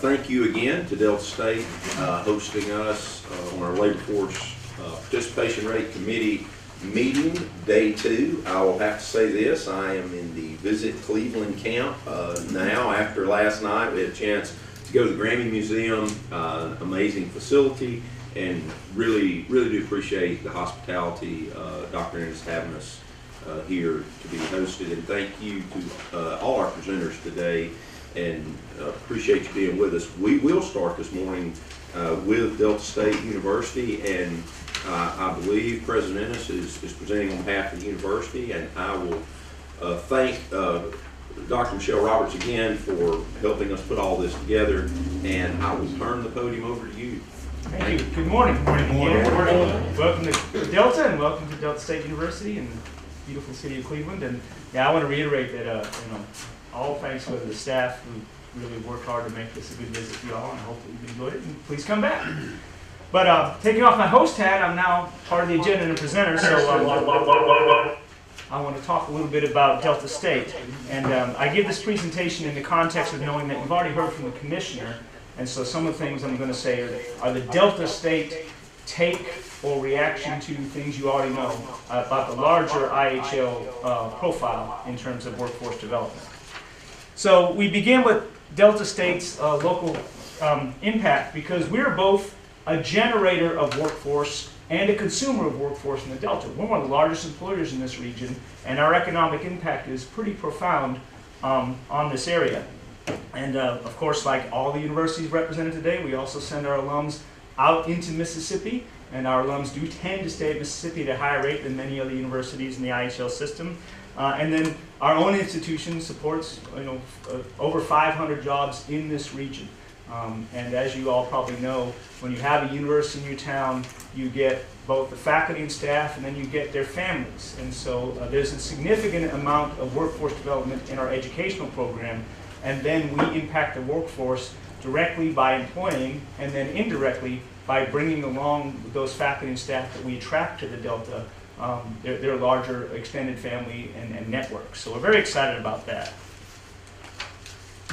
thank you again to Delta State hosting us on our Labor Force Participation Rate Committee meeting, day 2. I will have to say this, I am in the Visit Cleveland camp now. After last night, we had a chance to go to the Grammy Museum, amazing facility, and really do appreciate the hospitality Dr. Ennis having us here to be hosted. And thank you to all our presenters today, and appreciate you being with us. We will start this morning with Delta State University, and I believe President Ennis is presenting on behalf of the university, and I will thank Dr. Michelle Roberts again for helping us put all this together, and I will turn the podium over to you. Thank you. Good morning. Morning. Welcome to Delta, and welcome to Delta State University in the beautiful city of Cleveland. And yeah, I want to reiterate that all thanks to the staff who really worked hard to make this a good visit for you all, and I hope that you've enjoyed it, and please come back. But taking off my host hat, I'm now part of the agenda and a presenter, so I want to talk a little bit about Delta State. And I give this presentation in the context of knowing that you've already heard from the commissioner, and so some of the things I'm going to say are the Delta State take or reaction to things you already know about the larger IHL profile in terms of workforce development. So we begin with Delta State's local impact, because we're both a generator of workforce and a consumer of workforce in the Delta. We're one of the largest employers in this region, and our economic impact is pretty profound on this area. And of course, like all the universities represented today, we also send our alums out into Mississippi, and our alums do tend to stay at Mississippi at a higher rate than many other universities in the IHL system. And then our own institution supports over 500 jobs in this region. And as you all probably know, when you have a university in your town, you get both the faculty and staff, and then you get their families. And so there's a significant amount of workforce development in our educational program, and then we impact the workforce directly by employing, and then indirectly by bringing along those faculty and staff that we attract to the Delta, their larger extended family and network. So we're very excited about that.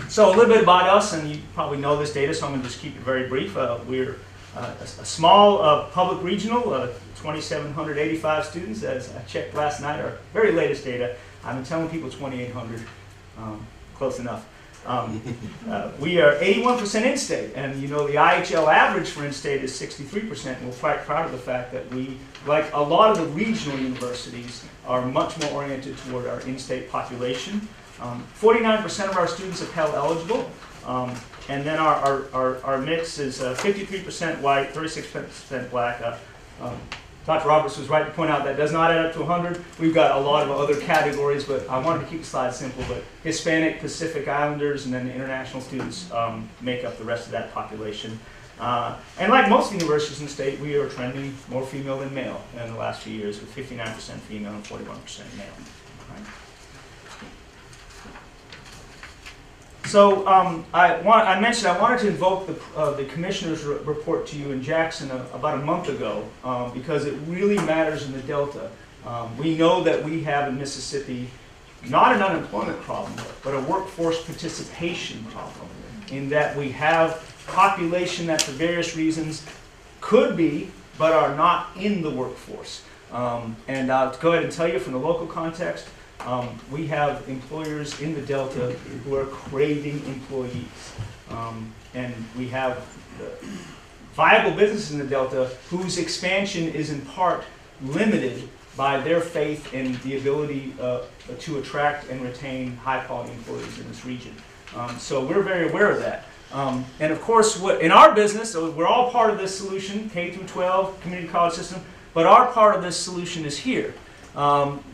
So a little bit about us, and you probably know this data, so I'm going to just keep it very brief. We're a small public regional, 2,785 students, as I checked last night, our very latest data. I've been telling people 2,800, close enough. We are 81% in-state, and the IHL average for in-state is 63%, and we're quite proud of the fact that we, like a lot of the regional universities, are much more oriented toward our in-state population. 49% of our students are Pell eligible, and then our mix is 53% white, 36% black. Dr. Roberts was right to point out that does not add up to 100. We've got a lot of other categories, but I wanted to keep the slide simple. But Hispanic, Pacific Islanders, and then the international students make up the rest of that population. And like most universities in the state, we are trending more female than male in the last few years, with 59% female and 41% male. Right? So I mentioned I wanted to invoke the commissioner's report to you in Jackson about a month ago because it really matters in the Delta. We know that we have in Mississippi not an unemployment problem, but a workforce participation problem, in that we have population that for various reasons could be but are not in the workforce. And I'll go ahead and tell you from the local context, we have employers in the Delta who are craving employees. And we have viable businesses in the Delta whose expansion is in part limited by their faith in the ability to attract and retain high-quality employees in this region. So we're very aware of that. And of course, in our business, so we're all part of this solution, K through 12, community college system, but our part of this solution is here.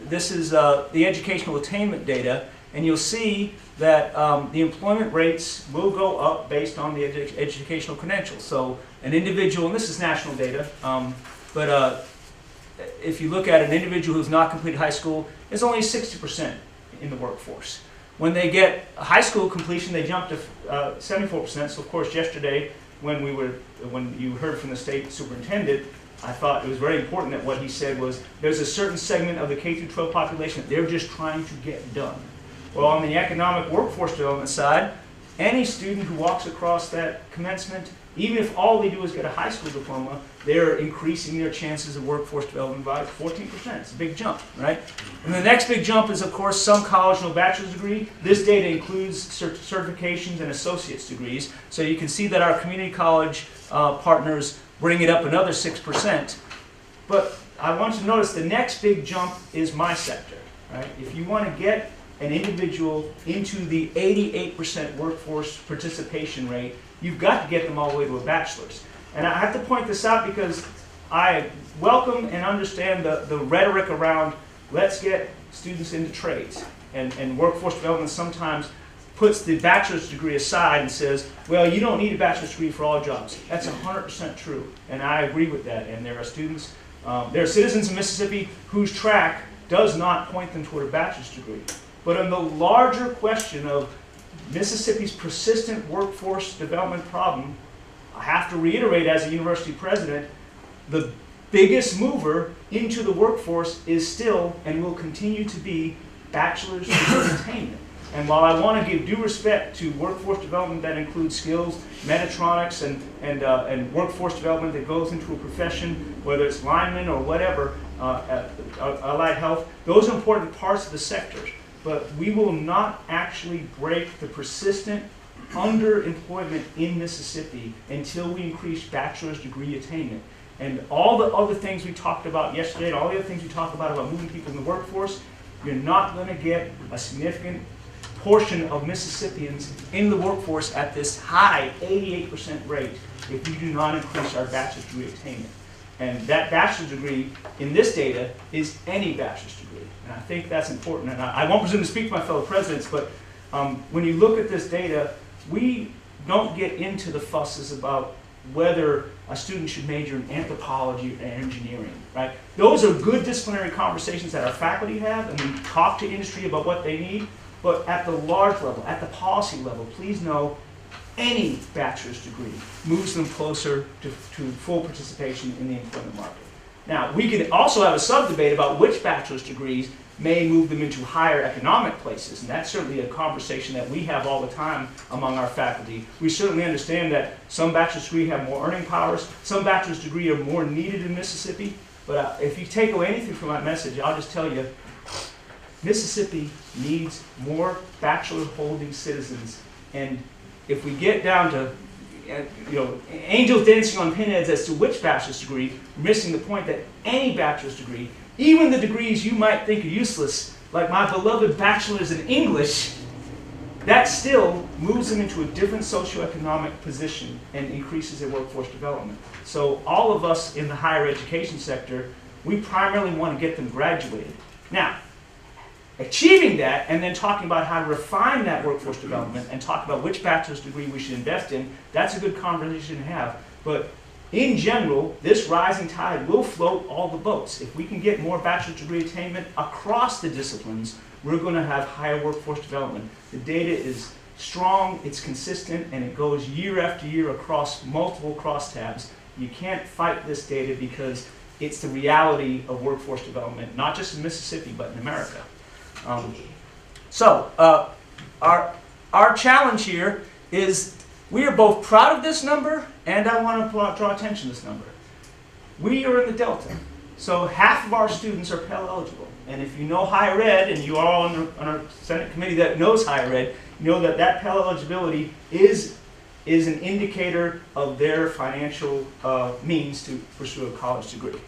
This is the educational attainment data, and you'll see that the employment rates will go up based on the educational credentials. So an individual, and this is national data, but if you look at an individual who's not completed high school, it's only 60% in the workforce. When they get high school completion, they jump to 74%. So of course, yesterday when you heard from the state superintendent, I thought it was very important that what he said was there's a certain segment of the K through 12 population that they're just trying to get done. Well, on the economic workforce development side, any student who walks across that commencement, even if all they do is get a high school diploma, they're increasing their chances of workforce development by 14%. It's a big jump, right? And the next big jump is, of course, some college no bachelor's degree. This data includes certifications and associate's degrees. So you can see that our community college partners bring it up another 6%. But I want you to notice the next big jump is my sector, right? If you want to get an individual into the 88% workforce participation rate, you've got to get them all the way to a bachelor's. And I have to point this out because I welcome and understand the rhetoric around let's get students into trades. And workforce development sometimes puts the bachelor's degree aside and says, well, you don't need a bachelor's degree for all jobs. That's 100% true, and I agree with that. And there are students, there are citizens in Mississippi whose track does not point them toward a bachelor's degree. But on the larger question of Mississippi's persistent workforce development problem, I have to reiterate as a university president, the biggest mover into the workforce is still and will continue to be bachelor's degree attainment. And while I want to give due respect to workforce development that includes skills, Metatronics, and workforce development that goes into a profession, whether it's lineman or whatever, allied health, those are important parts of the sector. But we will not actually break the persistent underemployment in Mississippi until we increase bachelor's degree attainment. And all the other things we talked about yesterday, and all the other things we talked about moving people in the workforce, you're not going to get a significant portion of Mississippians in the workforce at this high 88% rate if you do not increase our bachelor's degree attainment. And that bachelor's degree in this data is any bachelor's degree. And I think that's important. And I won't presume to speak for my fellow presidents, but when you look at this data, we don't get into the fusses about whether a student should major in anthropology or engineering, right? Those are good disciplinary conversations that our faculty have, and we talk to industry about what they need. But at the large level, at the policy level, please know any bachelor's degree moves them closer to full participation in the employment market. Now, we can also have a sub-debate about which bachelor's degrees may move them into higher economic places, and that's certainly a conversation that we have all the time among our faculty. We certainly understand that some bachelor's degrees have more earning powers, some bachelor's degrees are more needed in Mississippi, but if you take away anything from my message, I'll just tell you, Mississippi needs more bachelor-holding citizens, and if we get down to angels dancing on pinheads as to which bachelor's degree, we're missing the point that any bachelor's degree, even the degrees you might think are useless, like my beloved bachelor's in English, that still moves them into a different socioeconomic position and increases their workforce development. So all of us in the higher education sector, we primarily want to get them graduated. Now, achieving that and then talking about how to refine that workforce development and talk about which bachelor's degree we should invest in, that's a good conversation to have. But in general, this rising tide will float all the boats. If we can get more bachelor's degree attainment across the disciplines, we're going to have higher workforce development. The data is strong, it's consistent, and it goes year after year across multiple crosstabs. You can't fight this data because it's the reality of workforce development, not just in Mississippi, but in America. Our challenge here is we are both proud of this number, and I want to draw attention to this number. We are in the Delta, so half of our students are Pell eligible. And if you know higher ed, and you are all on our Senate committee that knows higher ed, you know that Pell eligibility is an indicator of their financial means to pursue a college degree.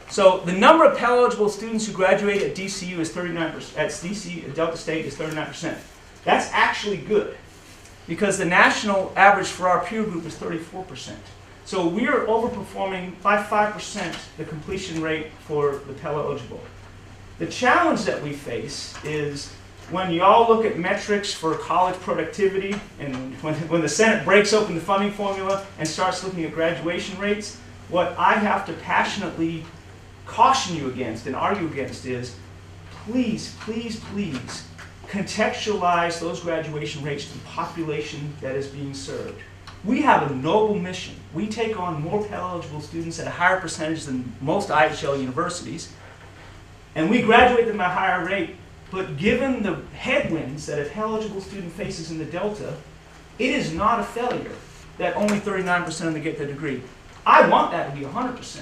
So the number of Pell eligible students who graduate at DCU is 39%. At DC, Delta State is 39%. That's actually good, because the national average for our peer group is 34%. So we are overperforming by 5% the completion rate for the Pell eligible. The challenge that we face is when you all look at metrics for college productivity, and when the Senate breaks open the funding formula and starts looking at graduation rates, what I have to passionately caution you against and argue against is, please, please, please contextualize those graduation rates to the population that is being served. We have a noble mission. We take on more Pell eligible students at a higher percentage than most IHL universities, and we graduate them at a higher rate. But given the headwinds that a Pell eligible student faces in the Delta, It is not a failure that only 39% of them get their degree. I want that to be 100%.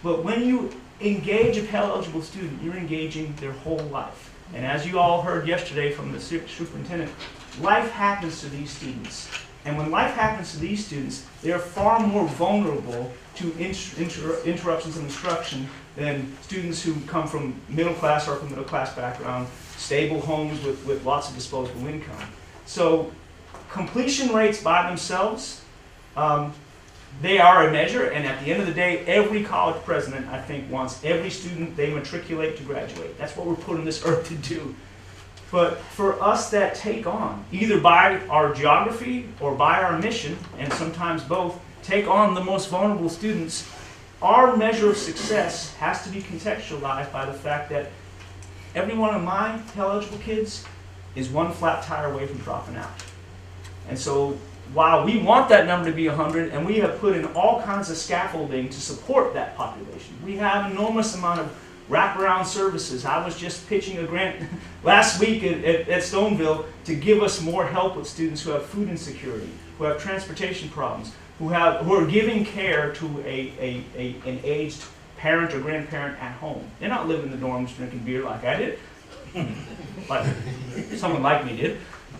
But when you engage a Pell-eligible student, you're engaging their whole life. And as you all heard yesterday from the superintendent, life happens to these students. And when life happens to these students, they are far more vulnerable to interruptions in instruction than students who come from middle class or upper middle class background, stable homes with lots of disposable income. So completion rates by themselves, they are a measure, and at the end of the day, every college president, I think, wants every student they matriculate to graduate. That's what we're put on this earth to do. But for us that take on, either by our geography or by our mission, and sometimes both, take on the most vulnerable students, our measure of success has to be contextualized by the fact that every one of my Pell-eligible kids is one flat tire away from dropping out. And so while we want that number to be 100, and we have put in all kinds of scaffolding to support that population, we have an enormous amount of wraparound services. I was just pitching a grant last week at Stoneville to give us more help with students who have food insecurity, who have transportation problems, who are giving care to an aged parent or grandparent at home. They're not living in the dorms drinking beer like I did, but someone like me did.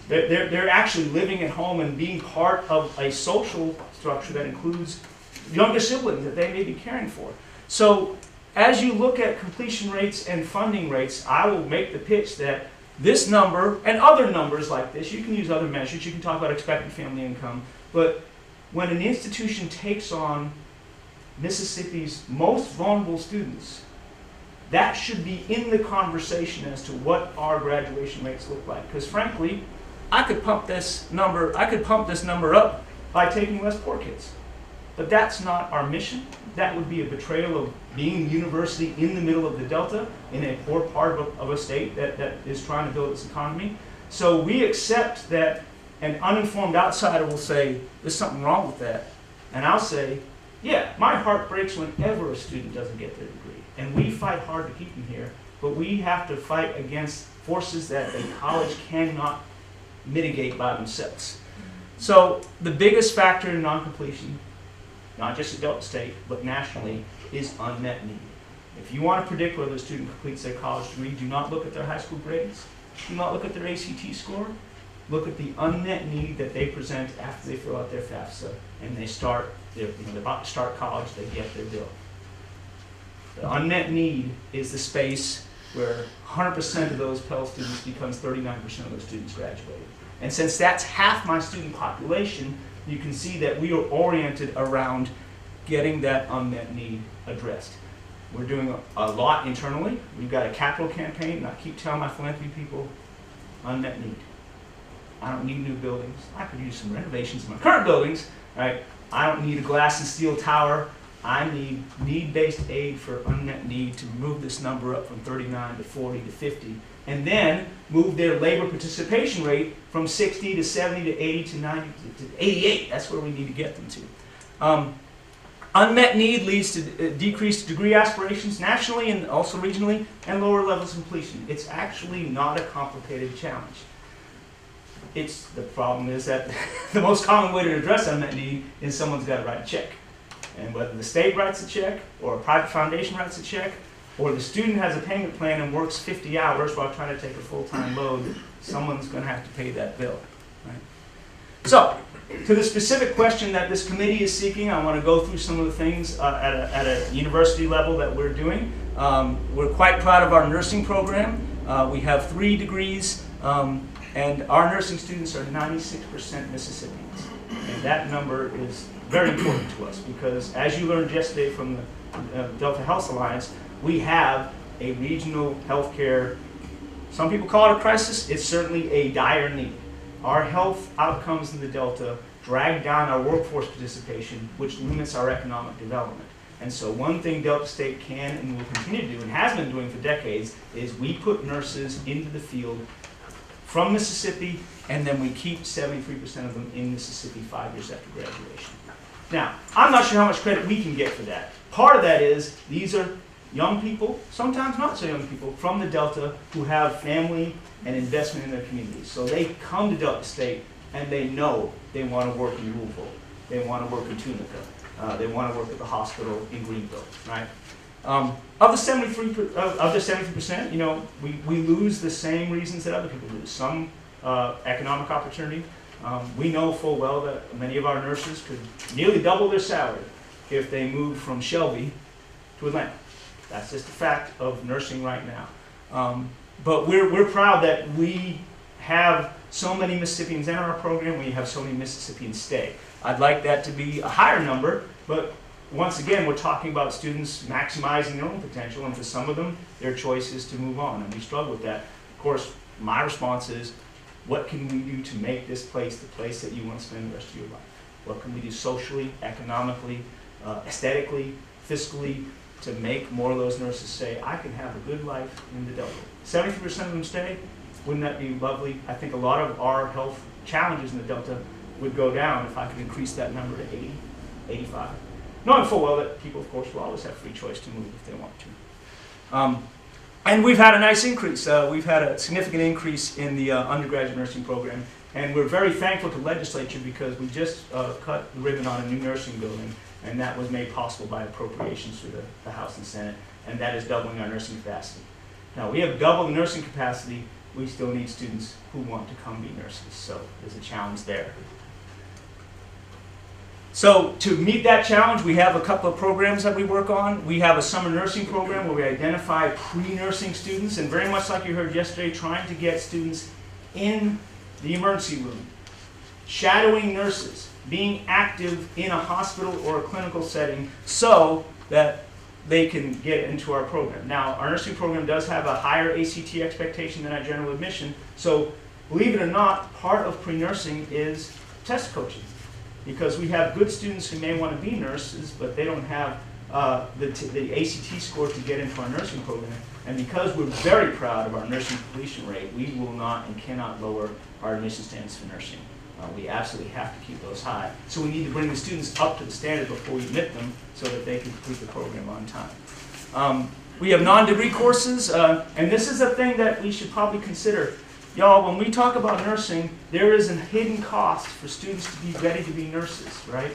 They're actually living at home and being part of a social structure that includes younger siblings that they may be caring for. So as you look at completion rates and funding rates, I will make the pitch that this number and other numbers like this, you can use other measures, you can talk about expected family income, but when an institution takes on Mississippi's most vulnerable students, that should be in the conversation as to what our graduation rates look like. Because frankly, I could pump this number up by taking less poor kids. But that's not our mission. That would be a betrayal of being a university in the middle of the Delta, in a poor part of a state that is trying to build its economy. So we accept that an uninformed outsider will say, there's something wrong with that. And I'll say, yeah, my heart breaks whenever a student doesn't get their degree. And we fight hard to keep them here, but we have to fight against forces that a college cannot mitigate by themselves. So the biggest factor in non-completion, not just at Delta State, but nationally, is unmet need. If you want to predict whether a student completes their college degree, do not look at their high school grades, do not look at their ACT score, look at the unmet need that they present after they fill out their FAFSA and they're about to start college, they get their bill. The unmet need is the space where 100% of those Pell students becomes 39% of those students graduated. And since that's half my student population, you can see that we are oriented around getting that unmet need addressed. We're doing a lot internally. We've got a capital campaign, and I keep telling my philanthropy people, unmet need. I don't need new buildings. I could use some renovations in my current buildings, right? I don't need a glass and steel tower. I need need-based aid for unmet need to move this number up from 39 to 40 to 50, and then move their labor participation rate from 60 to 70 to 80 to 90 to 88. That's where we need to get them to. Unmet need leads to decreased degree aspirations nationally and also regionally, and lower levels of completion. It's actually not a complicated challenge. The problem is that the most common way to address unmet need is someone's got to write a check. And whether the state writes a check, or a private foundation writes a check, or the student has a payment plan and works 50 hours while trying to take a full-time load, someone's going to have to pay that bill. Right? So, to the specific question that this committee is seeking, I want to go through some of the things at a university level that we're doing. We're quite proud of our nursing program. We have 3 degrees, and our nursing students are 96% Mississippians. And that number is very important to us because, as you learned yesterday from the Delta Health Alliance, we have a regional healthcare, some people call it a crisis, it's certainly a dire need. Our health outcomes in the Delta drag down our workforce participation, which limits our economic development. And so one thing Delta State can and will continue to do, and has been doing for decades, is we put nurses into the field from Mississippi, and then we keep 73% of them in Mississippi 5 years after graduation. Now, I'm not sure how much credit we can get for that. Part of that is these are young people, sometimes not so young people, from the Delta who have family and investment in their communities. So they come to Delta State and they know they want to work in Louisville, they want to work in Tunica, they want to work at the hospital in Greenville, right? Of the 73%, you know, we lose the same reasons that other people lose. Some economic opportunity. We know full well that many of our nurses could nearly double their salary if they moved from Shelby to Atlanta. That's just a fact of nursing right now. But we're proud that we have so many Mississippians in our program. We have so many Mississippians stay. I'd like that to be a higher number, but once again, we're talking about students maximizing their own potential, and for some of them, their choice is to move on, and we struggle with that. Of course, my response is, what can we do to make this place the place that you want to spend the rest of your life? What can we do socially, economically, aesthetically, fiscally, to make more of those nurses say, I can have a good life in the Delta? 73% of them stay. Wouldn't that be lovely? I think a lot of our health challenges in the Delta would go down if I could increase that number to 80, 85. Knowing full well that people, of course, will always have free choice to move if they want to. And we've had a nice increase. We've had a significant increase in the undergraduate nursing program. And we're very thankful to the legislature because we just cut the ribbon on a new nursing building, and that was made possible by appropriations through the House and Senate, and that is doubling our nursing capacity. Now, we have doubled the nursing capacity. We still need students who want to come be nurses, so there's a challenge there. So to meet that challenge, we have a couple of programs that we work on. We have a summer nursing program where we identify pre-nursing students, and very much like you heard yesterday, trying to get students in the emergency room, shadowing nurses, being active in a hospital or a clinical setting so that they can get into our program. Now, our nursing program does have a higher ACT expectation than our general admission, so believe it or not, part of pre-nursing is test coaching. Because we have good students who may want to be nurses, but they don't have the ACT score to get into our nursing program. And because we're very proud of our nursing completion rate, we will not and cannot lower our admission standards for nursing. We absolutely have to keep those high. So we need to bring the students up to the standard before we admit them so that they can complete the program on time. We have non-degree courses, and this is a thing that we should probably consider. Y'all, when we talk about nursing, there is a hidden cost for students to be ready to be nurses, right?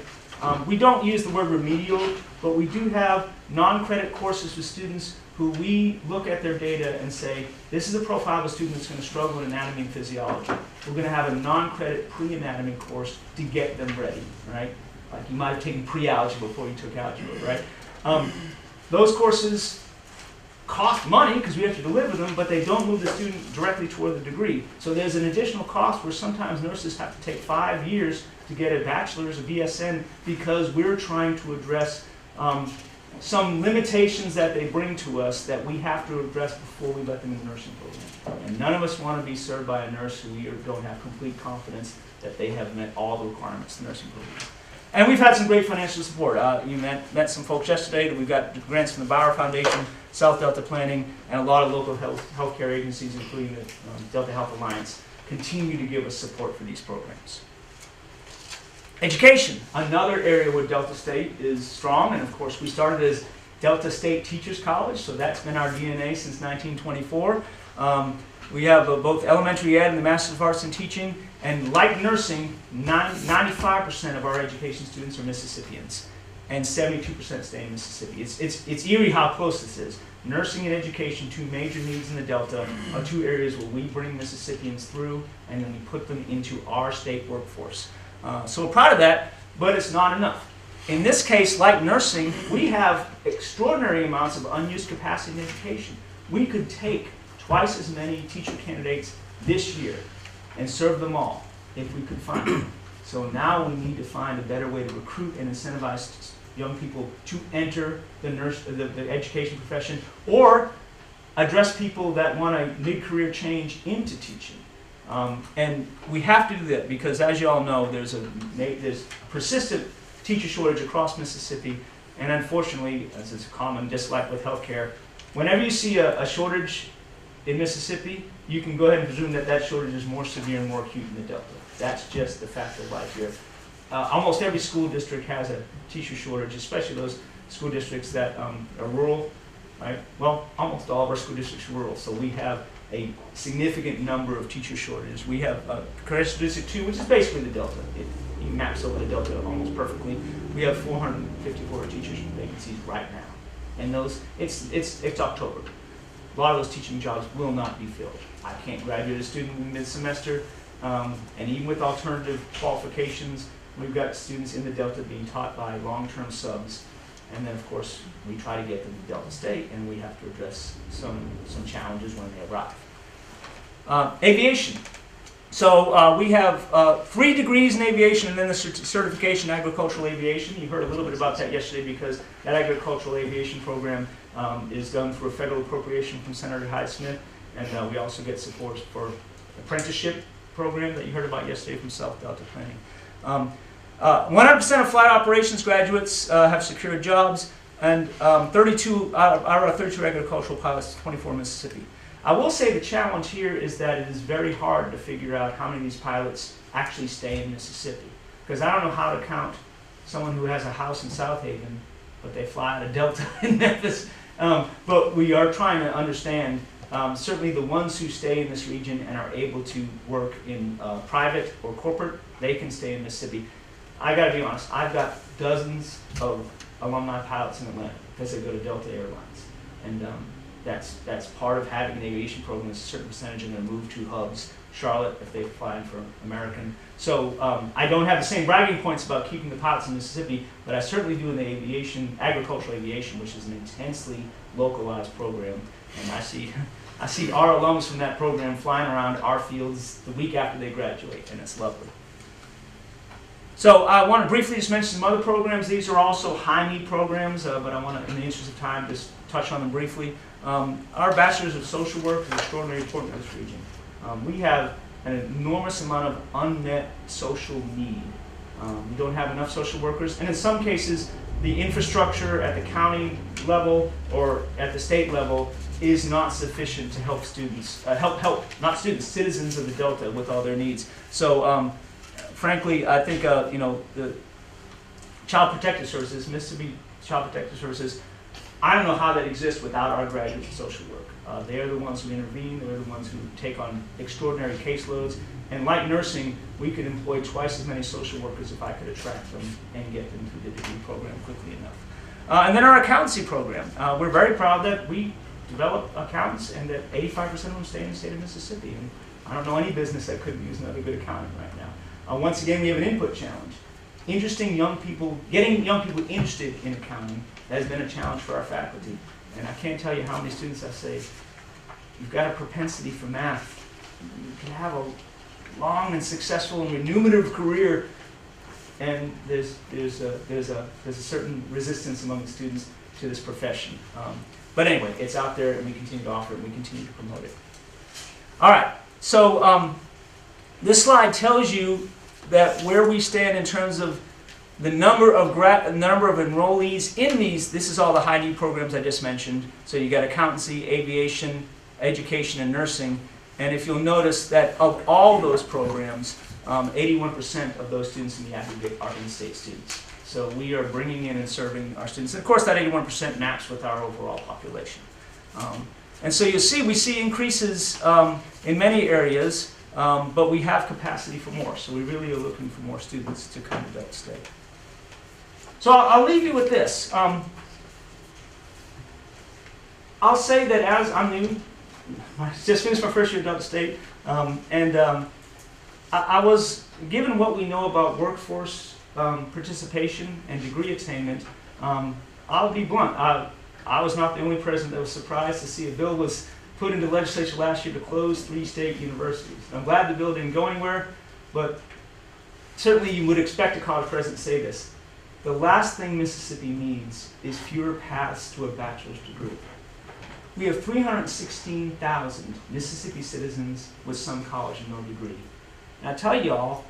We don't use the word remedial, but we do have non-credit courses for students who we look at their data and say, this is a profile of a student that's going to struggle in anatomy and physiology. We're going to have a non-credit pre-anatomy course to get them ready, right? Like you might have taken pre-algebra before you took algebra, right? Those courses cost money because we have to deliver them, but they don't move the student directly toward the degree. So there's an additional cost where sometimes nurses have to take 5 years to get a bachelor's, a BSN, because we're trying to address some limitations that they bring to us that we have to address before we let them in the nursing program. And none of us want to be served by a nurse who we don't have complete confidence that they have met all the requirements of the nursing program. And we've had some great financial support. You met some folks yesterday. That we've got grants from the Bauer Foundation, South Delta Planning, and a lot of local healthcare agencies, including the Delta Health Alliance, continue to give us support for these programs. Education, another area where Delta State is strong, and of course we started as Delta State Teachers College, so that's been our DNA since 1924. We have both elementary ed and the Master's of Arts in Teaching, and like nursing, 95% of our education students are Mississippians, and 72% stay in Mississippi. It's eerie how close this is. Nursing and education, two major needs in the Delta, are two areas where we bring Mississippians through, and then we put them into our state workforce. So we're proud of that, but it's not enough. In this case, like nursing, we have extraordinary amounts of unused capacity in education. We could take twice as many teacher candidates this year and serve them all if we could find them. So now we need to find a better way to recruit and incentivize young people to enter the education profession, or address people that want a mid-career change into teaching. And we have to do that because, as you all know, there's persistent teacher shortage across Mississippi, and unfortunately, as is common, just like with healthcare, whenever you see a shortage in Mississippi, you can go ahead and presume that that shortage is more severe and more acute in the Delta. That's just the fact of life here. Almost every school district has a teacher shortage, especially those school districts that are rural, right? Well, almost all of our school districts are rural, so we have a significant number of teacher shortages. We have Congressional District 2, which is basically the Delta. It maps over the Delta almost perfectly. We have 454 teachers vacancies right now. And those, it's October. A lot of those teaching jobs will not be filled. I can't graduate a student in mid-semester, and even with alternative qualifications, we've got students in the Delta being taught by long-term subs. And then, of course, we try to get them to Delta State, and we have to address some challenges when they arrive. Aviation. So we have 3 degrees in aviation and then the certification in agricultural aviation. You heard a little bit about that yesterday because that agricultural aviation program is done through a federal appropriation from Senator Hyde-Smith. And we also get support for apprenticeship program that you heard about yesterday from South Delta Planning. 100% of flight operations graduates have secured jobs, and 32 out of 32 agricultural pilots, 24 in Mississippi. I will say the challenge here is that it is very hard to figure out how many of these pilots actually stay in Mississippi. Because I don't know how to count someone who has a house in South Haven, but they fly out of Delta in Memphis. But we are trying to understand, certainly the ones who stay in this region and are able to work in private or corporate, they can stay in Mississippi. I gotta be honest, I've got dozens of alumni pilots in Atlanta because they go to Delta Airlines. And that's part of having an aviation program. Is a certain percentage are going to move to hubs. Charlotte, if they fly for American. So I don't have the same bragging points about keeping the pilots in Mississippi, but I certainly do in the aviation, agricultural aviation, which is an intensely localized program. And I see our alums from that program flying around our fields the week after they graduate, and it's lovely. So I want to briefly just mention some other programs. These are also high-need programs, but I want to, in the interest of time, just touch on them briefly. Our Bachelors of Social Work is extraordinarily important in this region. We have an enormous amount of unmet social need. We don't have enough social workers, and in some cases, the infrastructure at the county level or at the state level is not sufficient to help students, citizens of the Delta with all their needs. So, frankly, I think the Child Protective Services, Mississippi Child Protective Services, I don't know how that exists without our graduates of social work. They are the ones who intervene. They're the ones who take on extraordinary caseloads. And like nursing, we could employ twice as many social workers if I could attract them and get them through the degree program quickly enough. And then our accountancy program. We're very proud that we develop accountants and that 85% of them stay in the state of Mississippi. And I don't know any business that couldn't use another good accountant right now. Once again, we have an input challenge. Getting young people interested in accounting has been a challenge for our faculty. And I can't tell you how many students I say, you've got a propensity for math. You can have a long and successful and remunerative career, and there's a certain resistance among the students to this profession. But anyway, it's out there, and we continue to offer it, and we continue to promote it. All right, so this slide tells you that where we stand in terms of the number of enrollees in these. This is all the high-need programs I just mentioned. So you got accountancy, aviation, education, and nursing. And if you'll notice that of all those programs, 81% of those students in the aggregate are in-state students. So we are bringing in and serving our students. And of course, that 81% maps with our overall population. And so you'll see, we see increases in many areas, but we have capacity for more. So we really are looking for more students to come to Delta State. So I'll leave you with this. I'll say that as I'm new, I just finished my first year at Delta State, I was, given what we know about workforce participation and degree attainment, I'll be blunt. I was not the only president that was surprised to see a bill was put into legislature last year to close 3 state universities. I'm glad the bill didn't go anywhere, but certainly you would expect a college president to say this. The last thing Mississippi needs is fewer paths to a bachelor's degree. We have 316,000 Mississippi citizens with some college and no degree. And I tell y'all,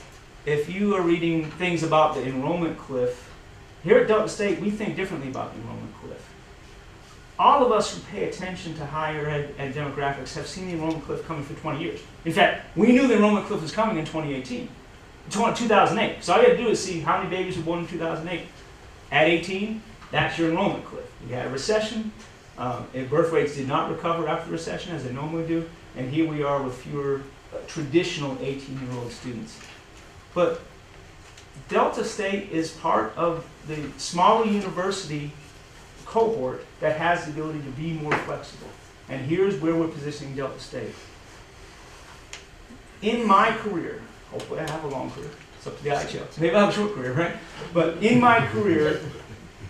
if you are reading things about the enrollment cliff, here at Delta State, we think differently about the enrollment cliff. All of us who pay attention to higher ed and demographics have seen the enrollment cliff coming for 20 years. In fact, we knew the enrollment cliff was coming in 2008. So all you had to do is see how many babies were born in 2008. At 18, that's your enrollment cliff. We had a recession. Birth rates did not recover after the recession as they normally do. and here we are with fewer traditional 18-year-old students. But Delta State is part of the smaller university cohort that has the ability to be more flexible. And here's where we're positioning Delta State. In my career, hopefully I have a long career, it's up to the IHL, maybe I have a short career, right? But in my career,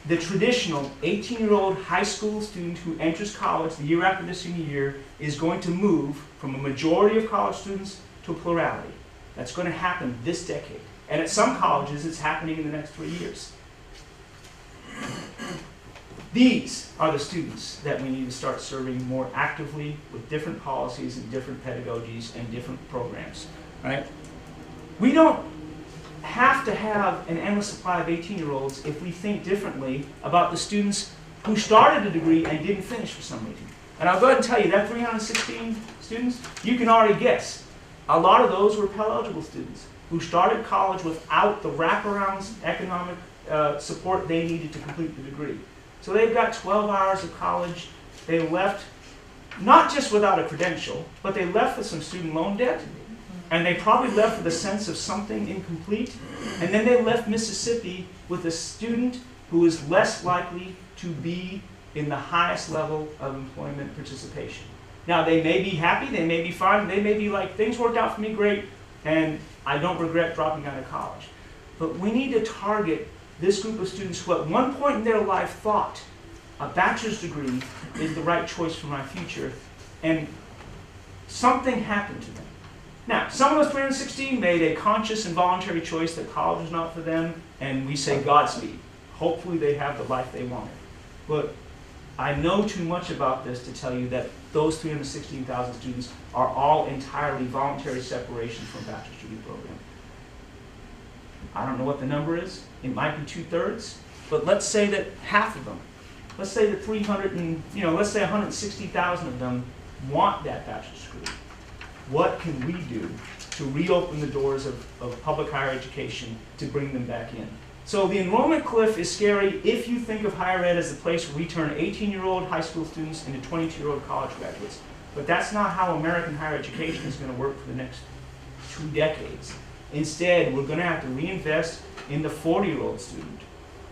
the traditional 18-year-old high school student who enters college the year after their senior year is going to move from a majority of college students to a plurality. That's going to happen this decade. And at some colleges, it's happening in the next 3 years. These are the students that we need to start serving more actively with different policies and different pedagogies and different programs, right? We don't have to have an endless supply of 18-year-olds if we think differently about the students who started a degree and didn't finish for some reason. And I'll go ahead and tell you, that 316 students, you can already guess. A lot of those were Pell-eligible students who started college without the wraparound economic support they needed to complete the degree. So they've got 12 hours of college. They left not just without a credential, but they left with some student loan debt, and they probably left with a sense of something incomplete, and then they left Mississippi with a student who is less likely to be in the highest level of employment participation. Now, they may be happy, they may be fine, they may be like, things worked out for me great, and I don't regret dropping out of college. But we need to target this group of students who at one point in their life thought a bachelor's degree is the right choice for my future, and something happened to them. Now, some of those 316 made a conscious and voluntary choice that college was not for them, and we say Godspeed. Hopefully they have the life they wanted. But I know too much about this to tell you that those 316,000 students are all entirely voluntary separation from a bachelor's degree program. I don't know what the number is. It might be 2/3, but let's say that half of them, let's say that 160,000 of them want that bachelor's degree. What can we do to reopen the doors of public higher education to bring them back in? So the enrollment cliff is scary if you think of higher ed as a place where we turn 18-year-old high school students into 22-year-old college graduates. But that's not how American higher education is going to work for the next 2 decades. Instead, we're going to have to reinvest in the 40-year-old student,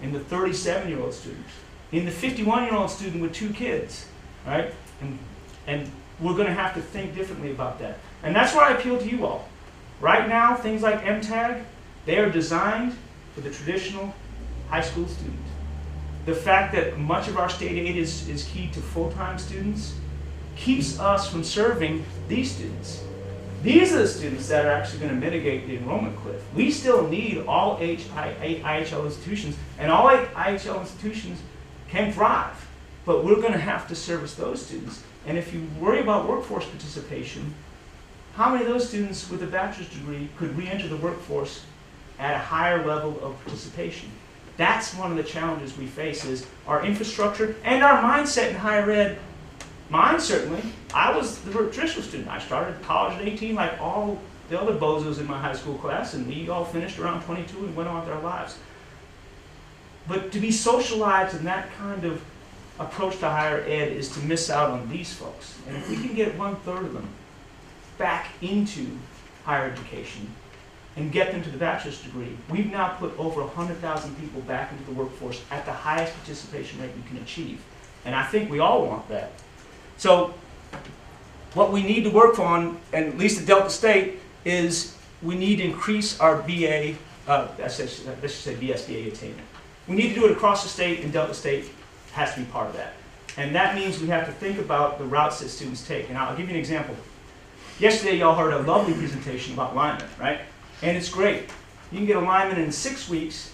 in the 37-year-old student, in the 51-year-old student with 2 kids, right? And we're going to have to think differently about that. And that's why I appeal to you all. Right now, things like MTAG, they are designed for the traditional high school student. The fact that much of our state aid is key to full-time students keeps us from serving these students. These are the students that are actually going to mitigate the enrollment cliff. We still need all 8 IHL institutions, and all 8 IHL institutions can thrive. But we're going to have to service those students. And if you worry about workforce participation, how many of those students with a bachelor's degree could re-enter the workforce at a higher level of participation? That's one of the challenges we face, is our infrastructure and our mindset in higher ed. Mine, certainly. I was the traditional student. I started college at 18 like all the other bozos in my high school class, and we all finished around 22 and went on with our lives. But to be socialized in that kind of approach to higher ed is to miss out on these folks. And if we can get 1/3 of them back into higher education and get them to the bachelor's degree, we've now put over 100,000 people back into the workforce at the highest participation rate we can achieve. And I think we all want that. So what we need to work on, and at least at Delta State, is we need to increase our BA, let's just say BSBA attainment. We need to do it across the state, and Delta State has to be part of that. And that means we have to think about the routes that students take. And I'll give you an example. Yesterday, y'all heard a lovely presentation about alignment, right? And it's great. You can get alignment in 6 weeks.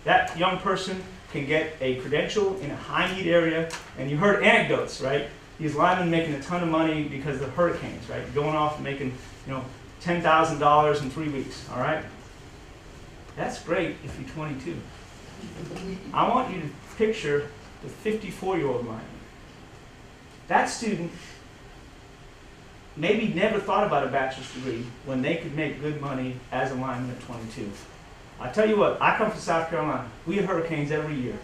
That young person can get a credential in a high-need area. And you heard anecdotes, right? These linemen making a ton of money because of the hurricanes, right? Going off and making, $10,000 in 3 weeks, all right? That's great if you're 22. I want you to picture the 54-year-old lineman. That student maybe never thought about a bachelor's degree when they could make good money as a lineman at 22. I tell you what, I come from South Carolina. We had hurricanes every year.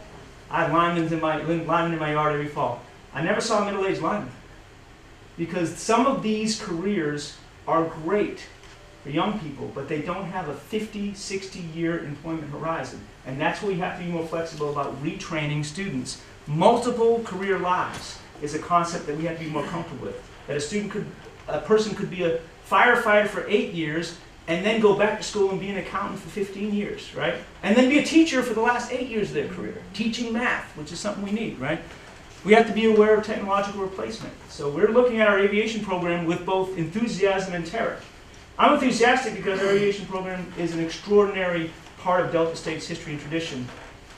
I had linemen in my yard every fall. I never saw a middle-aged lineman. because some of these careers are great for young people, but they don't have a 50, 60-year employment horizon. And that's where we have to be more flexible about retraining students. Multiple career lives is a concept that we have to be more comfortable with. That a person could be a firefighter for 8 years and then go back to school and be an accountant for 15 years, right? And then be a teacher for the last 8 years of their career, teaching math, which is something we need, right? We have to be aware of technological replacement. So we're looking at our aviation program with both enthusiasm and terror. I'm enthusiastic because our aviation program is an extraordinary part of Delta State's history and tradition.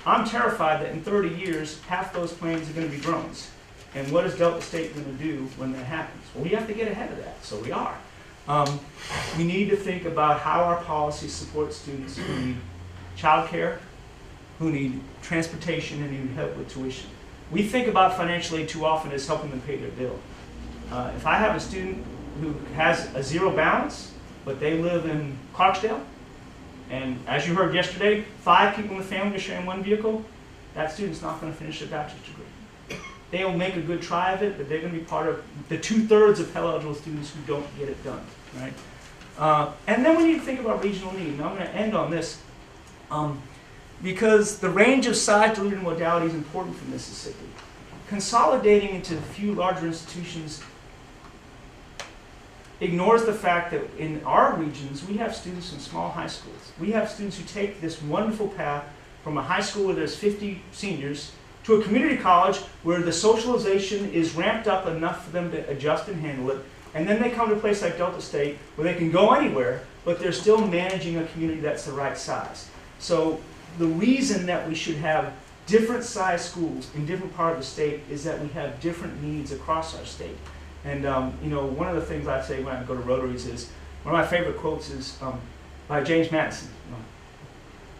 I'm terrified that in 30 years, half those planes are going to be drones. And what is Delta State going to do when that happens? Well, we have to get ahead of that, so we are. We need to think about how our policies support students who need childcare, who need transportation, and who need help with tuition. We think about financial aid too often as helping them pay their bill. If I have a student who has a zero balance, but they live in Clarksdale, and as you heard yesterday, 5 people in the family are sharing one vehicle, that student's not going to finish their bachelor's degree. They'll make a good try of it, but they're going to be part of the 2/3 of Pell-eligible students who don't get it done, right? And then we need to think about regional need. Now I'm going to end on this because the range of size, delivery, and modality is important for Mississippi. Consolidating into a few larger institutions ignores the fact that in our regions, we have students in small high schools. We have students who take this wonderful path from a high school where there's 50 seniors to a community college where the socialization is ramped up enough for them to adjust and handle it. And then they come to a place like Delta State where they can go anywhere, but they're still managing a community that's the right size. So the reason that we should have different size schools in different parts of the state is that we have different needs across our state. And one of the things I say when I go to Rotaries is, one of my favorite quotes is by James Madison,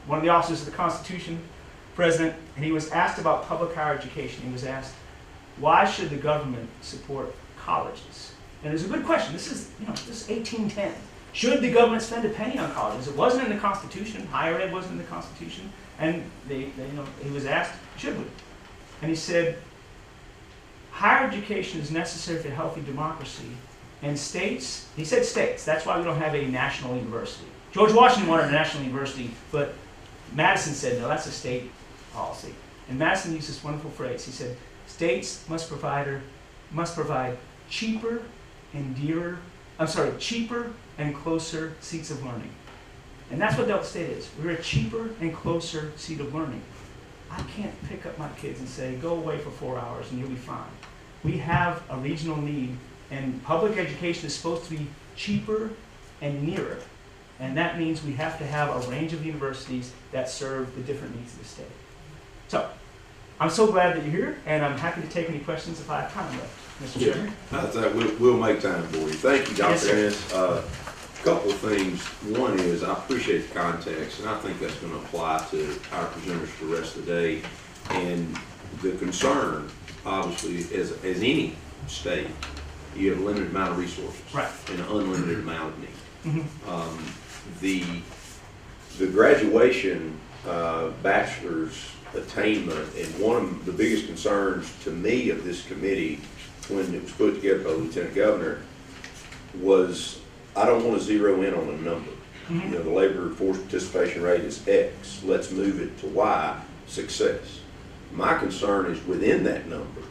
one of the officers of the Constitution, president, and he was asked about public higher education. He was asked, why should the government support colleges? And it's a good question. This is 1810. Should the government spend a penny on colleges? It wasn't in the Constitution. Higher ed wasn't in the Constitution. And he was asked, should we? And he said, higher education is necessary for healthy democracy. And states, he said states, that's why we don't have a national university. George Washington wanted a national university, but Madison said, no, that's a state policy. And Madison used this wonderful phrase. He said, states must provide cheaper and closer seats of learning. And that's what Delta State is. We're a cheaper and closer seat of learning. I can't pick up my kids and say, go away for 4 hours and you'll be fine. We have a regional need, and public education is supposed to be cheaper and nearer. And that means we have to have a range of universities that serve the different needs of the state. So, I'm so glad that you're here, and I'm happy to take any questions if I have time left, Mr. Chairman. We'll make time for you. Thank you, Dr. Yes, sir. Ennis. A couple of things. One is I appreciate the context, and I think that's going to apply to our presenters for the rest of the day. And the concern, obviously, as any state, you have a limited amount of resources, right, and an unlimited amount of need. Mm-hmm. The graduation bachelor's attainment, and one of the biggest concerns to me of this committee when it was put together by the Lieutenant Governor was, I don't want to zero in on a number. Mm-hmm. The labor force participation rate is X, let's move it to Y, success. My concern is within that number,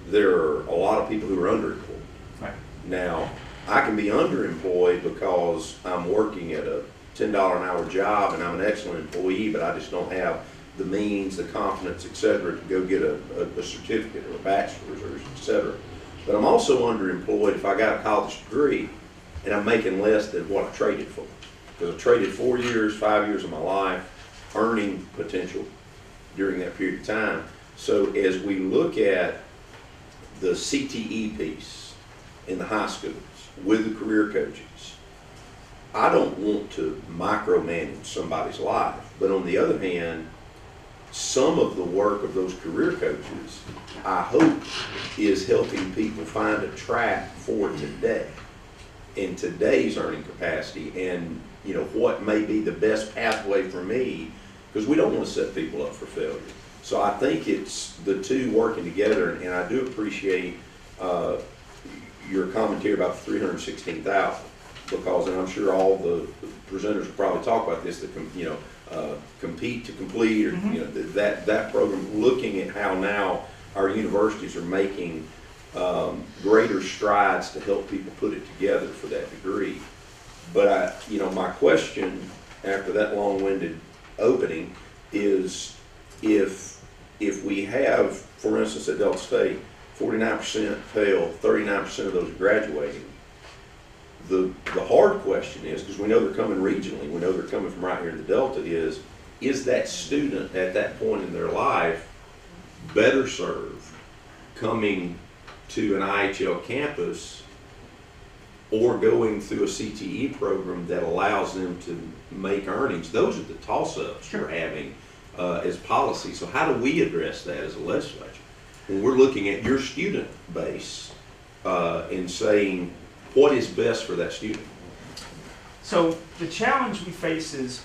there are a lot of people who are underemployed. Right. Now, I can be underemployed because I'm working at a $10 an hour job and I'm an excellent employee, but I just don't have the means, the confidence, et cetera, to go get a certificate or a bachelor's or et cetera. But I'm also underemployed if I got a college degree and I'm making less than what I traded for. Because I traded 4 years, 5 years of my life, earning potential during that period of time. So as we look at the CTE piece in the high schools with the career coaches, I don't want to micromanage somebody's life, but on the other hand, some of the work of those career coaches, I hope, is helping people find a track for today, in today's earning capacity, and what may be the best pathway for me, because we don't want to set people up for failure. So I think it's the two working together, and I do appreciate your commentary about the 316,000, because, and I'm sure all the presenters will probably talk about this, compete to complete, or, that program, looking at how now our universities are making greater strides to help people put it together for that degree. But my question after that long-winded opening is, if we have, for instance, at Delta State, 49% fail, 39% of those graduating, the hard question is, because we know they're coming regionally, we know they're coming from right here in the Delta, is that student at that point in their life better served coming to an IHL campus or going through a CTE program that allows them to make earnings? Those are the toss-ups we're having as policy. So how do we address that as a legislature? When we're looking at your student base and saying, what is best for that student? So the challenge we face is,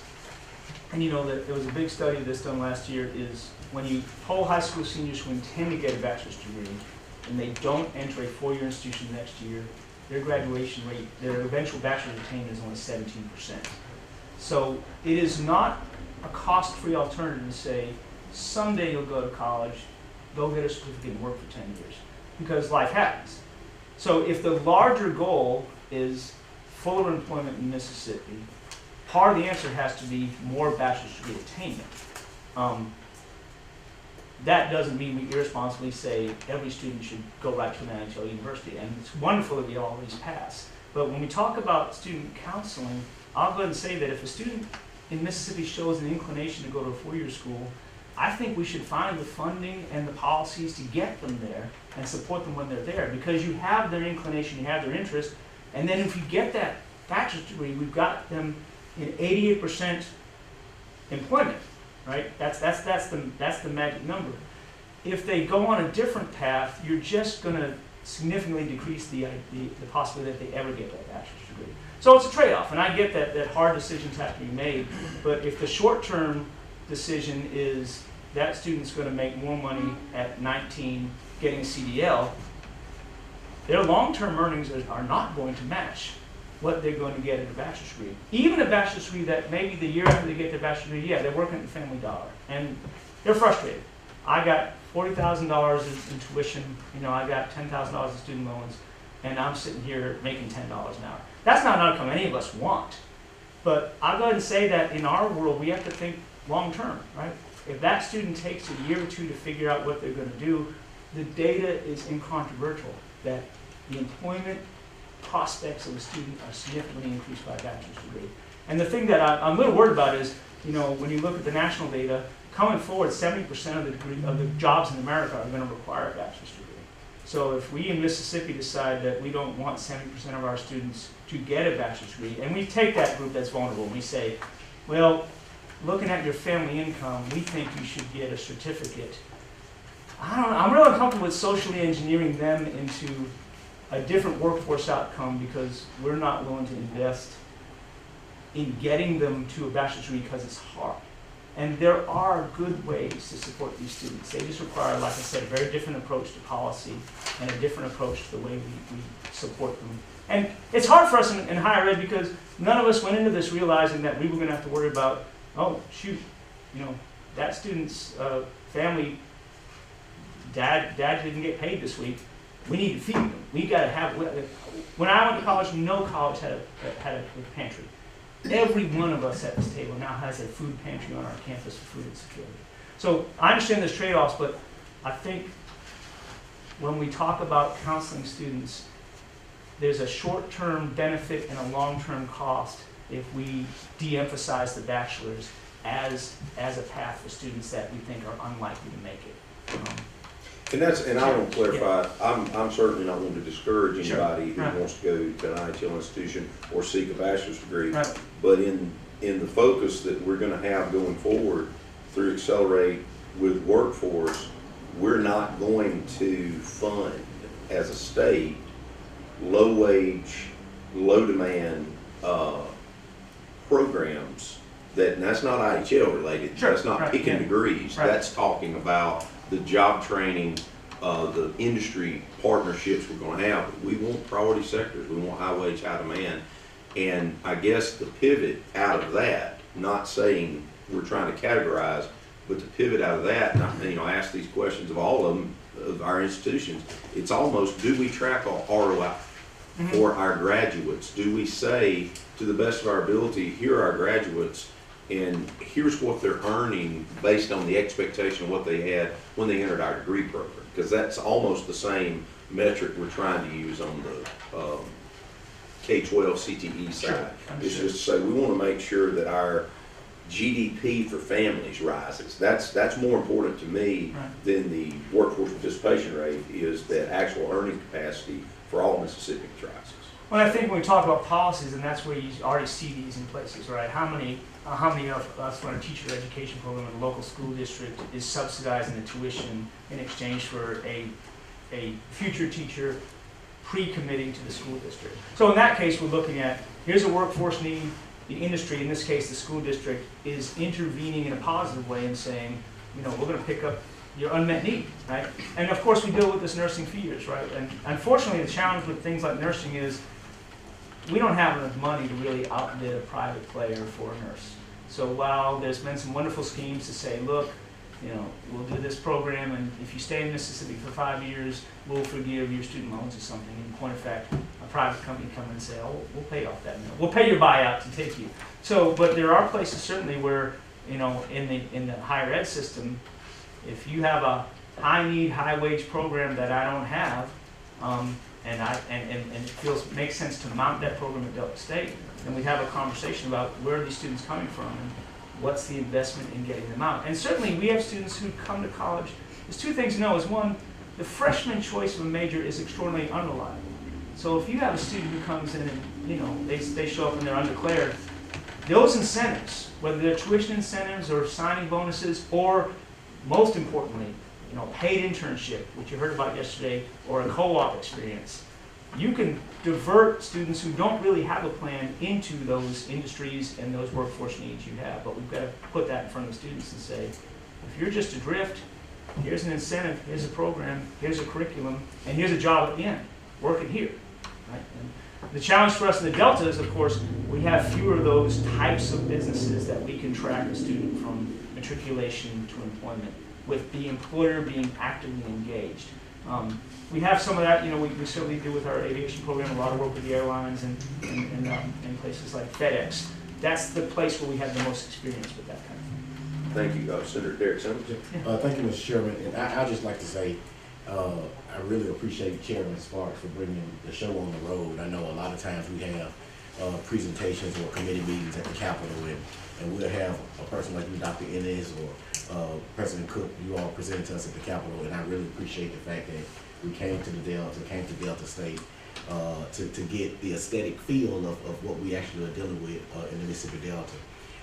and that there was a big study of this done last year, is when you poll high school seniors who intend to get a bachelor's degree and they don't enter a four-year institution next year, their graduation rate, their eventual bachelor's attainment is only 17%. So it is not a cost-free alternative to say, someday you'll go to college, go get a certificate and work for 10 years, because life happens. So if the larger goal is fuller employment in Mississippi, part of the answer has to be more bachelor's degree attainment. That doesn't mean we irresponsibly say every student should go right to an IHL university, and it's wonderful that we all these pass. But when we talk about student counseling, I'll go ahead and say that if a student in Mississippi shows an inclination to go to a four-year school, I think we should find the funding and the policies to get them there and support them when they're there, because you have their inclination, you have their interest, and then if you get that bachelor's degree, we've got them in 88% employment, right? That's the magic number. If they go on a different path, you're just going to significantly decrease the possibility that they ever get that bachelor's degree. So it's a trade-off, and I get that hard decisions have to be made, but if the short-term decision is that student's going to make more money at 19 getting a CDL, their long-term earnings are not going to match what they're going to get at a bachelor's degree. Even a bachelor's degree that maybe the year after they get their bachelor's degree, they're working at the Family Dollar, and they're frustrated. I got $40,000 in tuition, I got $10,000 in student loans, and I'm sitting here making $10 an hour. That's not an outcome any of us want. But I'll go ahead and say that in our world, we have to think long term, right? If that student takes a year or two to figure out what they're going to do, the data is incontrovertible that the employment prospects of a student are significantly increased by a bachelor's degree. And the thing that I'm a little worried about is, when you look at the national data, coming forward, 70% of the jobs in America are going to require a bachelor's degree. So if we in Mississippi decide that we don't want 70% of our students to get a bachelor's degree, and we take that group that's vulnerable, and we say, well, looking at your family income, we think you should get a certificate. I'm really uncomfortable with socially engineering them into a different workforce outcome because we're not willing to invest in getting them to a bachelor's degree because it's hard. And there are good ways to support these students. They just require, like I said, a very different approach to policy and a different approach to the way we support them. And it's hard for us in higher ed because none of us went into this realizing that we were going to have to worry about, oh, shoot, that student's family, dad didn't get paid this week. We need to feed them. We got to have. When I went to college, no college had a pantry. Every one of us at this table now has a food pantry on our campus for food insecurity. So I understand there's trade-offs, but I think when we talk about counseling students, there's a short-term benefit and a long-term cost if we de-emphasize the bachelor's as a path for students that we think are unlikely to make it. And I want to clarify, I'm certainly not going to discourage anybody who wants to go to an IHL institution or seek a bachelor's degree. Right. But in the focus that we're going to have going forward through Accelerate with Workforce, we're not going to fund as a state low wage, low demand programs and that's not IHL related. Sure. That's not picking degrees. Right. That's talking about the job training the industry partnerships we're gonna have. We want priority sectors, we want high wage, high demand. And I guess the pivot out of that, not saying we're trying to categorize, but to pivot out of that, and I ask these questions of all of them, of our institutions, it's almost, do we track our ROI for our graduates? Do we say, to the best of our ability, here are our graduates, and here's what they're earning based on the expectation of what they had when they entered our degree program? Because that's almost the same metric we're trying to use on the K-12 CTE side. Sure. It's just to say, we want to make sure that our GDP for families rises. That's more important to me than the workforce participation rate, is that actual earning capacity for all Mississippians rises. Well, I think when we talk about policies, and that's where you already see these in places, right? How many of us run a teacher education program in a local school district is subsidizing the tuition in exchange for a future teacher pre-committing to the school district? So in that case, we're looking at, here's a workforce need. The industry, in this case the school district, is intervening in a positive way and saying, we're going to pick up your unmet need, right? And of course we deal with this nursing feeders, right? And unfortunately the challenge with things like nursing is we don't have enough money to really outbid a private player for a nurse. So while there's been some wonderful schemes to say, look, we'll do this program, and if you stay in Mississippi for 5 years, we'll forgive your student loans or something. In point of fact, a private company come in and say, oh, we'll pay off that mill. We'll pay your buyout to take you. So, but there are places certainly where, in the higher ed system, if you have a high need, high wage program that I don't have, and it makes sense to mount that program at Delta State, then we have a conversation about where are these students coming from and what's the investment in getting them out. And certainly we have students who come to college. There's two things to know. Is one, the freshman choice of a major is extraordinarily unreliable. So if you have a student who comes in and they show up and they're undeclared, those incentives, whether they're tuition incentives or signing bonuses, or most importantly, paid internship, which you heard about yesterday, or a co-op experience, you can divert students who don't really have a plan into those industries and those workforce needs you have. But we've got to put that in front of the students and say, if you're just adrift, here's an incentive, here's a program, here's a curriculum, and here's a job at the end. Work it here. Right? And the challenge for us in the Delta is, of course, we have fewer of those types of businesses that we can track a student from matriculation to employment, with the employer being actively engaged. We have some of that, we certainly do with our aviation program, a lot of work with the airlines and places like FedEx. That's the place where we have the most experience with that kind of thing. Thank you, Senator Derek Simmons. Thank you, Mr. Chairman. And I'd just like to say, I really appreciate Chairman Sparks for bringing the show on the road. I know a lot of times we have presentations or committee meetings at the Capitol, and we'll have a person like you, Dr. Inez, or President Cook, you all present to us at the Capitol, and I really appreciate the fact that we came to Delta State to get the aesthetic feel of what we actually are dealing with in the Mississippi Delta.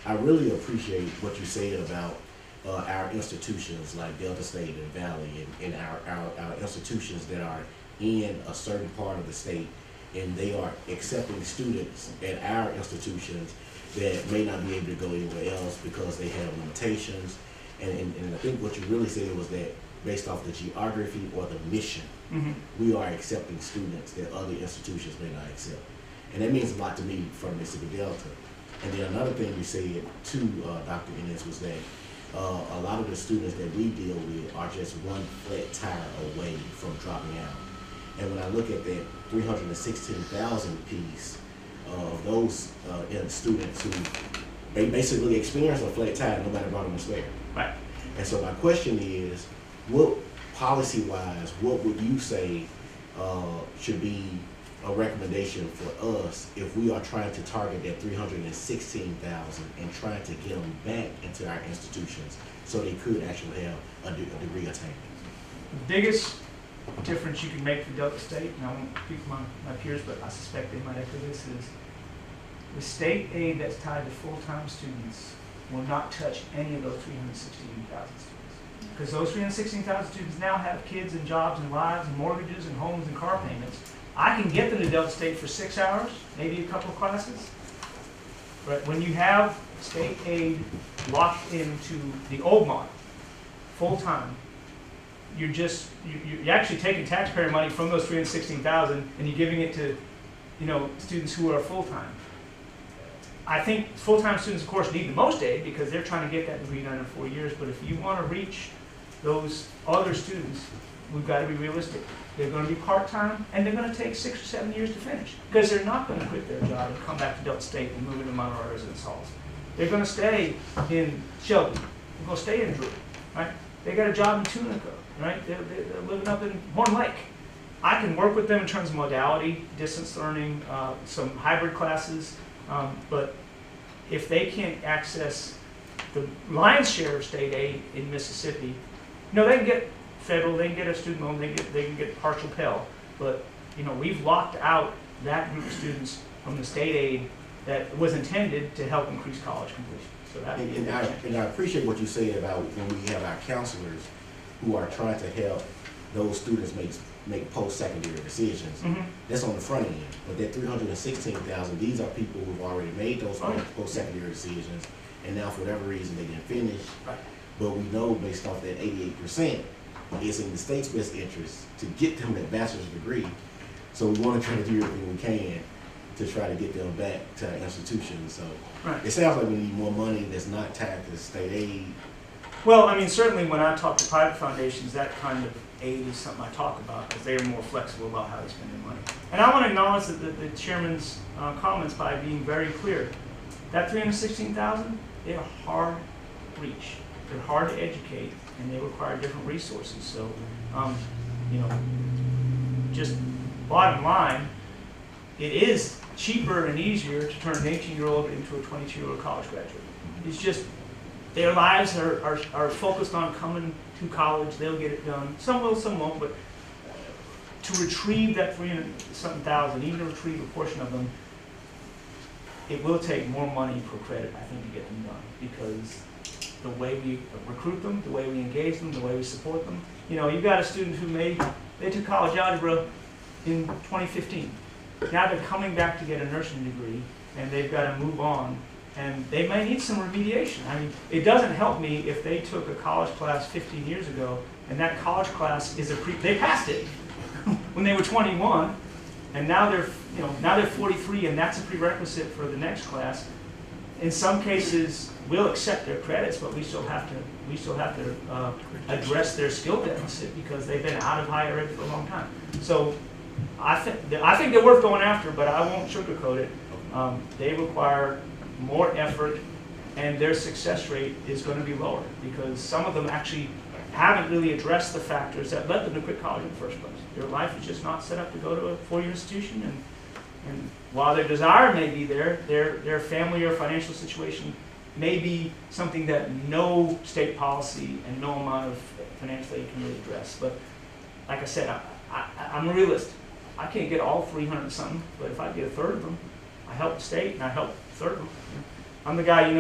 I really appreciate what you said about our institutions like Delta State and Valley, and our institutions that are in a certain part of the state, and they are accepting students at our institutions that may not be able to go anywhere else because they have limitations. And I think what you really said was that based off the geography or the mission, we are accepting students that other institutions may not accept. And that means a lot to me from Mississippi Delta. And then another thing you said too, Dr. Innes, was that a lot of the students that we deal with are just one flat tire away from dropping out. And when I look at that 316,000 piece of those students who basically experienced a flat tire, nobody brought them a spare. Right. And so my question is, what policy-wise, what would you say should be a recommendation for us if we are trying to target that 316,000 and trying to get them back into our institutions so they could actually have a degree attainment? The biggest difference you can make for Delta State, and I won't speak for my peers, but I suspect they might echo this, is the state aid that's tied to full-time students will not touch any of those 316,000 students. Because those 316,000 students now have kids and jobs and lives and mortgages and homes and car payments. I can get them to Delta State for 6 hours, maybe a couple of classes. But when you have state aid locked into the old model, full-time, you're actually taking taxpayer money from those 316,000 and you're giving it to, students who are full-time. I think full-time students, of course, need the most aid because they're trying to get that degree done in 4 years, but if you want to reach those other students, we've got to be realistic. They're going to be part-time, and they're going to take 6 or 7 years to finish because they're not going to quit their job and come back to Delta State and move into Monroe residence halls. They're going to stay in Shelby. They're going to stay in Drew, right? They got a job in Tunica, right? They're living up in Horn Lake. I can work with them in terms of modality, distance learning, some hybrid classes, but if they can't access the lion's share of state aid in Mississippi, they can get federal, they can get a student loan, they can get partial Pell, but we've locked out that group of students from the state aid that was intended to help increase college completion. So that and I appreciate what you said about when we have our counselors who are trying to help those students make post-secondary decisions. Mm-hmm. That's on the front end. But that 316,000, these are people who've already made those post-secondary decisions, and now for whatever reason they didn't finish. Right. But we know based off that 88%, it's in the state's best interest to get them that bachelor's degree. So we want to try to do everything we can to try to get them back to our institutions. So Right. it sounds like we need more money that's not tied to state aid. Well, I mean, certainly when I talk to private foundations, that kind of aid is something I talk about because they are more flexible about how they spend their money. And I want to acknowledge that the chairman's comments by being very clear. That 316,000, they're hard reach. They're hard to educate, and they require different resources. So, just bottom line, it is cheaper and easier to turn an 18-year-old into a 22-year-old college graduate. It's just their lives are focused on coming to college. They'll get it done. Some will, some won't. But to retrieve that 300-something thousand, even to retrieve a portion of them, it will take more money per credit, I think, to get them done. Because the way we recruit them, the way we engage them, the way we support them. You've got a student who they took college algebra in 2015. Now they're coming back to get a nursing degree, and they've got to move on. And they may need some remediation. I mean, it doesn't help me if they took a college class 15 years ago, and that college class they passed it when they were 21, and now they're 43, and that's a prerequisite for the next class. In some cases, we'll accept their credits, but we still have to address their skill deficit because they've been out of higher ed for a long time. So I think they're worth going after, but I won't sugarcoat it. They require more effort, and their success rate is going to be lower because some of them actually haven't really addressed the factors that led them to quit college in the first place. Their life is just not set up to go to a four-year institution, and while their desire may be there, their family or financial situation may be something that no state policy and no amount of financial aid can really address. But like I said, I'm a realist. I can't get all 300 something, but if I get a third of them, I help the state and I help a third of them. I'm the guy,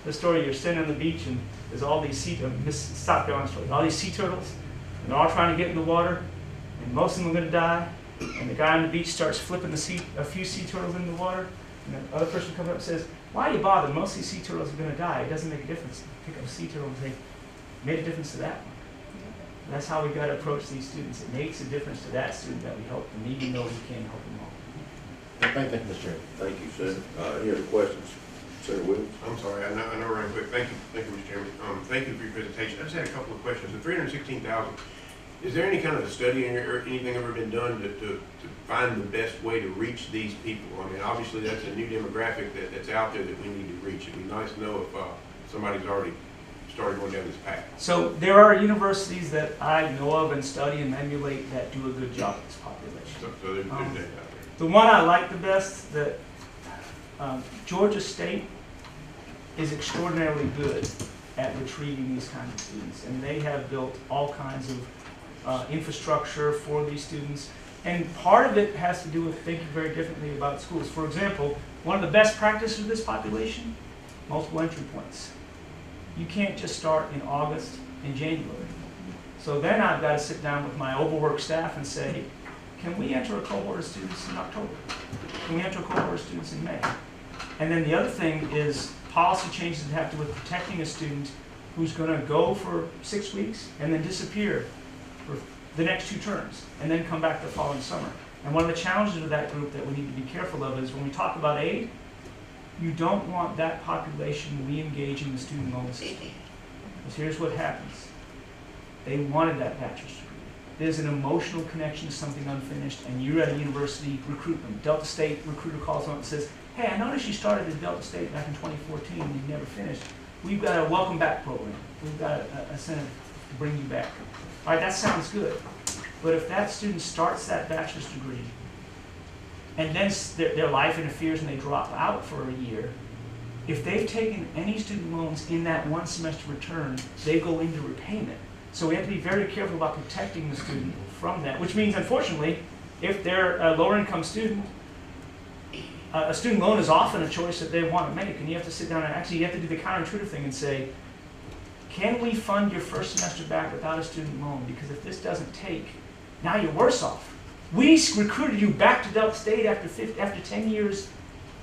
the story, you're sitting on the beach and there's all these South Carolina story, all these sea turtles, and they're all trying to get in the water, and most of them are going to die, and the guy on the beach starts flipping a few sea turtles into the water, and the other person comes up and says, "Why are you bothered? Most of these sea turtles are going to die. It doesn't make a difference." Pick up a sea turtle and say, "Made a difference to that one." That's how we got to approach these students. It makes a difference to that student that we help them, even though we can't help them all. Thank you, Mr. Chairman. Thank you, Senator. Any other questions? Senator Williams? I'm sorry, I know right quick. Thank you, Mr. Chairman. Thank you for your presentation. I just had a couple of questions. The 316,000, is there any kind of a study or anything ever been done to find the best way to reach these people? I mean, obviously that's a new demographic that's out there that we need to reach. It'd be nice to know if somebody's already started going down this path. So there are universities that I know of and study and emulate that do a good job with this population. So there's that out there. The one I like the best, that Georgia State is extraordinarily good at retrieving these kinds of students, and they have built all kinds of infrastructure for these students. And part of it has to do with thinking very differently about schools. For example, one of the best practices of this population, multiple entry points. You can't just start in August and January. So then I've got to sit down with my overworked staff and say, can we enter a cohort of students in October? Can we enter a cohort of students in May? And then the other thing is policy changes that have to do with protecting a student who's going to go for 6 weeks and then disappear for the next 2 terms, and then come back the following summer. And one of the challenges with that group that we need to be careful of is when we talk about aid, you don't want that population re-engaging the student loan system. Because here's what happens. They wanted that bachelor's degree. There's an emotional connection to something unfinished, and you're at a university, recruit them. Delta State recruiter calls them up and says, hey, I noticed you started at Delta State back in 2014 and you never finished. We've got a welcome back program. We've got a incentive to bring you back. All right, that sounds good. But if that student starts that bachelor's degree, and then their life interferes and they drop out for a year, if they've taken any student loans in that 1 semester return, they go into repayment. So we have to be very careful about protecting the student from that, which means, unfortunately, if they're a lower income student, a student loan is often a choice that they want to make, and you have to sit down and actually you have to do the counterintuitive thing and say, can we fund your first semester back without a student loan? Because if this doesn't take, now you're worse off. We recruited you back to Delta State after 10 years.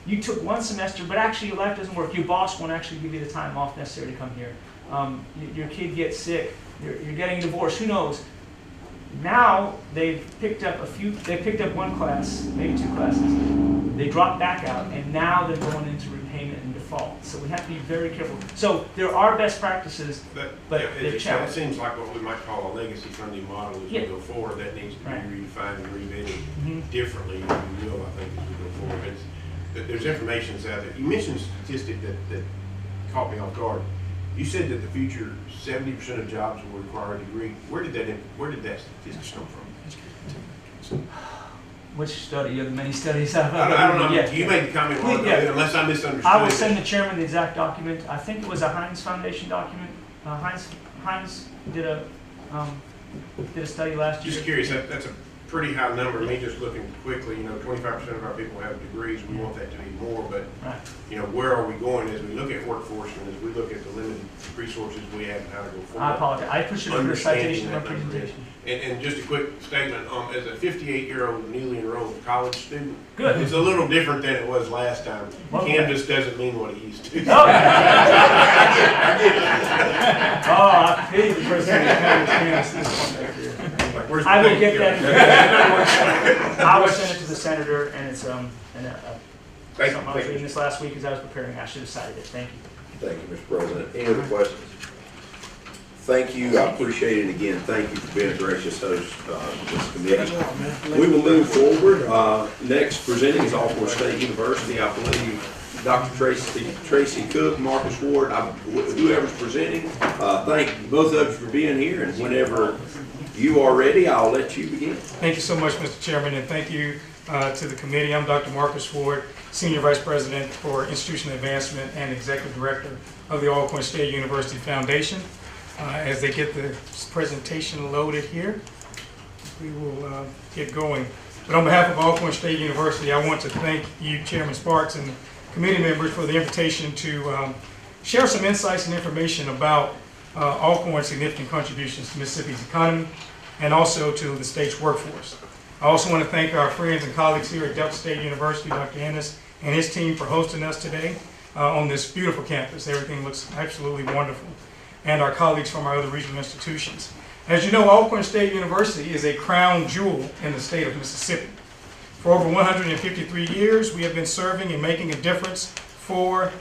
You took 1 semester, but actually your life doesn't work. Your boss won't actually give you the time off necessary to come here. Your kid gets sick. You're getting a divorce. Who knows? Now they've picked up 1 class, maybe 2 classes. They dropped back out, and now they're going into repayment and default. So we have to be very careful. So there are best practices, but they're It challenged. seems like what we might call a legacy funding model as we go forward. That needs to be Right. redefined and revetted differently, if you will, I think, as we go forward. There's information that's out there. You mentioned a statistic that caught me off guard. You said that the future 70% of jobs will require a degree. Where did that statistic come from? Which study of the many studies I've I don't know. Yeah. You made the comment wrong, Yeah. unless I misunderstood. I will it. send the chairman the exact document. I think it was a Heinz Foundation document. Heinz did a study last year. Just curious, that's a pretty high number. Me just looking quickly, 25% of our people have degrees. We want that to be more, but Right. where are we going as we look at workforce and as we look at the limited resources we have and how to go forward? I apologize. I pushed it for a citation in my presentation. And just a quick statement, as a 58-year-old newly enrolled college student, Good. it's a little different than it was last time. Well, Canvas doesn't mean what it used to. Oh, I pity the person who has this one back here. Like, where's the I will thing? get that. I will send it to the senator, and it's something I was reading this last week as I was preparing. I should have cited it. Thank you. Thank you, Mr. President. Any other questions? Thank you. I appreciate it again. Thank you for being a gracious host of this committee. We will move forward. Next presenting is Alcorn State University. I believe Dr. Tracy Cook, Marcus Ward, whoever's presenting. Thank both of you for being here, and whenever you are ready, I'll let you begin. Thank you so much, Mr. Chairman, and thank you to the committee. I'm Dr. Marcus Ward, Senior Vice President for Institutional Advancement and Executive Director of the Alcorn State University Foundation. As they get the presentation loaded here, we will get going. But on behalf of Alcorn State University, I want to thank you, Chairman Sparks, and committee members for the invitation to share some insights and information about Alcorn's significant contributions to Mississippi's economy and also to the state's workforce. I also want to thank our friends and colleagues here at Delta State University, Dr. Ennis and his team, for hosting us today on this beautiful campus. Everything looks absolutely wonderful. And our colleagues from our other regional institutions. As you know, Alcorn State University is a crown jewel in the state of Mississippi. For over 153 years, we have been serving and making a difference for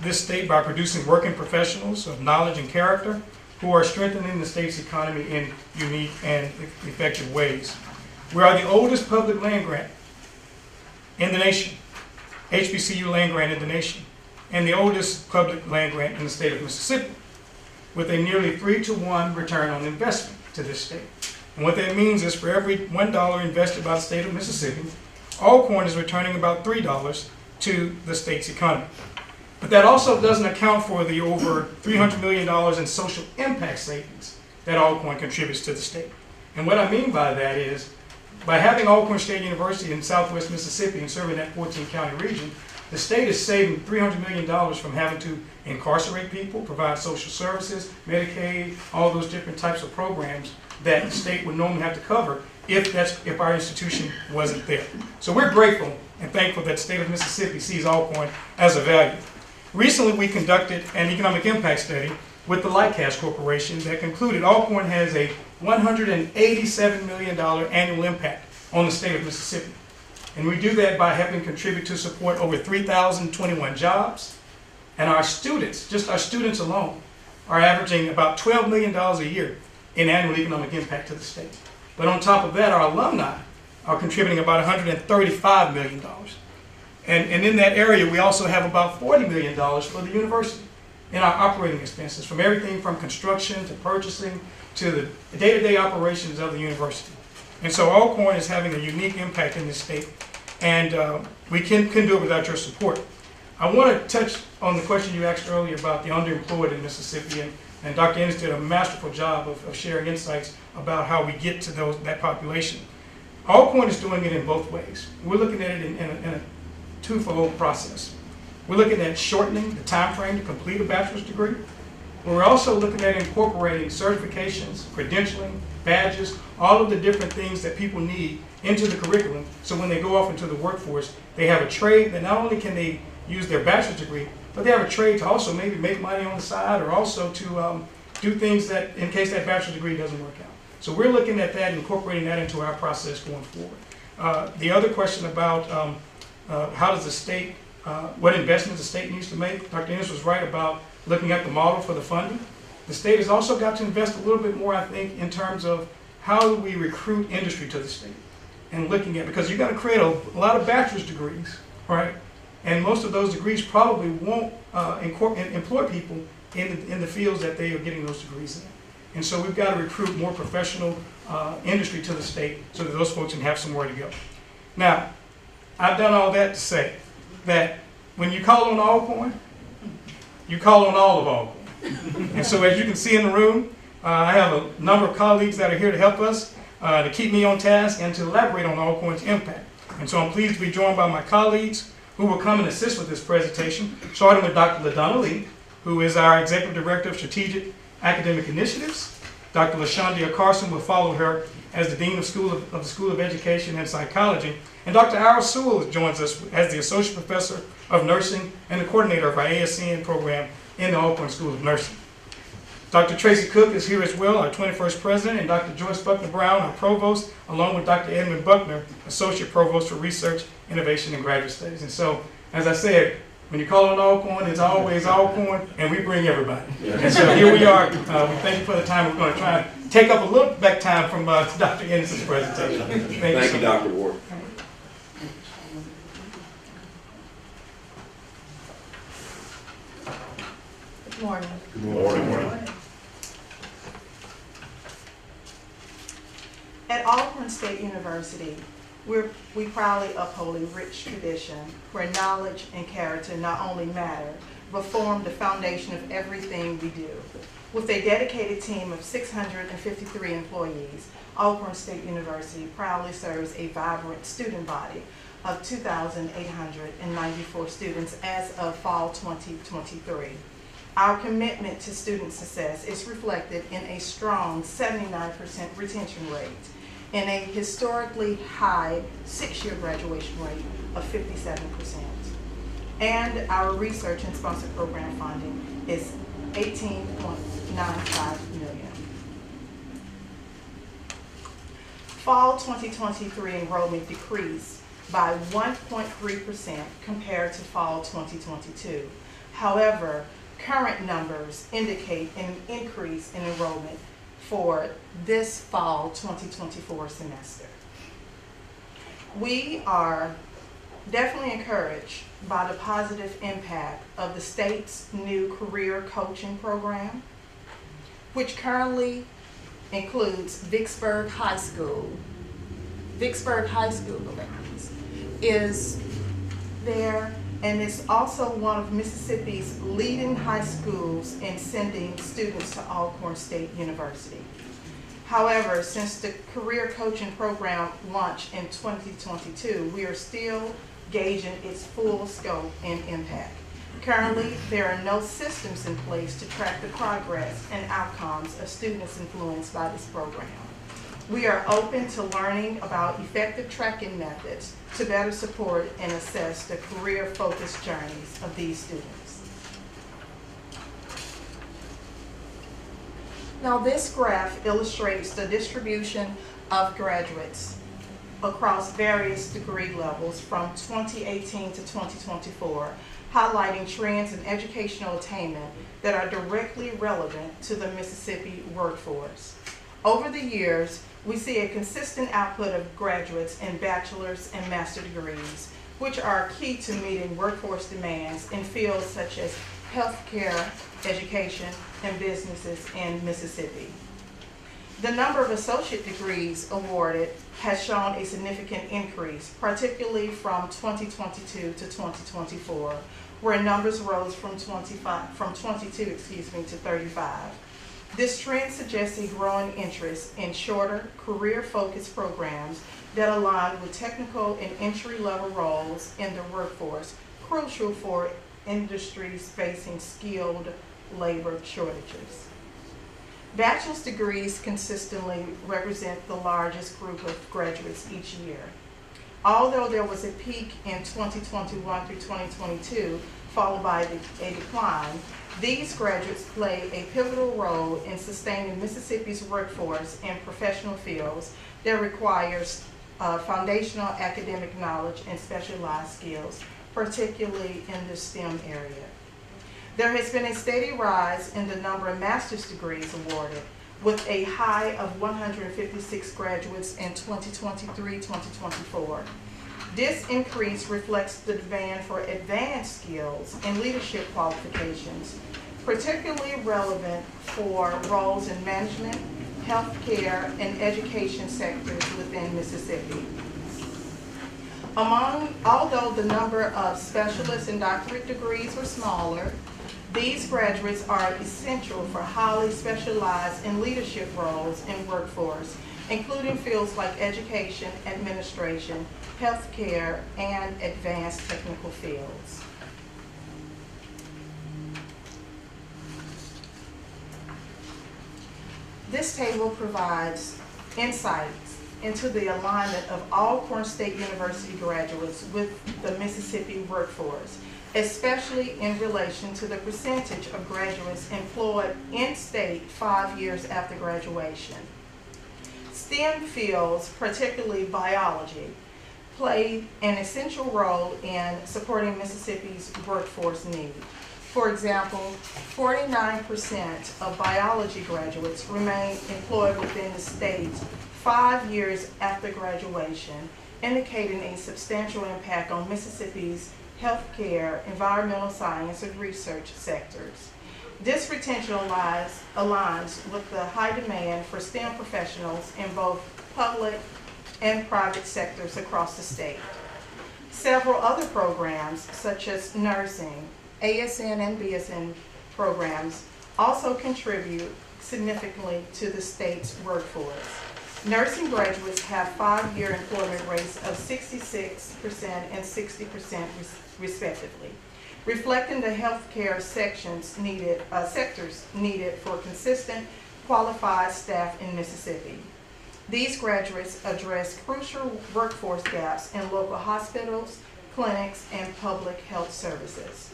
this state by producing working professionals of knowledge and character who are strengthening the state's economy in unique and effective ways. We are the oldest public land grant in the nation, HBCU land grant in the nation, and the oldest public land grant in the state of Mississippi, with a nearly 3-to-1 return on investment to this state. And what that means is for every $1 invested by the state of Mississippi, Alcorn is returning about $3 to the state's economy. But that also doesn't account for the over $300 million in social impact savings that Alcorn contributes to the state. And what I mean by that is, by having Alcorn State University in Southwest Mississippi and serving that 14-county region, the state is saving $300 million from having to incarcerate people, provide social services, Medicaid, all those different types of programs that the state would normally have to cover if our institution wasn't there. So we're grateful and thankful that the state of Mississippi sees Alcorn as a value. Recently, we conducted an economic impact study with the Lightcast Corporation that concluded Alcorn has a $187 million annual impact on the state of Mississippi. And we do that by helping contribute to support over 3,021 jobs. And our students, just our students alone, are averaging about $12 million a year in annual economic impact to the state. But on top of that, our alumni are contributing about $135 million. And in that area, we also have about $40 million for the university in our operating expenses, from everything from construction to purchasing to the day-to-day operations of the university. And so Alcorn is having a unique impact in this state, and we can do it without your support. I want to touch on the question you asked earlier about the underemployed in Mississippi, and Dr. Ennis did a masterful job of sharing insights about how we get to that population. Alcorn is doing it in both ways. We're looking at it in a twofold process. We're looking at shortening the time frame to complete a bachelor's degree. We're also looking at incorporating certifications, credentialing, badges, all of the different things that people need into the curriculum, so when they go off into the workforce, they have a trade that not only can they use their bachelor's degree, but they have a trade to also maybe make money on the side, or also to do things that, in case that bachelor's degree doesn't work out. So we're looking at that and incorporating that into our process going forward. The other question about how does the state, what investments the state needs to make, Dr. Ennis was right about looking at the model for the funding. The state has also got to invest a little bit more, I think, in terms of how do we recruit industry to the state, and looking at, because you've got to create a lot of bachelor's degrees, right? And most of those degrees probably won't employ people in the fields that they are getting those degrees in. And so we've got to recruit more professional industry to the state so that those folks can have somewhere to go. Now, I've done all that to say that when you call on Alcorn, you call on all of Alcorn. And so as you can see in the room, I have a number of colleagues that are here to help us, to keep me on task and to elaborate on Alcorn's impact. And so I'm pleased to be joined by my colleagues who will come and assist with this presentation, starting with Dr. LaDonna Lee, who is our Executive Director of Strategic Academic Initiatives. Dr. LaShondia Carson will follow her as the Dean of the School of Education and Psychology. And Dr. Ira Sewell joins us as the Associate Professor of Nursing and the coordinator of our ASN program in the Alcorn School of Nursing. Dr. Tracy Cook is here as well, our 21st President, and Dr. Joyce Buckner Brown, our Provost, along with Dr. Edmund Buckner, Associate Provost for Research, Innovation, and Graduate Studies. And so, as I said, when you call on Alcorn, it's always Alcorn, and we bring everybody. And so here we are. We thank you for the time. We're going to try and take up a little back time from Dr. Ennis's presentation. Thank you, Dr. Ward. Good morning. Good morning. At Alcorn State University, we proudly uphold a rich tradition where knowledge and character not only matter, but form the foundation of everything we do. With a dedicated team of 653 employees, Alcorn State University proudly serves a vibrant student body of 2,894 students as of fall 2023. Our commitment to student success is reflected in a strong 79% retention rate and a historically high 6-year graduation rate of 57%. And our research and sponsored program funding is $18.95 million. Fall 2023 enrollment decreased by 1.3% compared to fall 2022. However, current numbers indicate an increase in enrollment for this fall 2024 semester. We are definitely encouraged by the positive impact of the state's new career coaching program, which currently includes Vicksburg High School. Vicksburg High School is there, and it's also one of Mississippi's leading high schools in sending students to Alcorn State University. However, since the career coaching program launched in 2022, we are still gauging its full scope and impact. Currently, there are no systems in place to track the progress and outcomes of students influenced by this program. We are open to learning about effective tracking methods to better support and assess the career-focused journeys of these students. Now, this graph illustrates the distribution of graduates across various degree levels from 2018 to 2024, highlighting trends in educational attainment that are directly relevant to the Mississippi workforce. Over the years, we see a consistent output of graduates in bachelor's and master's degrees, which are key to meeting workforce demands in fields such as healthcare, education, and businesses in Mississippi. The number of associate degrees awarded has shown a significant increase, particularly from 2022 to 2024, where numbers rose from 22 to 35. This trend suggests a growing interest in shorter, career-focused programs that align with technical and entry-level roles in the workforce, crucial for industries facing skilled labor shortages. Bachelor's degrees consistently represent the largest group of graduates each year. Although there was a peak in 2021 through 2022, followed by a decline, these graduates play a pivotal role in sustaining Mississippi's workforce in professional fields that requires foundational academic knowledge and specialized skills, particularly in the STEM area. There has been a steady rise in the number of master's degrees awarded, with a high of 156 graduates in 2023-2024. This increase reflects the demand for advanced skills and leadership qualifications, particularly relevant for roles in management, healthcare, and education sectors within Mississippi. Although the number of specialist and doctorate degrees were smaller, these graduates are essential for highly specialized and leadership roles in workforce, including fields like education, administration, healthcare, and advanced technical fields. This table provides insights into the alignment of Alcorn State University graduates with the Mississippi workforce, especially in relation to the percentage of graduates employed in-state 5 years after graduation. STEM fields, particularly biology, played an essential role in supporting Mississippi's workforce need. For example, 49% of biology graduates remain employed within the state 5 years after graduation, indicating a substantial impact on Mississippi's healthcare, environmental science, and research sectors. This retention aligns with the high demand for STEM professionals in both public and private sectors across the state. Several other programs, such as nursing, ASN and BSN programs, also contribute significantly to the state's workforce. Nursing graduates have 5-year employment rates of 66% and 60% respectively, reflecting the healthcare sectors needed for consistent, qualified staff in Mississippi. These graduates address crucial workforce gaps in local hospitals, clinics, and public health services.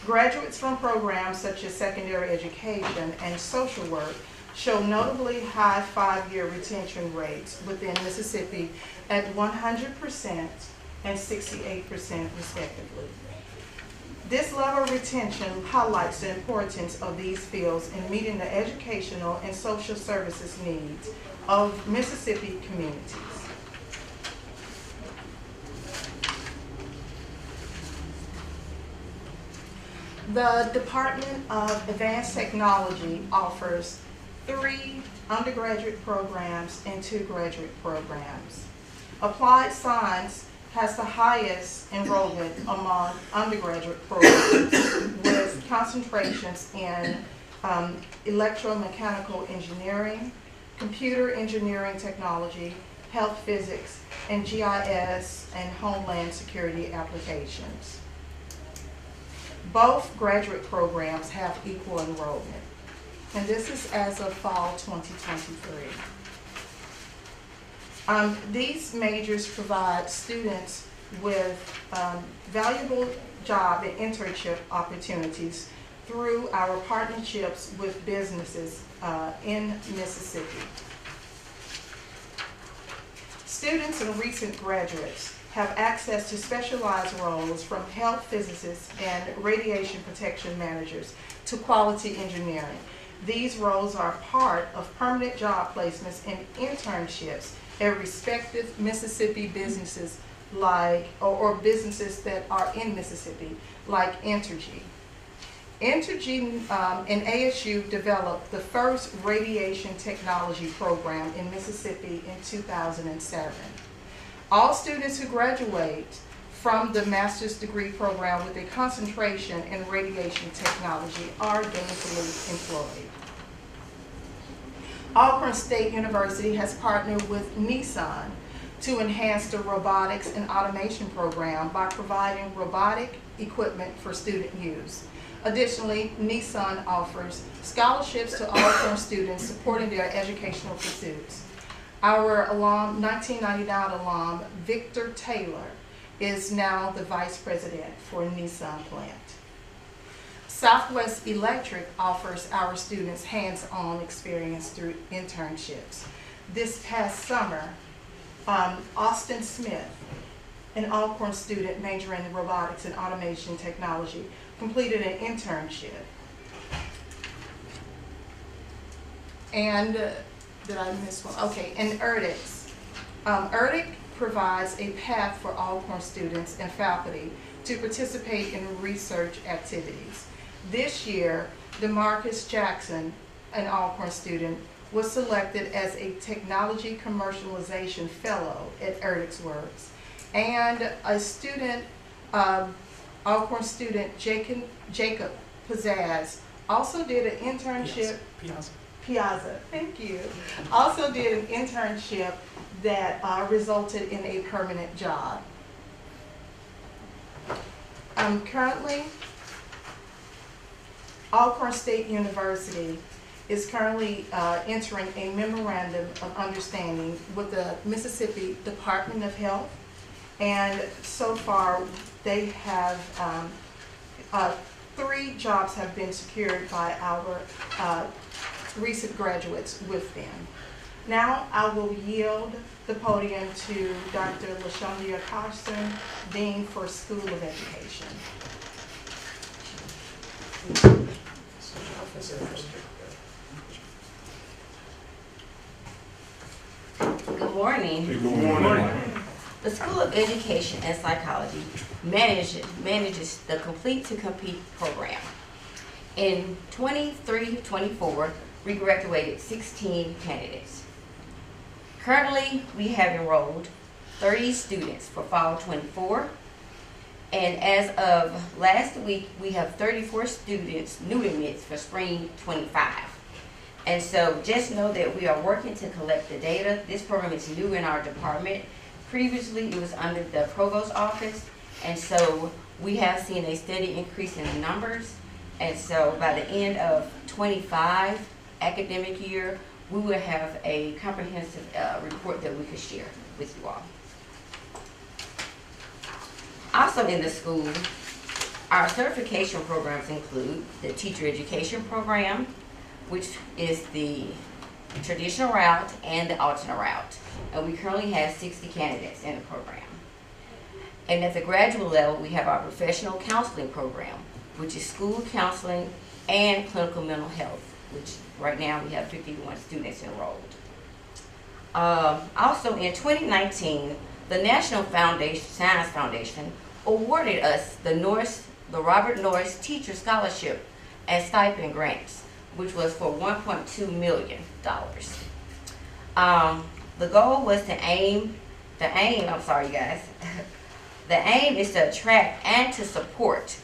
Graduates from programs such as secondary education and social work show notably high 5-year retention rates within Mississippi at 100% and 68% respectively. This level of retention highlights the importance of these fields in meeting the educational and social services needs of Mississippi communities. The Department of Advanced Technology offers 3 undergraduate programs and 2 graduate programs. Applied Science has the highest enrollment among undergraduate programs with concentrations in electromechanical engineering, computer engineering technology, health physics, and GIS and homeland security applications. Both graduate programs have equal enrollment, and this is as of fall 2023. These majors provide students with valuable job and internship opportunities through our partnerships with businesses in Mississippi. Students and recent graduates have access to specialized roles from health physicists and radiation protection managers to quality engineering. These roles are part of permanent job placements and internships at respective Mississippi businesses or businesses that are in Mississippi, like Entergy. Entergy and ASU developed the first radiation technology program in Mississippi in 2007. All students who graduate from the master's degree program with a concentration in radiation technology are gainfully employed. Alcorn State University has partnered with Nissan to enhance the robotics and automation program by providing robotic equipment for student use. Additionally, Nissan offers scholarships to Alcorn students supporting their educational pursuits. Our 1999 alum, Victor Taylor, is now the vice president for Nissan plant. Southwest Electric offers our students hands-on experience through internships. This past summer, Austin Smith, an Alcorn student majoring in robotics and automation technology, completed an internship. And did I miss one? Okay, and ERDIX. ERDIC provides a path for Alcorn students and faculty to participate in research activities. This year, DeMarcus Jackson, an Alcorn student, was selected as a Technology Commercialization Fellow at ERDIX Works. And a student, Alcorn student Jacob Pizzazz, also did an internship. Piazza, thank you. Also did an internship that resulted in a permanent job. Currently, Alcorn State University is currently entering a memorandum of understanding with the Mississippi Department of Health, and so far they have 3 jobs have been secured by our recent graduates with them. Now I will yield the podium to Dr. LaShondia Carson, Dean for School of Education. Good morning. Good morning. The School of Education and Psychology manages the Complete to Compete program. In 23-24, we graduated 16 candidates. Currently, we have enrolled 30 students for fall 24, and as of last week, we have 34 students new admits for spring 25. And so just know that we are working to collect the data. This program is new in our department. Previously, it was under the provost's office, and so we have seen a steady increase in the numbers. And so by the end of 25 academic year, we will have a comprehensive report that we could share with you all. Also in the school, our certification programs include the teacher education program, which is the traditional route and the alternate route. And we currently have 60 candidates in the program. And at the graduate level, we have our professional counseling program, which is school counseling and clinical mental health, which right now we have 51 students enrolled. Also in 2019, the National Science Foundation awarded us the Robert Norris Teacher Scholarship and Stipend Grants, which was for $1.2 million. The goal was the aim is to attract and to support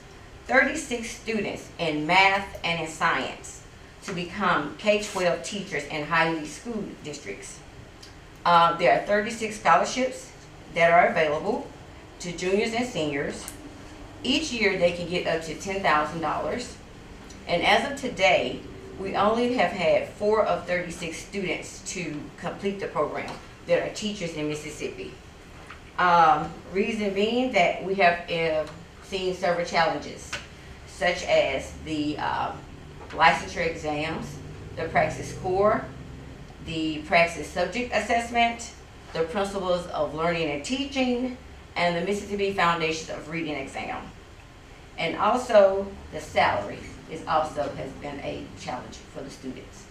36 students in math and in science to become K-12 teachers in high-need school districts. There are 36 scholarships that are available to juniors and seniors. Each year they can get up to $10,000. And as of today, we only have had 4 of 36 students to complete the program that are teachers in Mississippi. Reason being that we have seen several challenges, such as the licensure exams, the Praxis Core, the Praxis Subject Assessment, the Principles of Learning and Teaching, and the Mississippi Foundations of Reading exam. And also, the salary has been a challenge for the students.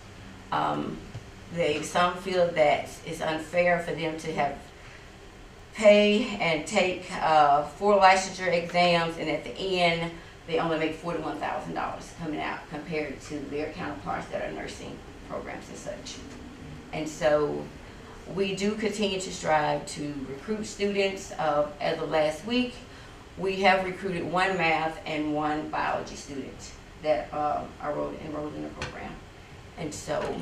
Some feel that it's unfair for them to have pay and take 4 licensure exams, and at the end, they only make $41,000 coming out compared to their counterparts that are nursing programs and such. And so we do continue to strive to recruit students. As of last week, we have recruited 1 math and 1 biology student that are enrolled in the program. And so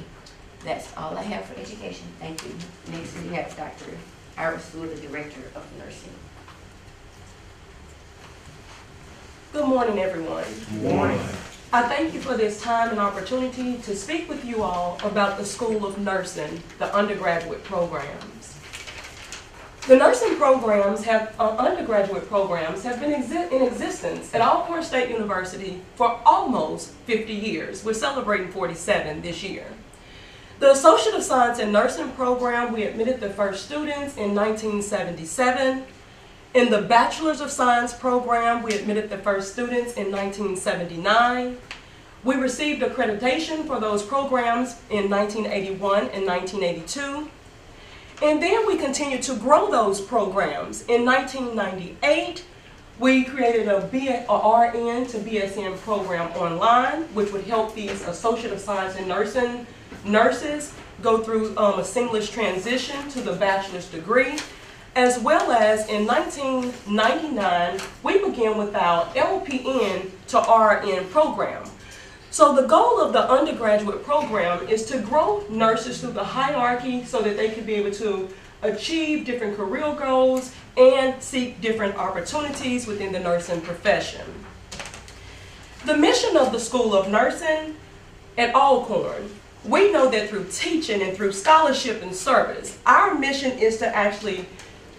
that's all I have for education. Thank you. Next we have Dr. Iris Sewell, the Director of Nursing. Good morning, everyone. Good morning. I thank you for this time and opportunity to speak with you all about the School of Nursing, the undergraduate programs. The nursing programs undergraduate programs have been in existence at Alcorn State University for almost 50 years. We're celebrating 47 this year. The Associate of Science in Nursing program, we admitted the first students in 1977. In the Bachelor's of Science program, we admitted the first students in 1979. We received accreditation for those programs in 1981 and 1982. And then we continued to grow those programs. In 1998, we created a RN to BSN program online, which would help these Associate of Science in Nursing nurses go through a seamless transition to the bachelor's degree. As well as in 1999, we began with our LPN to RN program. So the goal of the undergraduate program is to grow nurses through the hierarchy so that they can be able to achieve different career goals and seek different opportunities within the nursing profession. The mission of the School of Nursing at Alcorn, we know that through teaching and through scholarship and service, our mission is to actually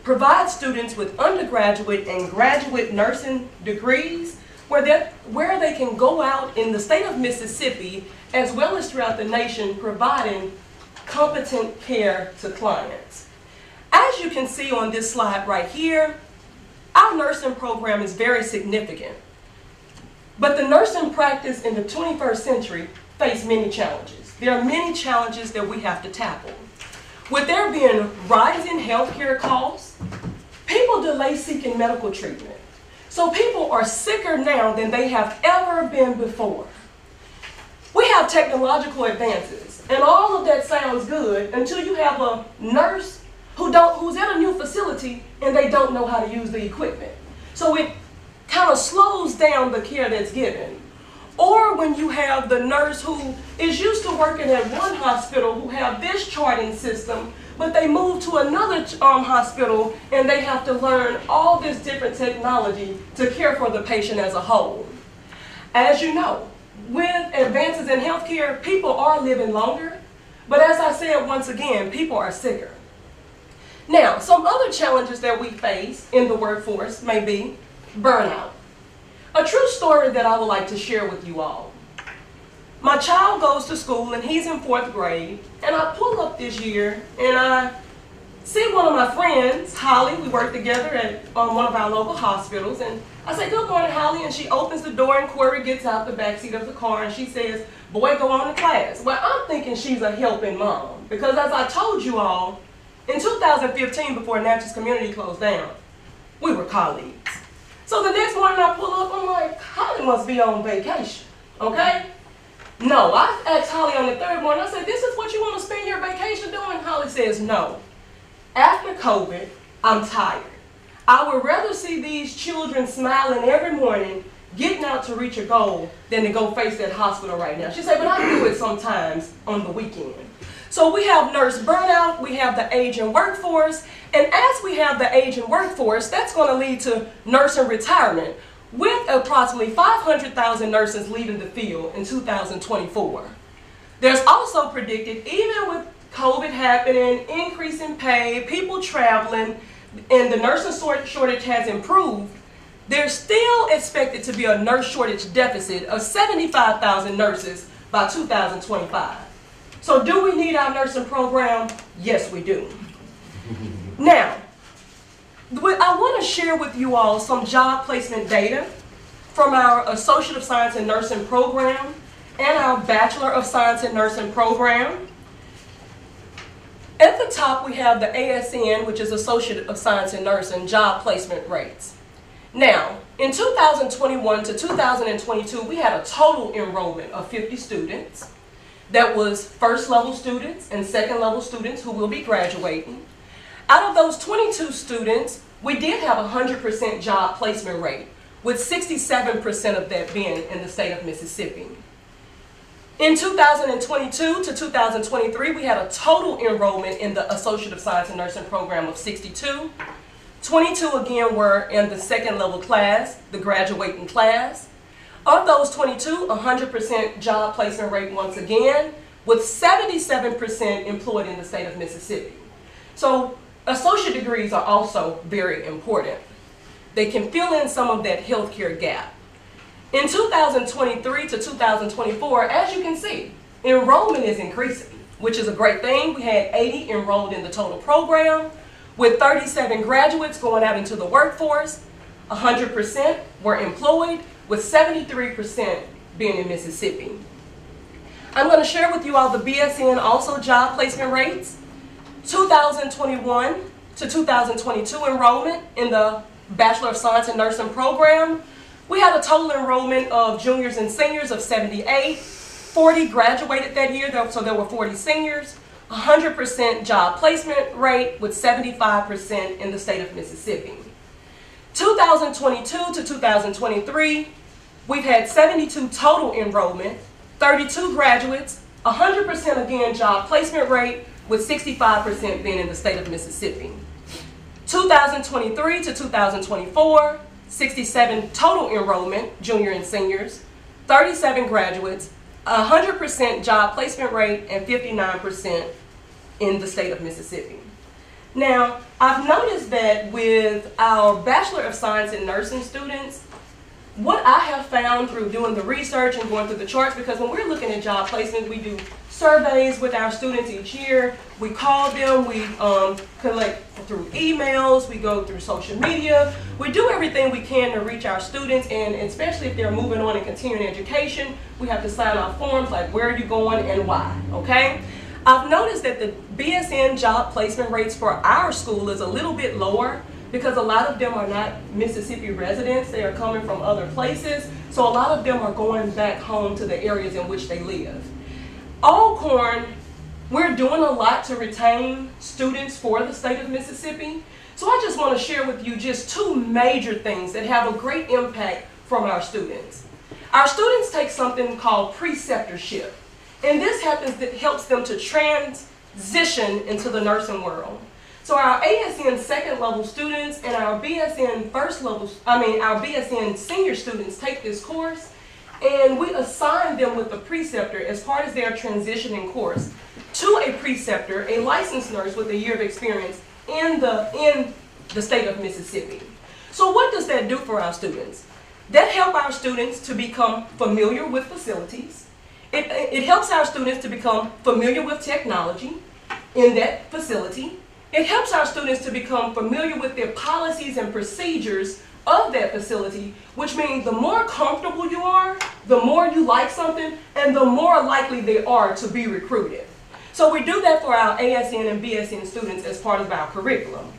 provide students with undergraduate and graduate nursing degrees where they can go out in the state of Mississippi as well as throughout the nation providing competent care to clients. As you can see on this slide right here, our nursing program is very significant. But the nursing practice in the 21st century faces many challenges. There are many challenges that we have to tackle. With there being rising healthcare costs, people delay seeking medical treatment. So people are sicker now than they have ever been before. We have technological advances, and all of that sounds good until you have a nurse who's at a new facility and they don't know how to use the equipment. So it kind of slows down the care that's given. Or when you have the nurse who is used to working at one hospital who have this charting system, but they move to another hospital and they have to learn all this different technology to care for the patient as a whole. As you know, with advances in healthcare, people are living longer, but as I said once again, people are sicker. Now, some other challenges that we face in the workforce may be burnout. A true story that I would like to share with you all. My child goes to school and he's in 4th grade, and I pull up this year and I see one of my friends, Holly. We work together at one of our local hospitals, and I say, "Good morning, Holly," and she opens the door and Corey gets out the backseat of the car and she says, "Boy, go on to class." Well, I'm thinking she's a helping mom because, as I told you all, in 2015, before Natchez Community closed down, we were colleagues. So the next morning I pull up, I'm like, Holly must be on vacation, okay? No, I asked Holly on the 3rd morning, I said, "This is what you want to spend your vacation doing?" Holly says, "No. After COVID, I'm tired. I would rather see these children smiling every morning, getting out to reach a goal, than to go face that hospital right now." She said, "But I do it sometimes on the weekend." So we have nurse burnout, we have the aging workforce, and as we have the aging workforce, that's going to lead to nursing retirement, with approximately 500,000 nurses leaving the field in 2024. There's also predicted, even with COVID happening, increase in pay, people traveling, and the nursing shortage has improved, there's still expected to be a nurse shortage deficit of 75,000 nurses by 2025. So do we need our nursing program? Yes, we do. Now, I want to share with you all some job placement data from our Associate of Science in Nursing program and our Bachelor of Science in Nursing program. At the top, we have the ASN, which is Associate of Science in Nursing, job placement rates. Now, in 2021 to 2022, we had a total enrollment of 50 students. That was first level students and second level students who will be graduating. Out of those 22 students, we did have a 100% job placement rate, with 67% of that being in the state of Mississippi. In 2022 to 2023, we had a total enrollment in the Associate of Science in Nursing program of 62. 22 again were in the second level class, the graduating class. Of those 22, 100% job placement rate once again, with 77% employed in the state of Mississippi. So associate degrees are also very important. They can fill in some of that healthcare gap. In 2023 to 2024, as you can see, enrollment is increasing, which is a great thing. We had 80 enrolled in the total program, with 37 graduates going out into the workforce. 100% were employed, with 73% being in Mississippi. I'm going to share with you all the BSN also job placement rates. 2021 to 2022 enrollment in the Bachelor of Science in Nursing program. We had a total enrollment of juniors and seniors of 78. 40 graduated that year, so there were 40 seniors. 100% job placement rate, with 75% in the state of Mississippi. 2022 to 2023, we've had 72 total enrollment, 32 graduates, 100% again job placement rate, with 65% being in the state of Mississippi. 2023 to 2024, 67 total enrollment, junior and seniors, 37 graduates, 100% job placement rate, and 59% in the state of Mississippi. Now, I've noticed that with our Bachelor of Science in Nursing students, what I have found through doing the research and going through the charts, because when we're looking at job placement, we do surveys with our students each year. We call them, we collect through emails, we go through social media. We do everything we can to reach our students, and especially if they're moving on and continuing education, we have to sign off forms like where are you going and why, okay? I've noticed that the BSN job placement rates for our school is a little bit lower because a lot of them are not Mississippi residents. They are coming from other places. So a lot of them are going back home to the areas in which they live. Alcorn, we're doing a lot to retain students for the state of Mississippi. So I just want to share with you just two major things that have a great impact from our students. Our students take something called preceptorship. And this helps them to transition into the nursing world. So our ASN second level students and our BSN our BSN senior students take this course, and we assign them with a preceptor as part of their transitioning course to a preceptor, a licensed nurse with a year of experience in the state of Mississippi. So what does that do for our students? That helps our students to become familiar with facilities. It helps our students to become familiar with technology in that facility. It helps our students to become familiar with their policies and procedures of that facility, which means the more comfortable you are, the more you like something, and the more likely they are to be recruited. So we do that for our ASN and BSN students as part of our curriculum.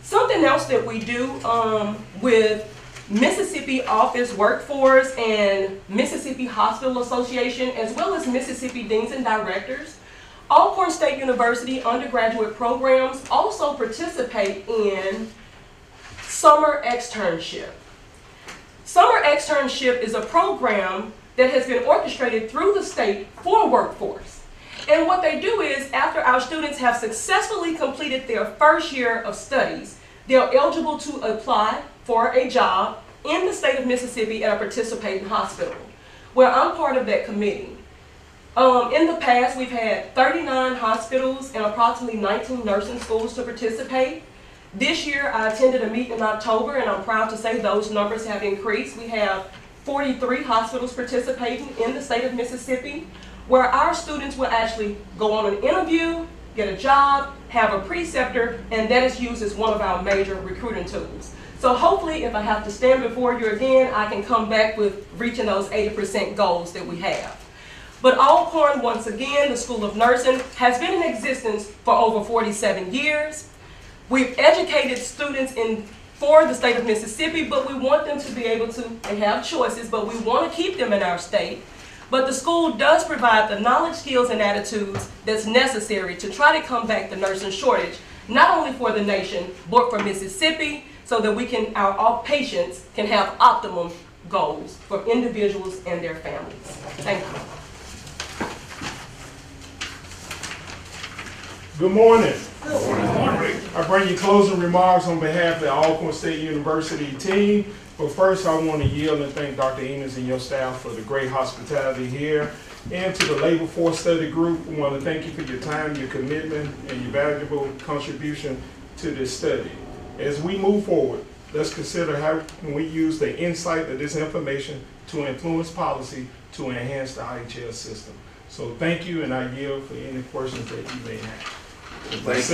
Something else that we do with Mississippi Office Workforce and Mississippi Hospital Association, as well as Mississippi Deans and Directors, Alcorn State University undergraduate programs also participate in Summer Externship. Summer Externship is a program that has been orchestrated through the state for workforce. And what they do is, after our students have successfully completed their first year of studies, they're eligible to apply for a job in the state of Mississippi at a participating hospital, where I'm part of that committee. In the past, we've had 39 hospitals and approximately 19 nursing schools to participate. This year, I attended a meeting in October, and I'm proud to say those numbers have increased. We have 43 hospitals participating in the state of Mississippi. where our students will actually go on an interview, get a job, have a preceptor, and that is used as one of our major recruiting tools. So hopefully, if I have to stand before you again, I can come back with reaching those 80% goals that we have. But Alcorn, once again, the School of Nursing, has been in existence for over 47 years. We've educated students for the state of Mississippi, but we want them to be able to, they have choices, but we want to keep them in our state. But the school does provide the knowledge, skills, and attitudes that's necessary to try to combat the nursing shortage, not only for the nation, but for Mississippi, so that we can, all patients can have optimum goals for individuals and their families. Thank you. Good morning. Good morning. I bring you closing remarks on behalf of the Alcorn State University team. But first, I want to yield and thank Dr. Enos and your staff for the great hospitality here. And to the Labor Force Study Group, we want to thank you for your time, your commitment, and your valuable contribution to this study. As we move forward, let's consider how can we use the insight of this information to influence policy to enhance the IHL system. So thank you, and I yield for any questions that you may have. Thank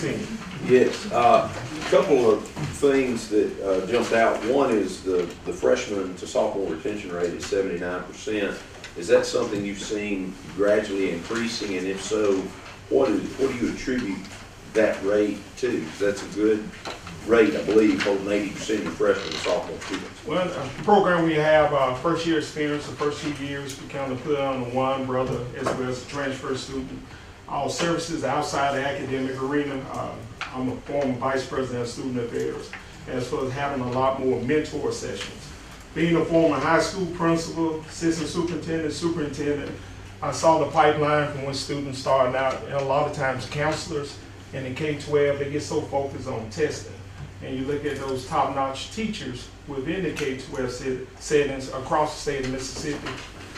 you. Yes, a couple of things that jumped out. One is the freshman to sophomore retention rate is 79%. Is that something you've seen gradually increasing? And if so, what do you attribute that rate to? That's a good rate, I believe, holding 80% of your freshman and sophomore students. Well, the program we have first year experience, the first 2 years, we kind of put on one brother as well as a transfer student. All services outside the academic arena. I'm a former vice president of student affairs, as well as having a lot more mentor sessions. Being a former high school principal, assistant superintendent, I saw the pipeline from when students starting out, and a lot of times counselors in the K-12, they get so focused on testing. And you look at those top-notch teachers within the K-12 settings across the state of Mississippi.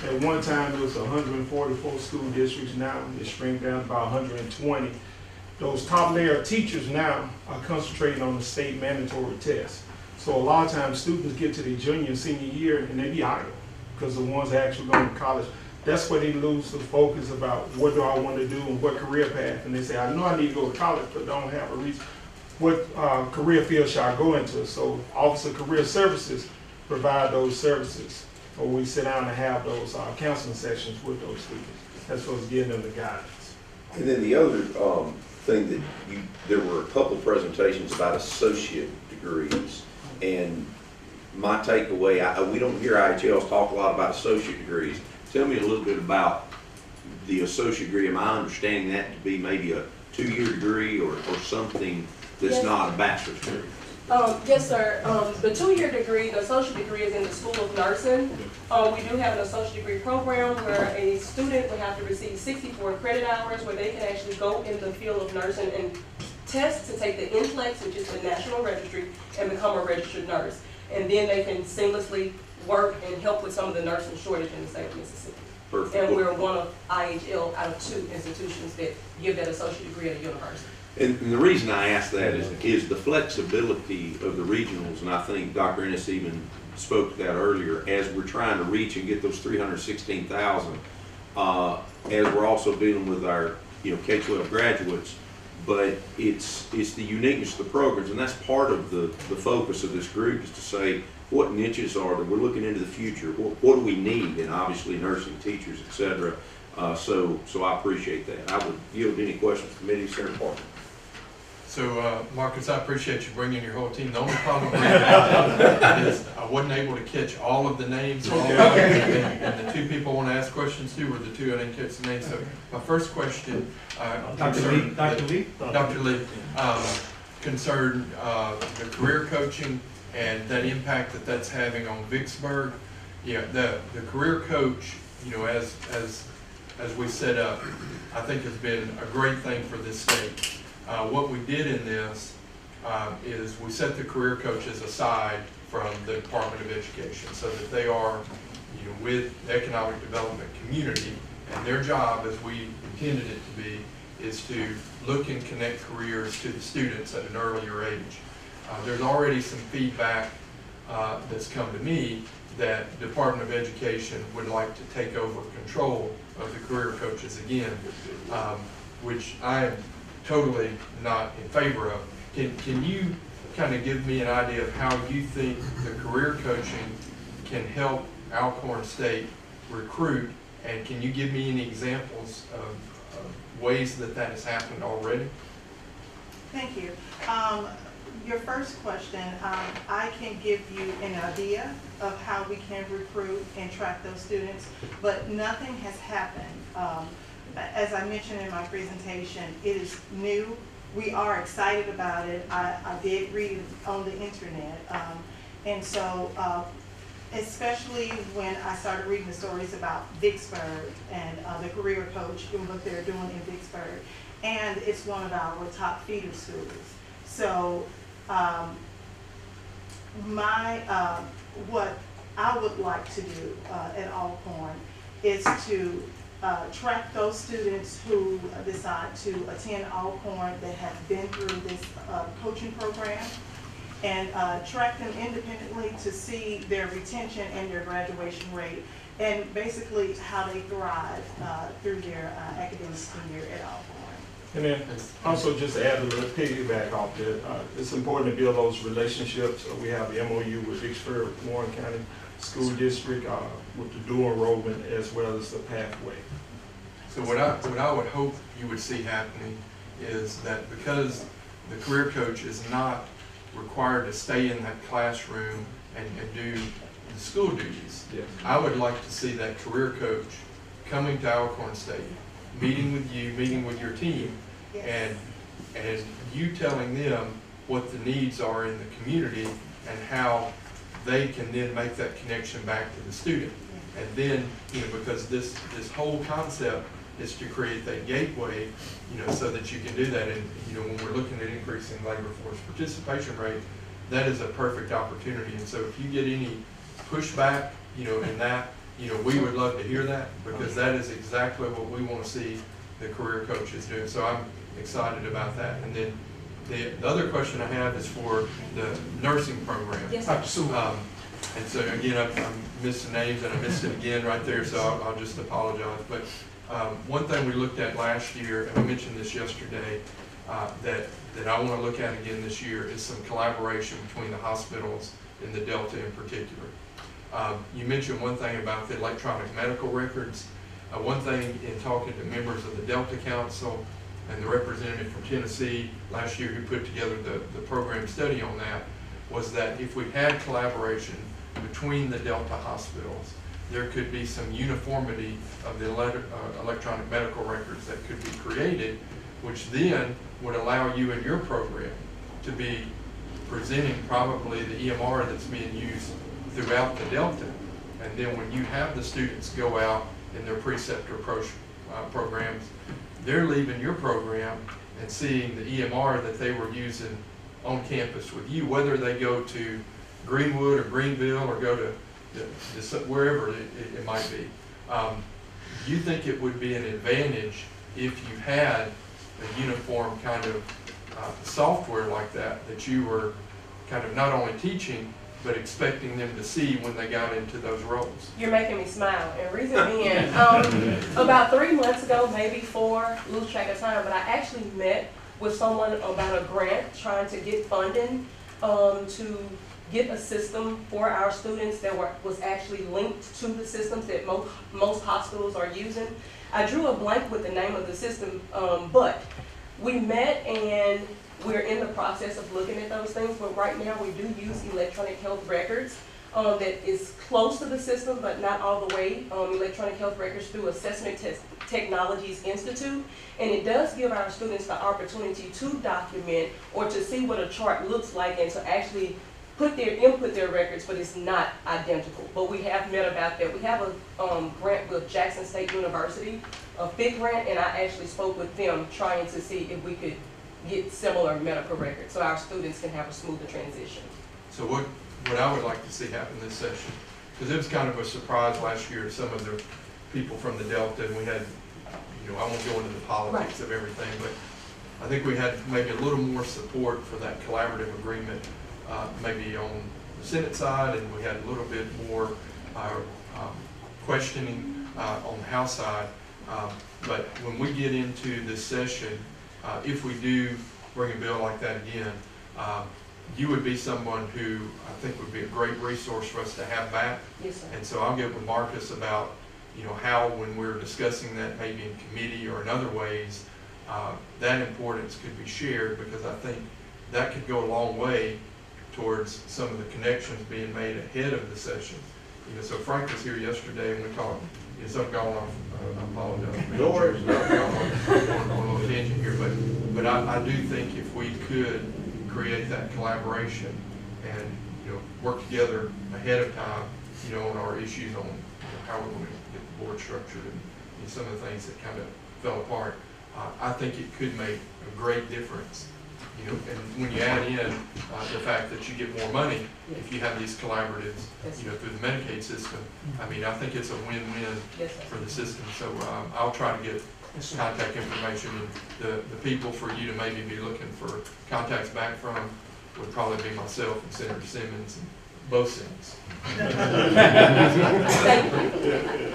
At one time, there was 144 school districts. Now it's shrink down to about 120. Those top layer teachers now are concentrating on the state mandatory test. So a lot of times students get to their junior and senior year and they be idle because the ones that actually going to college, that's where they lose the focus about what do I want to do and what career path. And they say, I know I need to go to college, but don't have a reason. What career field should I go into? So Office of Career Services provide those services, or we sit down and have those counseling sessions with those students. That's what's giving them the guidance. And then the other thing that there were a couple presentations about associate degrees, and my takeaway, we don't hear IHLs talk a lot about associate degrees. Tell me a little bit about the associate degree. Am I understanding that to be maybe a 2-year degree or something that's not a bachelor's degree? Yes, sir. The 2-year degree, the associate degree, is in the School of Nursing. We do have an associate degree program where a student would have to receive 64 credit hours where they can actually go in the field of nursing and test to take the NCLEX, which is the National Registry, and become a registered nurse. And then they can seamlessly work and help with some of the nursing shortage in the state of Mississippi. Perfect. And we're one of IHL out of 2 institutions that give that associate degree at a university. And the reason I ask that is the flexibility of the regionals, and I think Dr. Ennis even spoke to that earlier, as we're trying to reach and get those 316,000, as we're also dealing with our K-12 graduates, but it's the uniqueness of the programs, and that's part of the focus of this group, is to say what niches are that we're looking into the future, what do we need, and obviously nursing, teachers, etc. So I appreciate that. I would yield any questions from committee, Senator Parker. So, Marcus, I appreciate you bringing your whole team. The only problem is I wasn't able to catch all of the names. And the 2 people I want to ask questions to were the 2 I didn't catch the names. So my first question, Dr. Lee, concerned the career coaching and that impact that's having on Vicksburg. Yeah, the career coach, as we set up, I think has been a great thing for this state. What we did in this is we set the career coaches aside from the Department of Education so that they are, with the economic development community, and their job, as we intended it to be, is to look and connect careers to the students at an earlier age. There's already some feedback that's come to me that the Department of Education would like to take over control of the career coaches again, which I am totally not in favor of. Can you kind of give me an idea of how you think the career coaching can help Alcorn State recruit, and can you give me any examples of ways that that has happened already? Thank you. Your first question, I can give you an idea of how we can recruit and track those students, but nothing has happened. As I mentioned in my presentation, it is new. We are excited about it. I did read it on the internet. And so, especially when I started reading the stories about Vicksburg and the career coach and what they're doing in Vicksburg, and it's one of our top feeder schools. So, what I would like to do at Alcorn is to track those students who decide to attend Alcorn that have been through this coaching program, and track them independently to see their retention and their graduation rate, and basically how they thrive through their academic tenure at Alcorn. And then also just to add a little piggyback off that, it's important to build those relationships. We have the MOU with Vicksburg Warren County School District with the dual enrollment as well as the pathway. So what I would hope you would see happening is that because the career coach is not required to stay in that classroom and do the school duties, Yes. I would like to see that career coach coming to Alcorn State, meeting with you, meeting with your team, Yes. and you telling them what the needs are in the community and how they can then make that connection back to the student. And then, because this whole concept is to create that gateway, so that you can do that. And, when we're looking at increasing labor force participation rate, that is a perfect opportunity. And so if you get any pushback, in that, we would love to hear that, because that is exactly what we want to see the career coaches doing. So I'm excited about that. And then the other question I have is for the nursing program. Yes, And so again, I'm missing names and I missed it again right there, so I'll just apologize. But one thing we looked at last year, and I mentioned this yesterday, that I want to look at again this year is some collaboration between the hospitals and the Delta in particular. You mentioned one thing about the electronic medical records. One thing in talking to members of the Delta Council and the representative from Tennessee last year who put together the program study on that, was that if we had collaboration between the Delta hospitals, there could be some uniformity of the electronic medical records that could be created, which then would allow you in your program to be presenting probably the EMR that's being used throughout the Delta. And then when you have the students go out in their preceptor programs, they're leaving your program and seeing the EMR that they were using on campus with you, whether they go to Greenwood or Greenville or go to wherever it might be. Do you think it would be an advantage if you had a uniform kind of software like that, that you were kind of not only teaching, but expecting them to see when they got into those roles? You're making me smile. And reason being, about 3 months ago, maybe 4, lose track of time, but I actually met with someone about a grant trying to get funding to get a system for our students that was actually linked to the systems that most hospitals are using. I drew a blank with the name of the system, but we met and we're in the process of looking at those things, but right now we do use electronic health records that is close to the system, but not all the way. Electronic health records through Assessment Technologies Institute, and it does give our students the opportunity to document or to see what a chart looks like and to actually input their records, but it's not identical. But we have met about that. We have a grant with Jackson State University, a big grant, and I actually spoke with them trying to see if we could get similar medical records so our students can have a smoother transition. So what I would like to see happen this session, because it was kind of a surprise last year to some of the people from the Delta, and we had, I won't go into the politics of everything, but I think we had maybe a little more support for that collaborative agreement, maybe on the Senate side, and we had a little bit more questioning on the House side. But when we get into this session, if we do bring a bill like that again, you would be someone who I think would be a great resource for us to have back. Yes, sir. And so I'll get with Marcus about, how when we're discussing that maybe in committee or in other ways, that importance could be shared, because I think that could go a long way towards some of the connections being made ahead of the session. So Frank was here yesterday and we talked, something going on, I apologize. No worries. On a little tangent here, but I do think if we could create that collaboration and, work together ahead of time, on our issues on how we're going to get the board structured and some of the things that kind of fell apart, I think it could make a great difference. And when you add in the fact that you get more money if you have these collaboratives, through the Medicaid system, I think it's a win-win for the system. So I'll try to get contact information, and the people for you to maybe be looking for contacts back from would probably be myself and Senator Simmons and both Sims.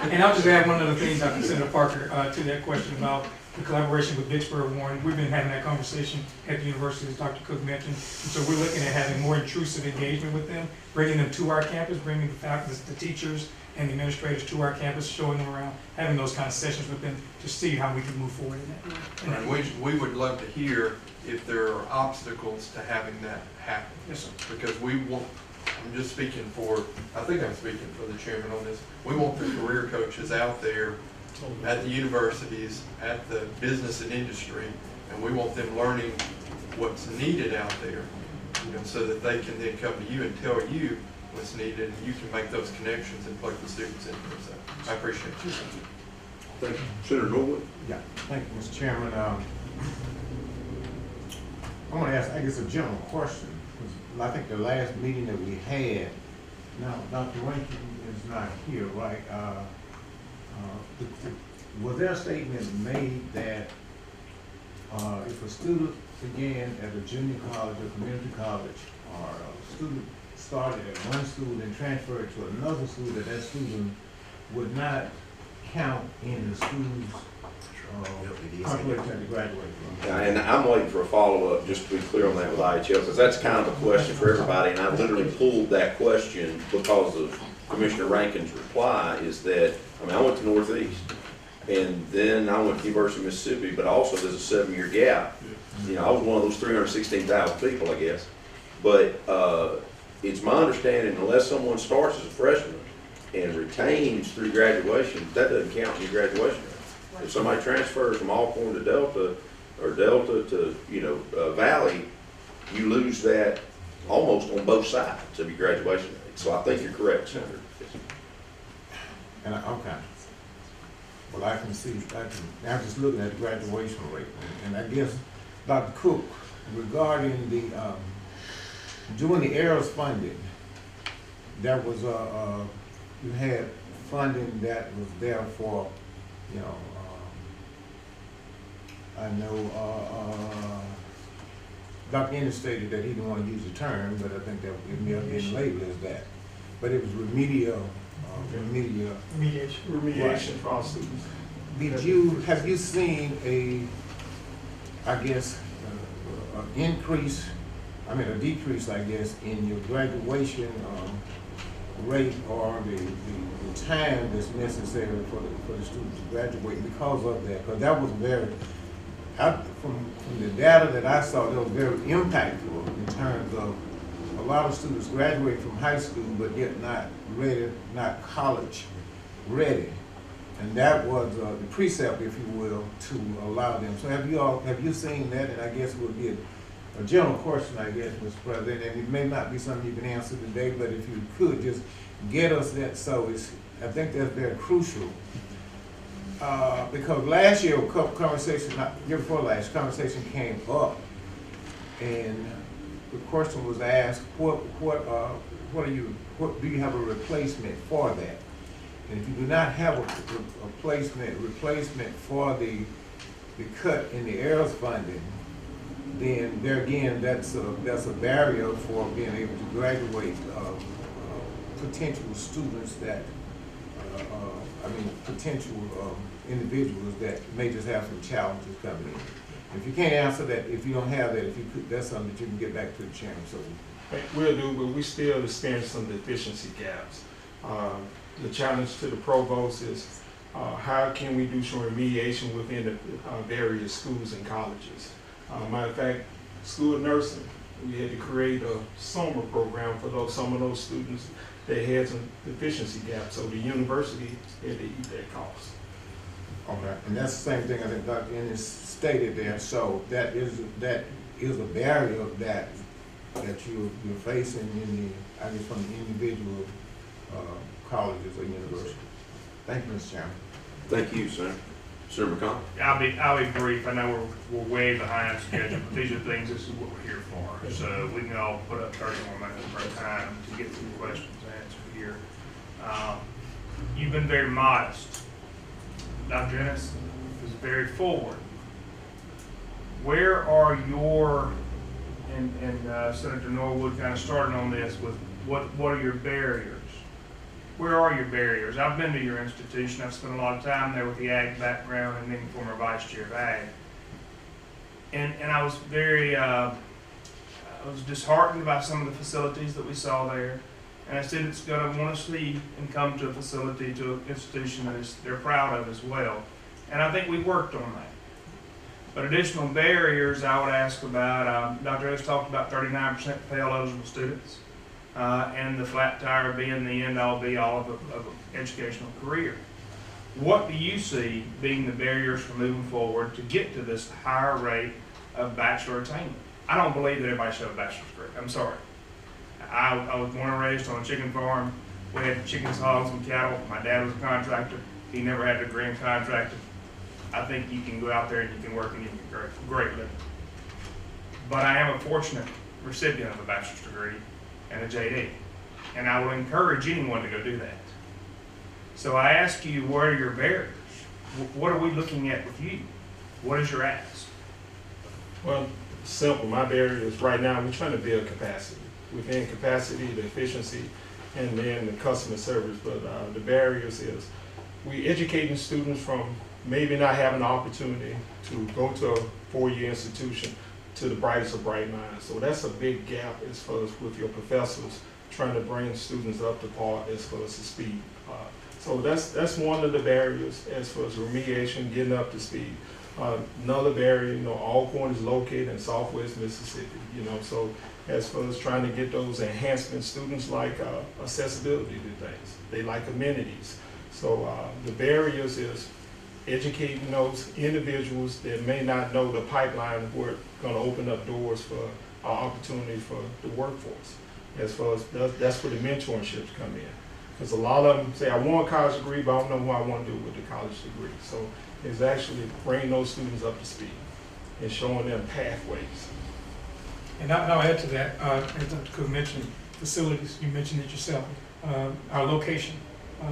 And I'll just add one other thing, Dr. Senator Parker, to that question about the collaboration with Vicksburg Warren. We've been having that conversation at the university, as Dr. Cook mentioned. And so we're looking at having more intrusive engagement with them, bringing them to our campus, bringing the faculty, the teachers, and the administrators to our campus, showing them around, having those kind of sessions with them to see how we can move forward in that. And we would love to hear if there are obstacles to having that happen. Yes, sir. Because we want, I'm just speaking for, I think I'm speaking for the chairman on this, we want the career coaches out there at the universities, at the business and industry, and we want them learning what's needed out there, so that they can then come to you and tell you what's needed, and you can make those connections and plug the students in there. So I appreciate you. Thank you. Senator Norwood? Yeah, thank you, Mr. Chairman. I want to ask, I guess, a general question. I think the last meeting that we had, now Dr. Rankin is not here, right? Was there a statement made that if a student began at a junior college or community college, or a student started at one school and transferred to another school, that student would not count in the school's population at the graduation? Yeah, and I'm waiting for a follow-up, just to be clear on that with IHL, because that's kind of a question for everybody, and I literally pulled that question because of Commissioner Rankin's reply, is that, I went to Northeast, and then I went to University of Mississippi, but also there's a 7-year gap. I was one of those 316,000 people, I guess. But it's my understanding, unless someone starts as a freshman and retains through graduation, that doesn't count in your graduation rate. If somebody transfers from Alcorn to Delta, or Delta to Valley, you lose that almost on both sides of your graduation rate. So I think you're correct, Senator. And okay. Well, I can see, I'm just looking at the graduation rate. And I guess, Dr. Cook, regarding the, during the ERAS funding, that was, you had funding that was there for, I know Dr. Ennis stated that he didn't want to use the term, but I think that it may have been labeled as that. But it was remediation For all students. Have you seen a decrease, I guess, in your graduation rate, or the time that's necessary for the students to graduate because of that? Because that was from the data that I saw, that was very impactful in terms of a lot of students graduate from high school but yet not ready, not college ready. And that was the precept, if you will, to allow them. So have you seen that? And I guess it would be a general question, I guess, Mr. President, and it may not be something you can answer today, but if you could just get us that, I think that's very crucial. Because last year, year before last, conversation came up, and the question was asked, do you have a replacement for that? And if you do not have a replacement for the cut in the ERAS funding, then there again, that's a barrier for being able to graduate potential students that, potential individuals that may just have some challenges coming in. If you can't answer that, if you don't have that, if you could, that's something that you can get back to the chairman. So We'll do, but we still experience some deficiency gaps. The challenge to the provost is how can we do some remediation within the various schools and colleges. Matter of fact, School of Nursing, we had to create a summer program for some of those students that had some deficiency gaps, so the university had to eat that cost. okay, and that's the same thing I think Dr. Ennis stated there. So that is a barrier that you're facing in the, I guess, from the individual colleges or universities. Thank you, Mr. Chairman. Thank you, sir. Senator McCollum. I'll be brief. I know we're way behind schedule, but these are things, this is what we're here for. So we can all put up 30 more minutes per time to get some questions answered here. You've been very modest. Dr. Ennis is very forward. Where are your, and Senator Norwood kind of started on this with what are your barriers? Where are your barriers? I've been to your institution. I've spent a lot of time there with the ag background and being former vice chair of ag. And I was very, I was disheartened by some of the facilities that we saw there. And I said it's going to want to see and come to a facility, to an institution that they're proud of as well. And I think we worked on that. But additional barriers I would ask about, Dr. Ennis talked about 39% Pell eligible students. And the flat tire being the end-all be-all of an educational career. What do you see being the barriers for moving forward to get to this higher rate of bachelor attainment? I don't believe that everybody should have a bachelor's degree. I'm sorry. I was born and raised on a chicken farm. We had chickens, hogs, and cattle. My dad was a contractor. He never had a degree in contracting. I think you can go out there and you can work and you can get great living. But I am a fortunate recipient of a bachelor's degree and a JD. And I will encourage anyone to go do that. So I ask you, what are your barriers? What are we looking at with you? What is your ask? Well, simple. My barrier is right now we're trying to build capacity. Within capacity, the efficiency, and then the customer service. But the barriers is we educating students from maybe not having the opportunity to go to a four-year institution to the brightest of bright minds. So that's a big gap as far as with your professors trying to bring students up to par as far as the speed. So that's one of the barriers as far as remediation, getting up to speed. Another barrier, Alcorn is located in Southwest Mississippi, so as far as trying to get those enhancements, students like accessibility to things. They like amenities. So the barriers is educating those individuals that may not know the pipeline of where it's going to open up doors for opportunities for the workforce. As far as that's where the mentorships come in. Because a lot of them say, I want a college degree, but I don't know what I want to do with the college degree. So it's actually bringing those students up to speed and showing them pathways. And I'll add to that, as Dr. Cook mentioned, facilities, you mentioned it yourself, our location.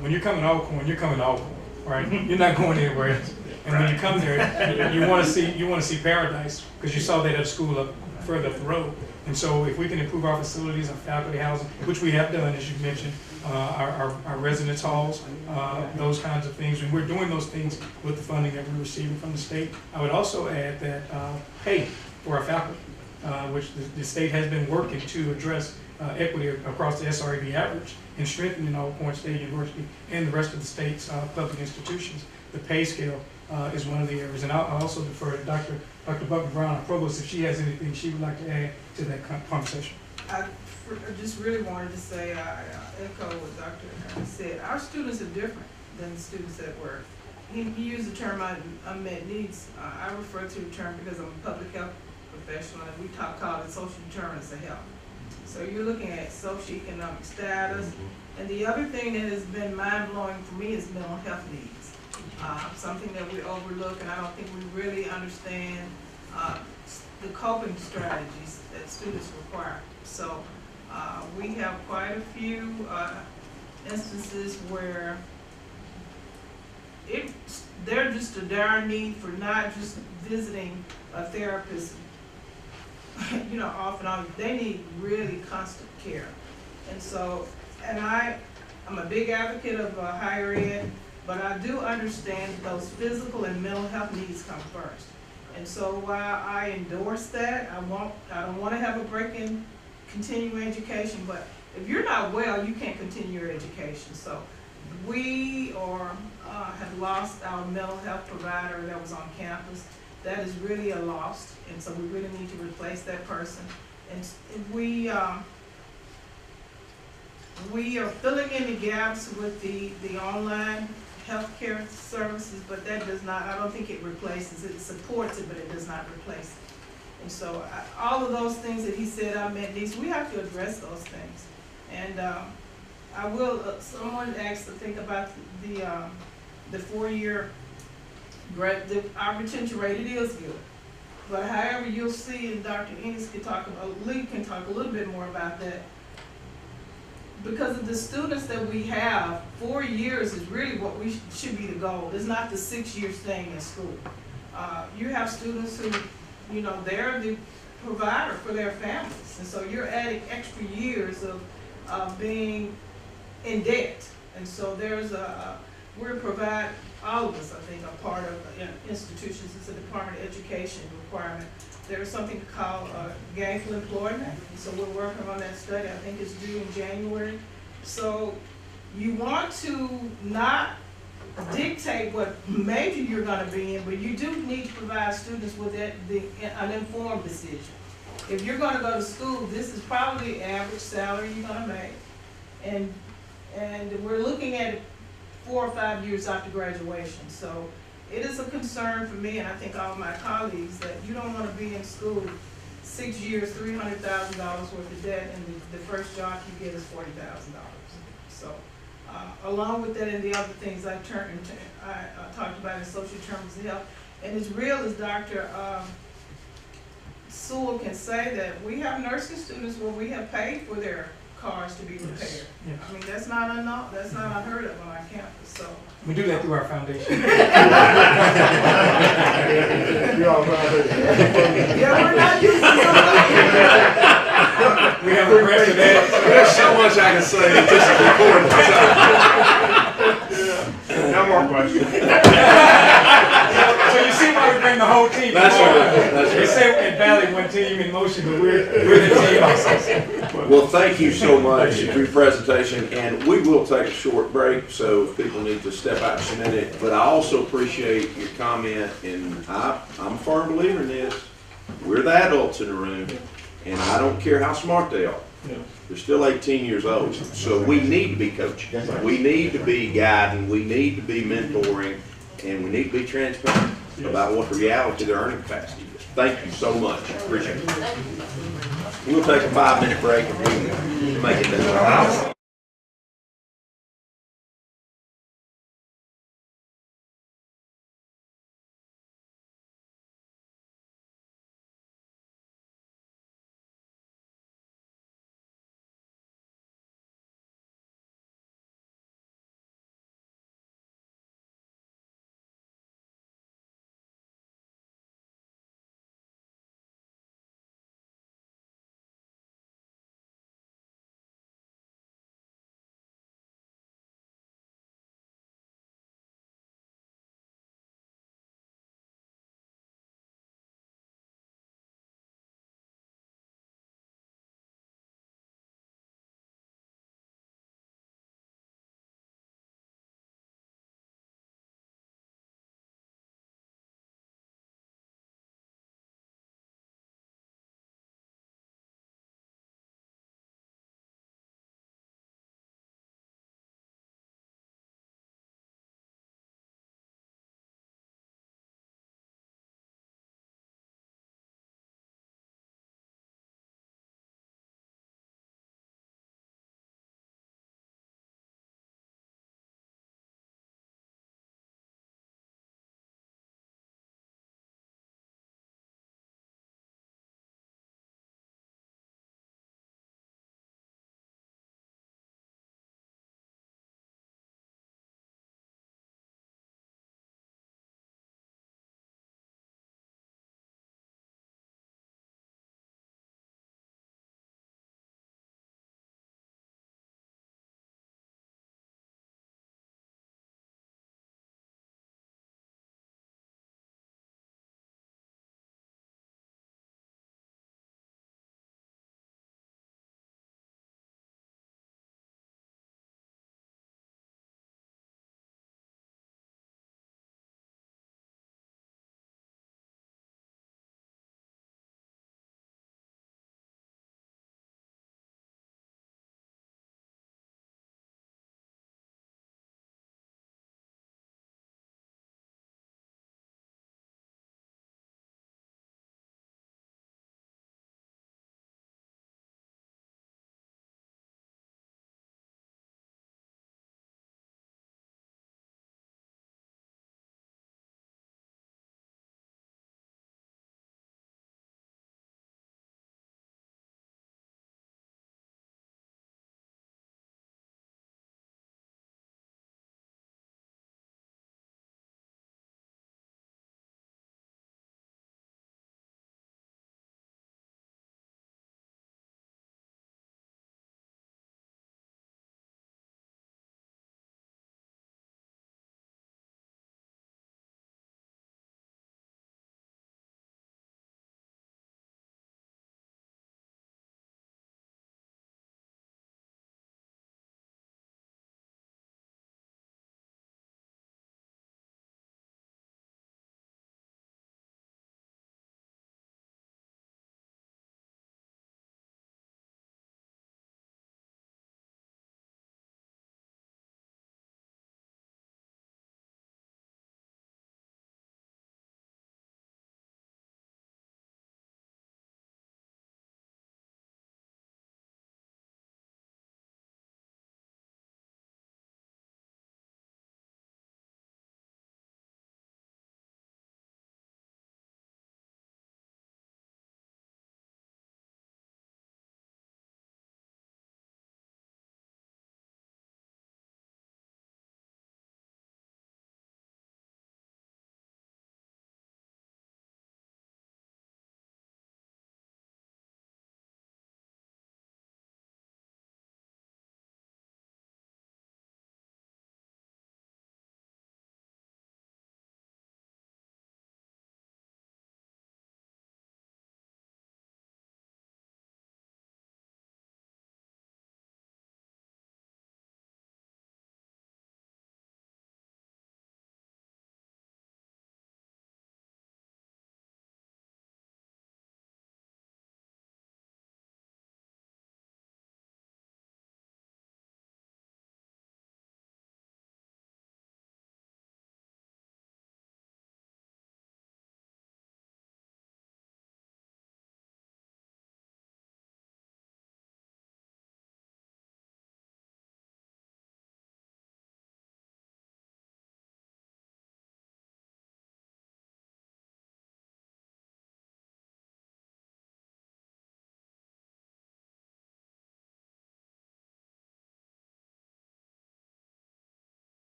When you're coming to Alcorn, you're coming to Alcorn, right? You're not going anywhere else. And when you come there, you want to see paradise, because you saw that at a school up further up the road. And so if we can improve our facilities, our faculty housing, which we have done, as you mentioned, our residence halls, those kinds of things, and we're doing those things with the funding that we're receiving from the state. I would also add that pay for our faculty, which the state has been working to address equity across the SREB average and strengthening Alcorn State University and the rest of the state's public institutions. The pay scale is one of the areas. And I'll also defer to Dr. Buckner Brown, our provost, if she has anything she would like to add to that conversation. I just really wanted to say, I echo what Dr. Harris said. Our students are different than the students at work. He used the term unmet needs. I refer to the term because I'm a public health professional, and we call it social determinants of health. So you're looking at socioeconomic status. And the other thing that has been mind-blowing for me is mental health needs. Something that we overlook, and I don't think we really understand the coping strategies that students require. So we have quite a few instances where they're just a dire need for not just visiting a therapist, off and on. They need really constant care. And so, I'm a big advocate of higher ed. But I do understand that those physical and mental health needs come first. And so while I endorse that, I don't wanna have a break in continuing education, but if you're not well, you can't continue your education. So we have lost our mental health provider that was on campus. That is really a loss, and so we really need to replace that person. And we are filling in the gaps with the online healthcare services, but that does not, I don't think it replaces it. It supports it, but it does not replace it. And so all of those things that he said, I meant these, we have to address those things. And I will, someone asked to think about the 4-year our retention rate. It is good. But however, you'll see, and Dr. Ennis can talk about, Lee can talk a little bit more about that. Because of the students that we have, 4 years is really what we should be the goal. It's not the 6 years staying in school. You have students who, you know, they're the provider for their families. And so you're adding extra years of being in debt. And so we're provide, all of us, I think, are part of institutions. It's a Department of Education requirement. There's something called gainful employment. And so we're working on that study. I think it's due in January. So you want to not dictate what major you're going to be in, but you do need to provide students with an informed decision. If you're going to go to school, this is probably the average salary you're going to make. And we're looking at 4 or 5 years after graduation. So it is a concern for me, and I think all of my colleagues, that you don't want to be in school 6 years, $300,000 worth of debt, and the first job you get is $40,000. So along with that and the other things I talked about in social determinants of health, and as real as Dr. Sewell can say, that we have nursing students where we have paid for their cars to be repaired. Yes. Yes. I mean, that's not unheard of on our campus. So We do that through our foundation. You all right. yeah, we're not using somebody. We have a president. There's so much I can say, this is important. No more questions. So you see why we bring the whole team. That's right. That's They right. say at Valley one team in motion, but we're the team also. Well, thank you so much for your presentation, and we will take a short break, so if people need to step out just a minute. But I also appreciate your comment, and I'm a firm believer in this. We're the adults in the room, and I don't care how smart they are. They're still 18 years old, so we need to be coaching. We need to be guiding, we need to be mentoring, and we need to be transparent about what the reality of their earning capacity is. Thank you so much, appreciate it. We'll take a 5-minute break if we can make it that.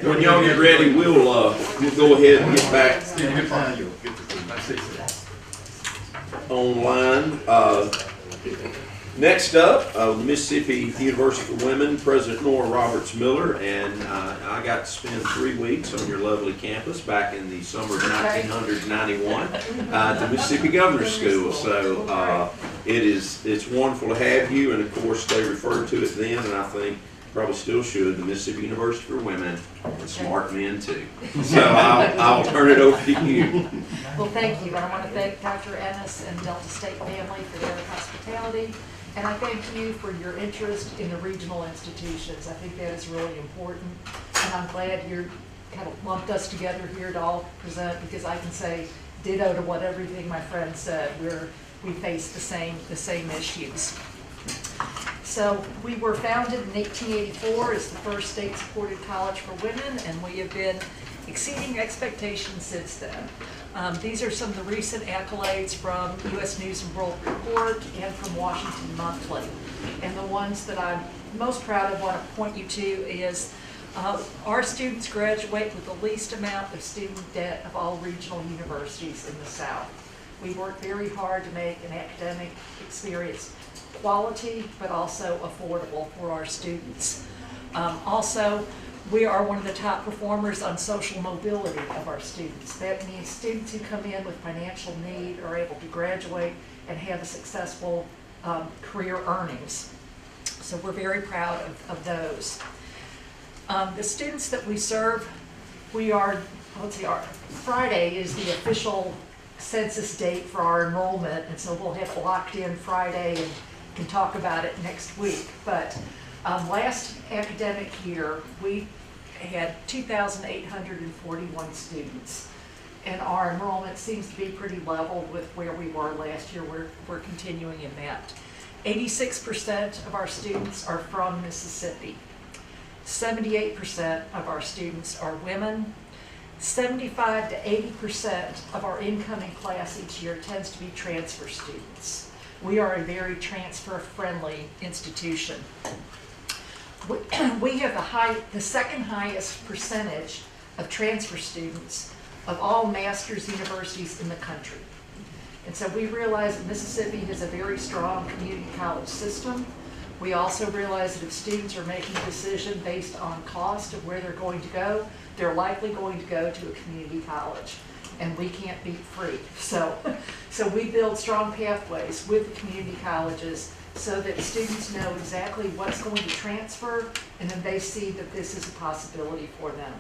When y'all get ready, we'll go ahead and get back online. Next up, the Mississippi University for Women, President Nora Roberts Miller, and I got to spend 3 weeks on your lovely campus back in the summer of 1991 at the Mississippi Governor's School. So it's wonderful to have you, and of course they referred to it then, and I think probably still should, the Mississippi University for Women, and smart men too. So I'll turn it over to you. Well, thank you, and I want to thank Dr. Ennis and Delta State family for their hospitality, and I thank you for your interest in the regional institutions. I think that is really important, and I'm glad you're kind of lumped us together here to all present, because I can say ditto to what everything my friend said. We face the same issues. So we were founded in 1884 as the first state-supported college for women, and we have been exceeding expectations since then. These are some of the recent accolades from U.S. News and World Report and from Washington Monthly. And the ones that I'm most proud of, want to point you to, is our students graduate with the least amount of student debt of all regional universities in the South. We work very hard to make an academic experience quality, but also affordable for our students. Also, we are one of the top performers on social mobility of our students. That means students who come in with financial need are able to graduate and have a successful career earnings. So we're very proud of those. The students that we serve, Friday is the official census date for our enrollment, and so we'll have locked in Friday and can talk about it next week. But last academic year, we had 2,841 students, and our enrollment seems to be pretty level with where we were last year. We're continuing in that. 86% of our students are from Mississippi. 78% of our students are women. 75 to 80% of our incoming class each year tends to be transfer students. We are a very transfer-friendly institution. We have the second highest percentage of transfer students of all master's universities in the country. And so we realize that Mississippi has a very strong community college system. We also realize that if students are making a decision based on cost of where they're going to go, they're likely going to go to a community college, and we can't beat free. So we build strong pathways with the community colleges so that students know exactly what's going to transfer, and then they see that this is a possibility for them.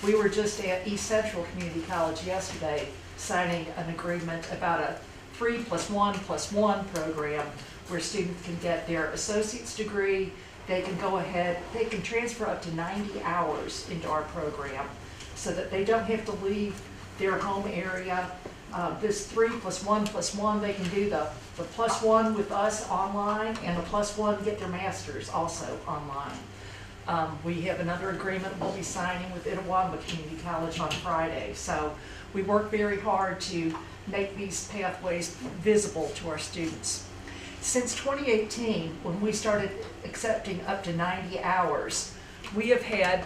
We were just at East Central Community College yesterday signing an agreement about a 3+1+1 program where students can get their associate's degree. They can go ahead, they can transfer up to 90 hours into our program so that they don't have to leave their home area. This 3+1+1, they can do the +1 with us online, and the +1 get their master's also online. We have another agreement we'll be signing with Itawamba Community College on Friday. So we work very hard to make these pathways visible to our students. Since 2018, when we started accepting up to 90 hours, we have had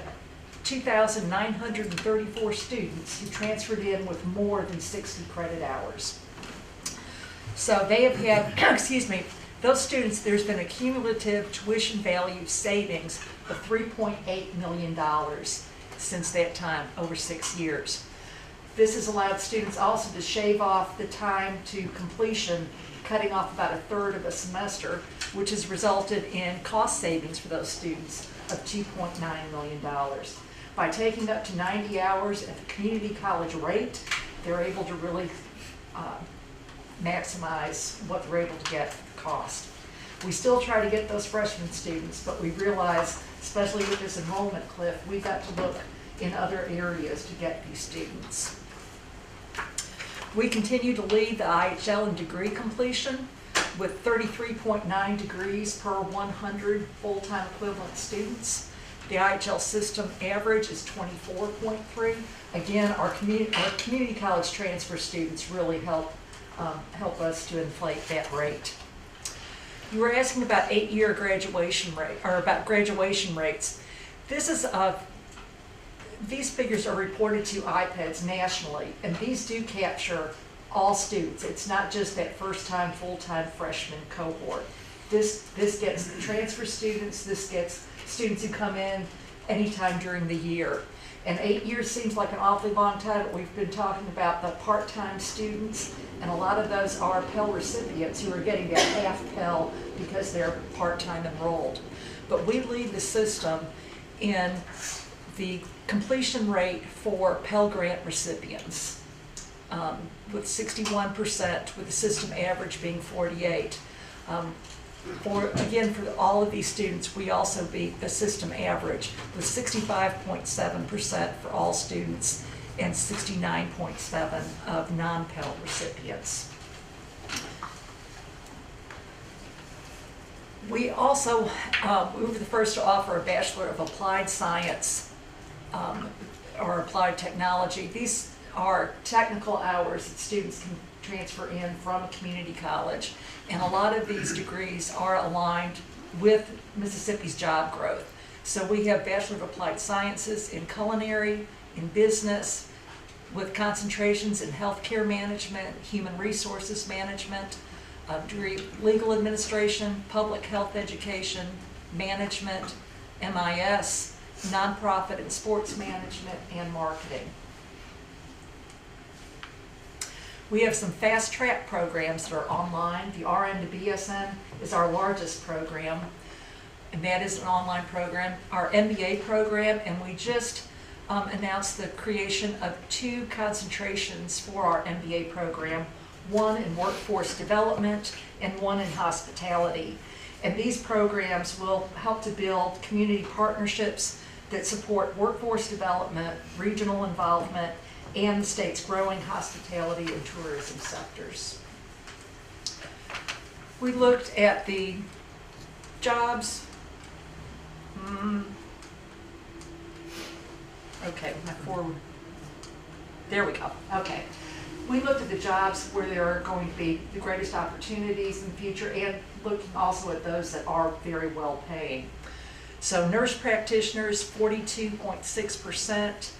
2,934 students who transferred in with more than 60 credit hours. So they have had, excuse me, those students, there's been a cumulative tuition value savings of $3.8 million since that time, over 6 years. This has allowed students also to shave off the time to completion, cutting off about 1/3 of a semester, which has resulted in cost savings for those students of $2.9 million. By taking up to 90 hours at the community college rate, they're able to really maximize what they're able to get for the cost. We still try to get those freshman students, but we realize, especially with this enrollment cliff, we've got to look in other areas to get these students. We continue to lead the IHL in degree completion with 33.9 degrees per 100 full-time equivalent students. The IHL system average is 24.3. Again, our community college transfer students really help us to inflate that rate. You were asking about 8-year graduation rate, or about graduation rates. This is these figures are reported to iPads nationally, and these do capture all students. It's not just that first-time, full-time freshman cohort. This gets transfer students, this gets students who come in anytime during the year. And 8 years seems like an awfully long time, but we've been talking about the part-time students, and a lot of those are Pell recipients who are getting that half Pell because they're part-time enrolled. But we lead the system in the completion rate for Pell Grant recipients, with 61%, with the system average being 48. For all of these students, we also beat the system average with 65.7% for all students and 69.7% of non-Pell recipients. We also, we were the first to offer a Bachelor of Applied Science or Applied Technology. These are technical hours that students can transfer in from a community college. And a lot of these degrees are aligned with Mississippi's job growth. So we have Bachelor of Applied Sciences in culinary, in business, with concentrations in healthcare management, human resources management, legal administration, public health education, management, MIS, nonprofit and sports management, and marketing. We have some fast track programs that are online. The RN to BSN is our largest program, and that is an online program. Our MBA program, and we just announced the creation of 2 concentrations for our MBA program, one in workforce development and one in hospitality. And these programs will help to build community partnerships that support workforce development, regional involvement, and the state's growing hospitality and tourism sectors. We looked at the jobs. Okay, there we go. Okay. We looked at the jobs where there are going to be the greatest opportunities in the future, and looking also at those that are very well paying. So nurse practitioners, 42.6%.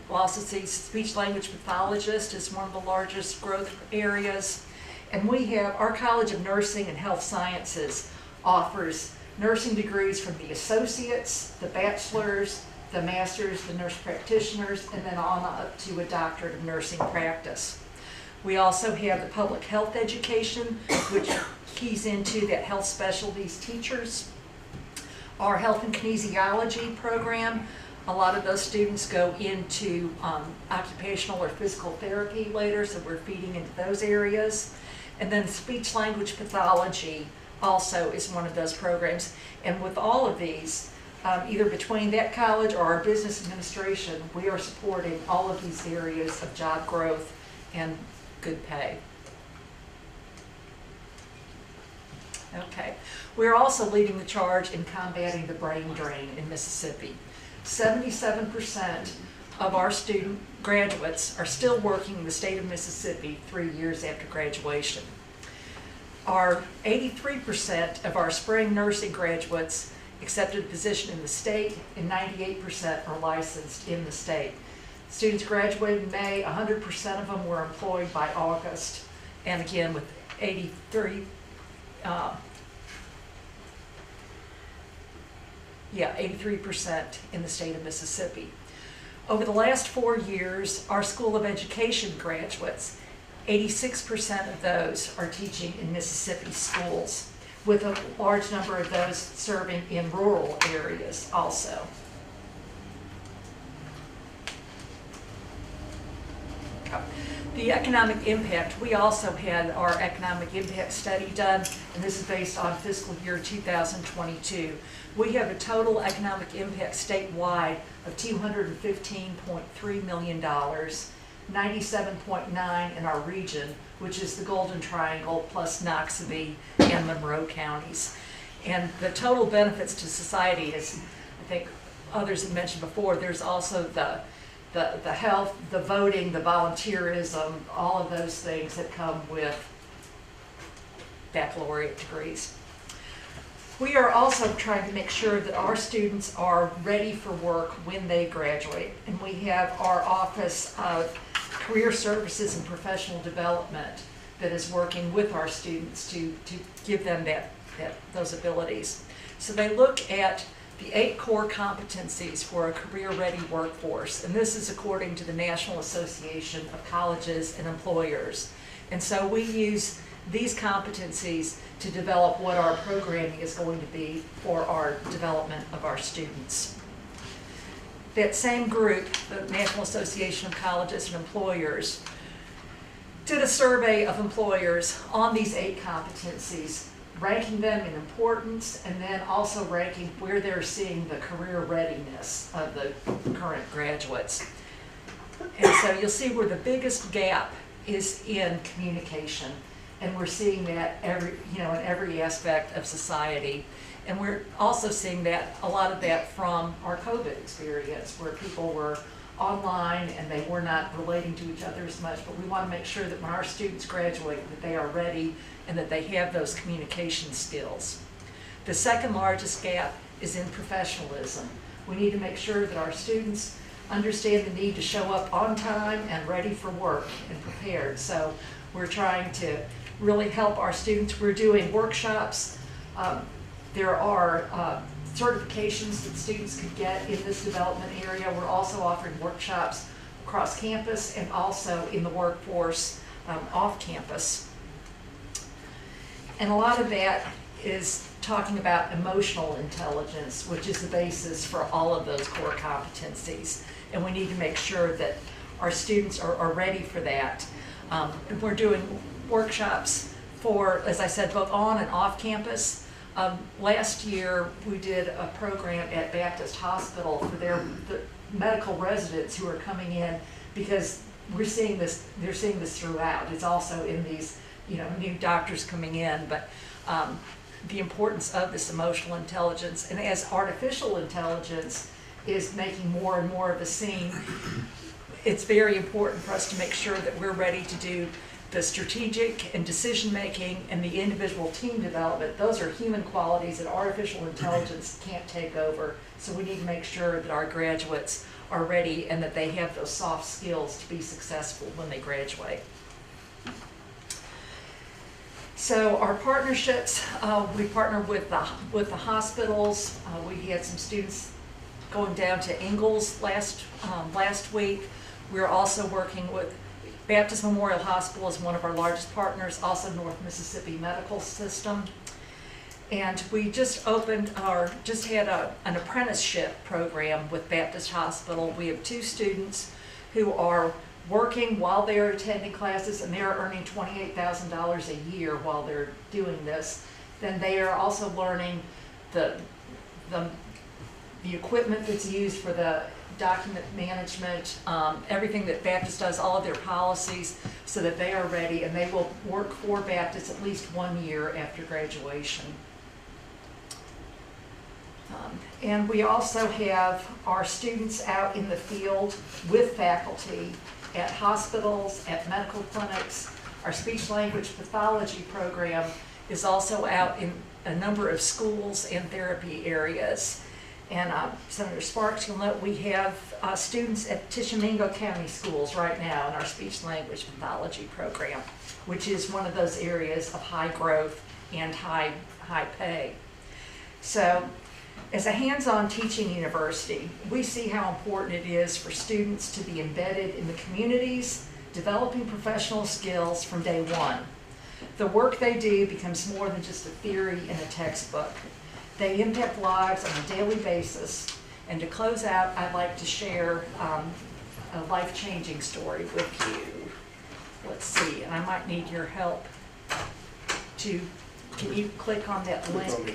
We'll also see speech language pathologist is one of the largest growth areas. And we have our College of Nursing and Health Sciences offers nursing degrees from the associates, the bachelors, the masters, the nurse practitioners, and then on up to a doctorate of nursing practice. We also have the public health education, which keys into that health specialties teachers. Our health and kinesiology program, a lot of those students go into occupational or physical therapy later, so we're feeding into those areas. And then speech language pathology also is one of those programs. And with all of these, either between that college or our business administration, we are supporting all of these areas of job growth and good pay. Okay, we're also leading the charge in combating the brain drain in Mississippi. 77% of our student graduates are still working in the state of Mississippi 3 years after graduation. 83% of our spring nursing graduates accepted a position in the state, and 98% are licensed in the state. Students graduated in May, 100% of them were employed by August, and again with 83% in the state of Mississippi. Over the last 4 years, our School of Education graduates, 86% of those are teaching in Mississippi schools, with a large number of those serving in rural areas also. The economic impact, we also had our economic impact study done, and this is based on fiscal year 2022. We have a total economic impact statewide of $215.3 million, 97.9 in our region, which is the Golden Triangle plus Noxubee and Monroe counties. And the total benefits to society, as I think others have mentioned before, there's also the health, the voting, the volunteerism, all of those things that come with baccalaureate degrees. We are also trying to make sure that our students are ready for work when they graduate. And we have our Office of Career Services and Professional Development that is working with our students to give them those abilities. So they look at the 8 core competencies for a career-ready workforce, and this is according to the National Association of Colleges and Employers. And so we use these competencies to develop what our programming is going to be for our development of our students. That same group, the National Association of Colleges and Employers, did a survey of employers on these 8 competencies, ranking them in importance, and then also ranking where they're seeing the career readiness of the current graduates. And so you'll see where the biggest gap is in communication, and we're seeing that in every aspect of society. And we're also seeing that a lot of that from our COVID experience, where people were online and they were not relating to each other as much. But we want to make sure that when our students graduate, that they are ready and that they have those communication skills. The second largest gap is in professionalism. We need to make sure that our students understand the need to show up on time and ready for work and prepared. So we're trying to really help our students. We're doing workshops. There are certifications that students could get in this development area. We're also offering workshops across campus and also in the workforce off campus. And a lot of that is talking about emotional intelligence, which is the basis for all of those core competencies. And we need to make sure that our students are ready for that. And we're doing workshops for, as I said, both on and off campus. Last year, we did a program at Baptist Hospital for the medical residents who are coming in, because they're seeing this throughout. It's also in these, new doctors coming in, but the importance of this emotional intelligence. And as artificial intelligence is making more and more of a scene, it's very important for us to make sure that we're ready to do the strategic and decision-making and the individual team development. Those are human qualities that artificial intelligence can't take over. So we need to make sure that our graduates are ready and that they have those soft skills to be successful when they graduate. So our partnerships, we partner with the hospitals. We had some students going down to Ingalls last week. We're also working with Baptist Memorial Hospital is one of our largest partners, also North Mississippi Medical System. And we just had an apprenticeship program with Baptist Hospital. We have 2 students who are working while they're attending classes, and they're earning $28,000 a year while they're doing this. Then they are also learning the equipment that's used for the document management, everything that Baptist does, all of their policies, so that they are ready, and they will work for Baptist at least 1 year after graduation. And we also have our students out in the field with faculty at hospitals, at medical clinics. Our speech-language pathology program is also out in a number of schools and therapy areas. And Senator Sparks, you'll note we have students at Tishomingo County Schools right now in our speech-language pathology program, which is one of those areas of high growth and high pay. So, as a hands-on teaching university, we see how important it is for students to be embedded in the communities, developing professional skills from day one. The work they do becomes more than just a theory in a textbook. They impact lives on a daily basis. And to close out, I'd like to share a life-changing story with you. Let's see, and I might need your help can you click on that link?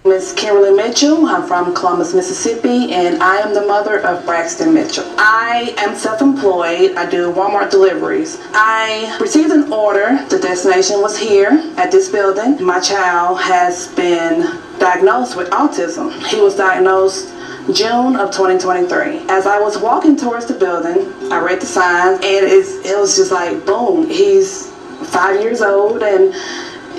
Miss Kimberly Mitchell. I'm from Columbus, Mississippi, and I am the mother of Braxton Mitchell. I am self-employed. I do Walmart deliveries. I received an order. The destination was here at this building. My child has been diagnosed with autism. He was diagnosed June of 2023. As I was walking towards the building, I read the signs, and it was just like, boom, he's 5 years old and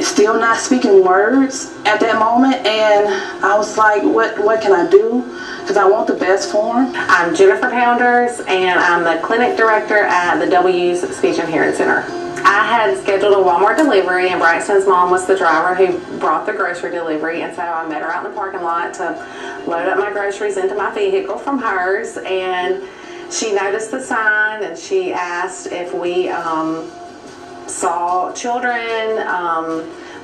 still not speaking words at that moment. And I was like, what can I do? Because I want the best for him. I'm Jennifer Pounders, and I'm the clinic director at the W's Speech and Hearing Center. I had scheduled a Walmart delivery, and Braxton's mom was the driver who brought the grocery delivery, and so I met her out in the parking lot to load up my groceries into my vehicle from hers, and she noticed the sign, and she asked if we saw children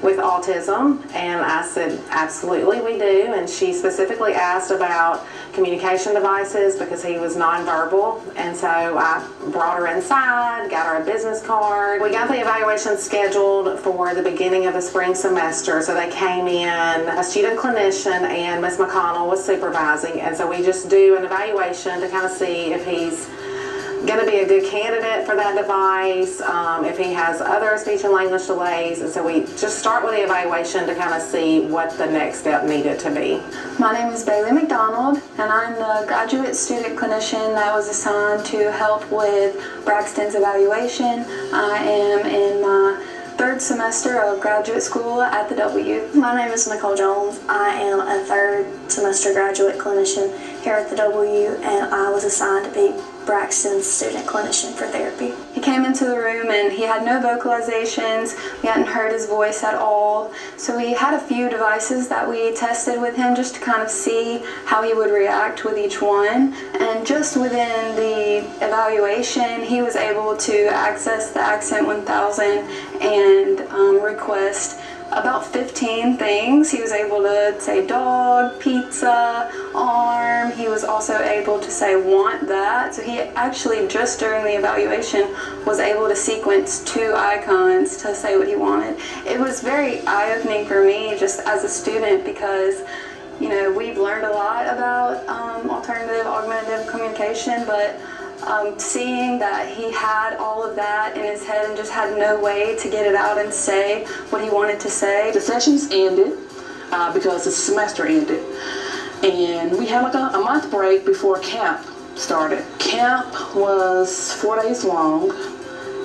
with autism, and I said absolutely we do, and she specifically asked about communication devices because he was nonverbal, and so I brought her inside, got her a business card. We got the evaluation scheduled for the beginning of the spring semester, so they came in, a student clinician and Ms. McConnell was supervising, and so we just do an evaluation to kind of see if he's going to be a good candidate for that device, if he has other speech and language delays, and so we just start with the evaluation to kind of see what the next step needed to be. My name is Bailey McDonald, and I'm the graduate student clinician that was assigned to help with Braxton's evaluation. I am in my third semester of graduate school at the W. My name is Nicole Jones. I am a third semester graduate clinician here at the W, and I was assigned to be Braxton's student clinician for therapy. He came into the room and he had no vocalizations. We hadn't heard his voice at all. So we had a few devices that we tested with him just to kind of see how he would react with each one. And just within the evaluation, he was able to access the Accent 1000 and request about 15 things. He was able to say dog, pizza, arm. He was also able to say want that. So he actually just during the evaluation was able to sequence 2 icons to say what he wanted. It was very eye-opening for me just as a student because, you know, we've learned a lot about alternative augmentative communication, but seeing that he had all of that in his head and just had no way to get it out and say what he wanted to say. The sessions ended because the semester ended, and we had like a month break before camp started. Camp was 4 days long,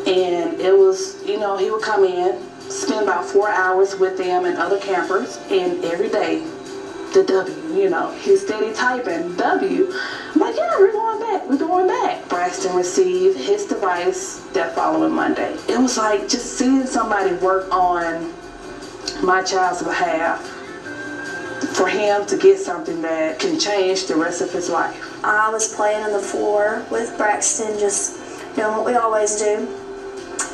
and it was, you know, he would come in, spend about 4 hours with them and other campers, and every day the W, you know, he's steady typing W. I'm like, yeah, we're going back. Braxton received his device that following Monday. It was like just seeing somebody work on my child's behalf for him to get something that can change the rest of his life. I was playing on the floor with Braxton, just doing what we always do.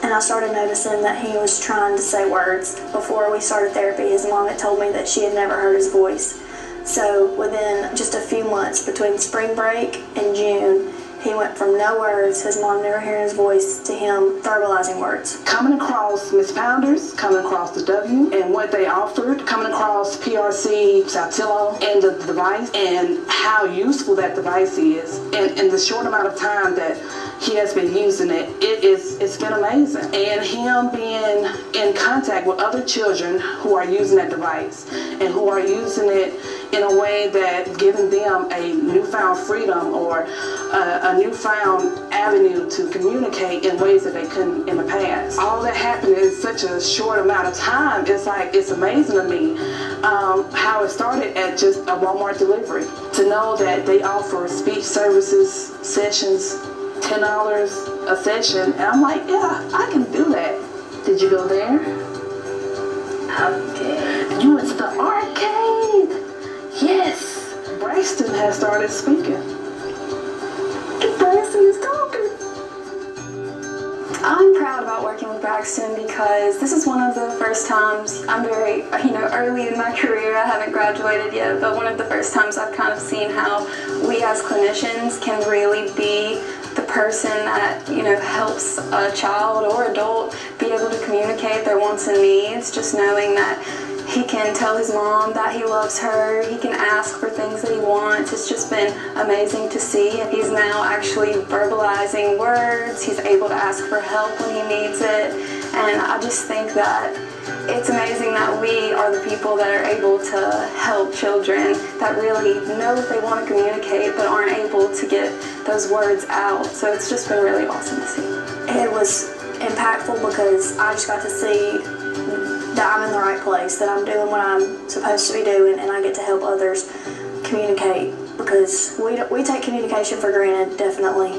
And I started noticing that he was trying to say words. Before we started therapy, his mom had told me that she had never heard his voice. So within just a few months, between spring break and June, he went from no words, his mom never hearing his voice, to him verbalizing words. Coming across Ms. Pounders, coming across the W, and what they offered, coming across PRC, Saltillo, and the device, and how useful that device is, and in the short amount of time that he has been using it, it's been amazing. And him being in contact with other children who are using that device, and who are using it in a way that giving them a newfound freedom or a newfound avenue to communicate in ways that they couldn't in the past. All that happened in such a short amount of time. It's like, it's amazing to me how it started at just a Walmart delivery. To know that they offer speech services sessions, $10 a session, and I'm like, yeah, I can do that. Did you go there? Okay. You went to the arcade. Yes. Braxton has started speaking. Braxton is talking. I'm proud about working with Braxton because this is one of the first times, I'm very, early in my career, I haven't graduated yet, but one of the first times I've kind of seen how we as clinicians can really be the person that, helps a child or adult be able to communicate their wants and needs, just knowing that he can tell his mom that he loves her, he can ask for things that he wants. It's just been amazing to see. He's now actually verbalizing words, he's able to ask for help when he needs it, And I just think that it's amazing that we are the people that are able to help children that really know what they want to communicate but aren't able to get those words out. So it's just been really awesome to see. It was impactful because I just got to see that I'm in the right place, that I'm doing what I'm supposed to be doing, and I get to help others communicate, because we take communication for granted, definitely.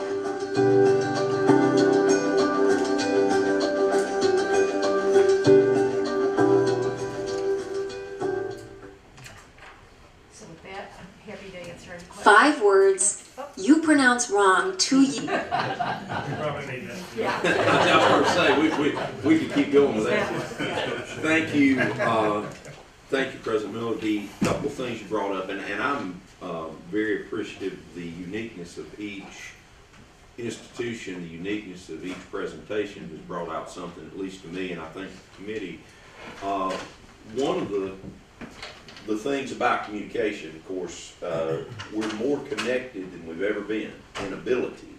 So with that, I'm happy to answer any questions. 5 words you pronounce wrong 2 years. Probably need that. Yeah. I was going to say, we could keep going with that. Thank you, President Miller. The couple of things you brought up, and I'm very appreciative of the uniqueness of each institution, the uniqueness of each presentation has brought out something, at least to me, and I think the committee. One of the things about communication, of course, we're more connected than we've ever been in ability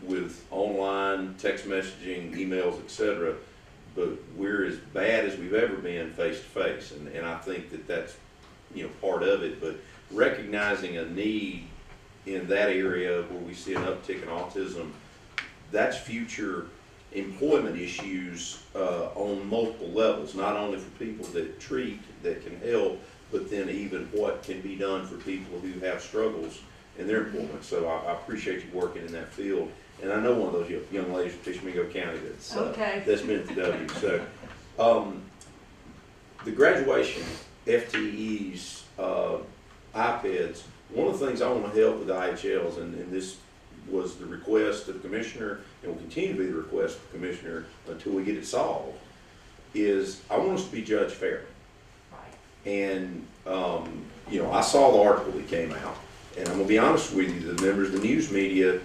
with online, text messaging, emails, etc. But we're as bad as we've ever been face to face, and I think that that's part of it. But recognizing a need in that area where we see an uptick in autism, that's future employment issues on multiple levels, not only for people that treat, that can help, but then even what can be done for people who have struggles in their employment. So I appreciate you working in that field. And I know one of those young ladies from Tishomingo County that's been at the W. So the graduation, FTEs, iPads, one of the things I want to help with the IHLs, and this was the request of the commissioner, and will continue to be the request of the commissioner until we get it solved, is I want us to be judged fair. And, I saw the article that came out, and I'm going to be honest with you, the members of the news media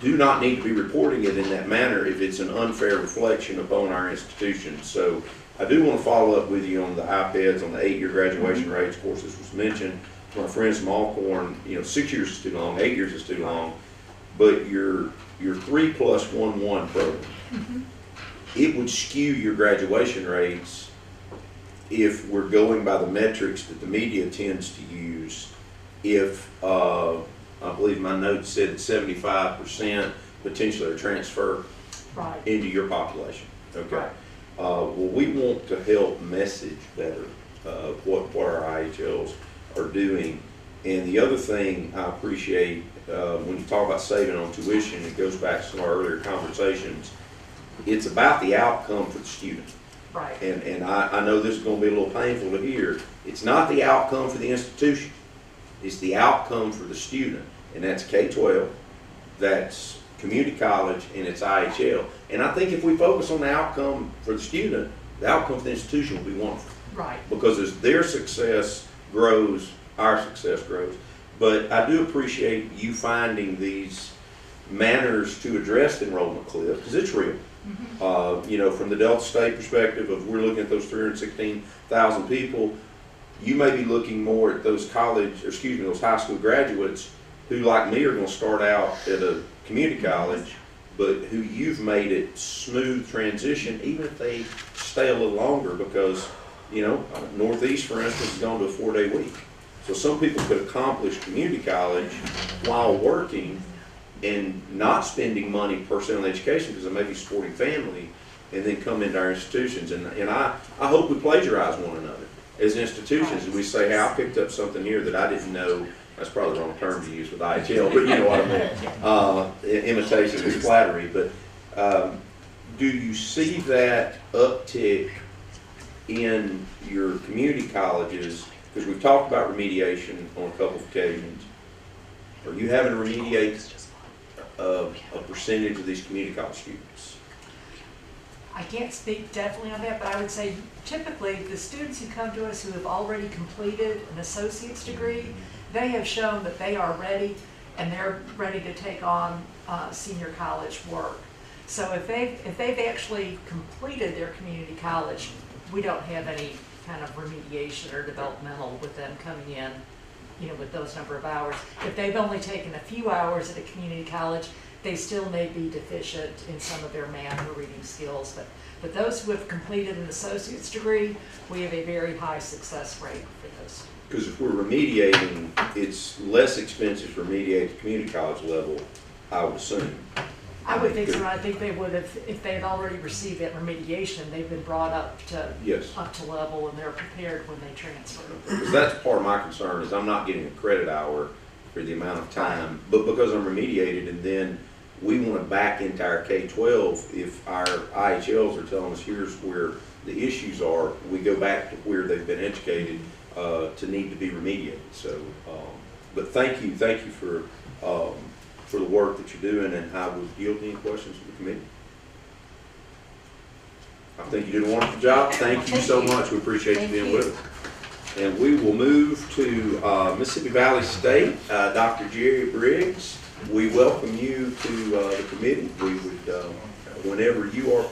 do not need to be reporting it in that manner if it's an unfair reflection upon our institutions. So I do want to follow up with you on the iPads, on the 8-year graduation rates. Of course, this was mentioned to my friends from Alcorn. 6 years is too long, 8 years is too long, but your 3+1-1 program, it would skew your graduation rates if we're going by the metrics that the media tends to use. If I believe my notes said that 75% potentially are transfer into your population. Okay. Right. Well, we want to help message better what our IHLs are doing. And the other thing I appreciate when you talk about saving on tuition, it goes back to some of our earlier conversations. It's about the outcome for the student. Right. And I know this is going to be a little painful to hear. It's not the outcome for the institution. It's the outcome for the student. And that's K-12, that's community college, and it's IHL. And I think if we focus on the outcome for the student, the outcome for the institution will be wonderful. Right. Because as their success grows, our success grows. But I do appreciate you finding these manners to address the enrollment cliff, because it's real. From the Delta State perspective of we're looking at those 316,000 people, you may be looking more at those those high school graduates who, like me, are going to start out at a community college, but who you've made it smooth transition, even if they stay a little longer, because, Northeast, for instance, has gone to a 4-day week. So some people could accomplish community college while working and not spending money per se on education because they may be supporting family, and then come into our institutions. And I hope we plagiarize one another as institutions, and we say, hey, I picked up something here that I didn't know. That's probably the wrong term to use with IHL, but you know what I mean. Imitation is flattery. But do you see that uptick in your community colleges? Because we've talked about remediation on a couple of occasions. Are you having to remediate a percentage of these community college students? I can't speak definitely on that, but I would say typically the students who come to us who have already completed an associate's degree, they have shown that they are ready and they're ready to take on senior college work. So if they've actually completed their community college, we don't have any kind of remediation or developmental with them coming in, with those number of hours. If they've only taken a few hours at a community college, they still may be deficient in some of their math or reading skills. But those who have completed an associate's degree, we have a very high success rate for those. Because if we're remediating, it's less expensive to remediate at the community college level, I would assume. I would think so. I think they would have, if they had already received that remediation, they've been brought up to level and they're prepared when they transfer. Because that's part of my concern is I'm not getting a credit hour for the amount of time, but because I'm remediated, and then we want to back into our K-12, if our IHLs are telling us here's where the issues are, we go back to where they've been educated to need to be remediated. So, but thank you for the work that you're doing, and I would yield any questions from the committee. I think you did a wonderful job. Thank you so much. We appreciate you being with us. And we will move to Mississippi Valley State, Dr. Jerry Briggs. We welcome you to the committee. We would, whenever you are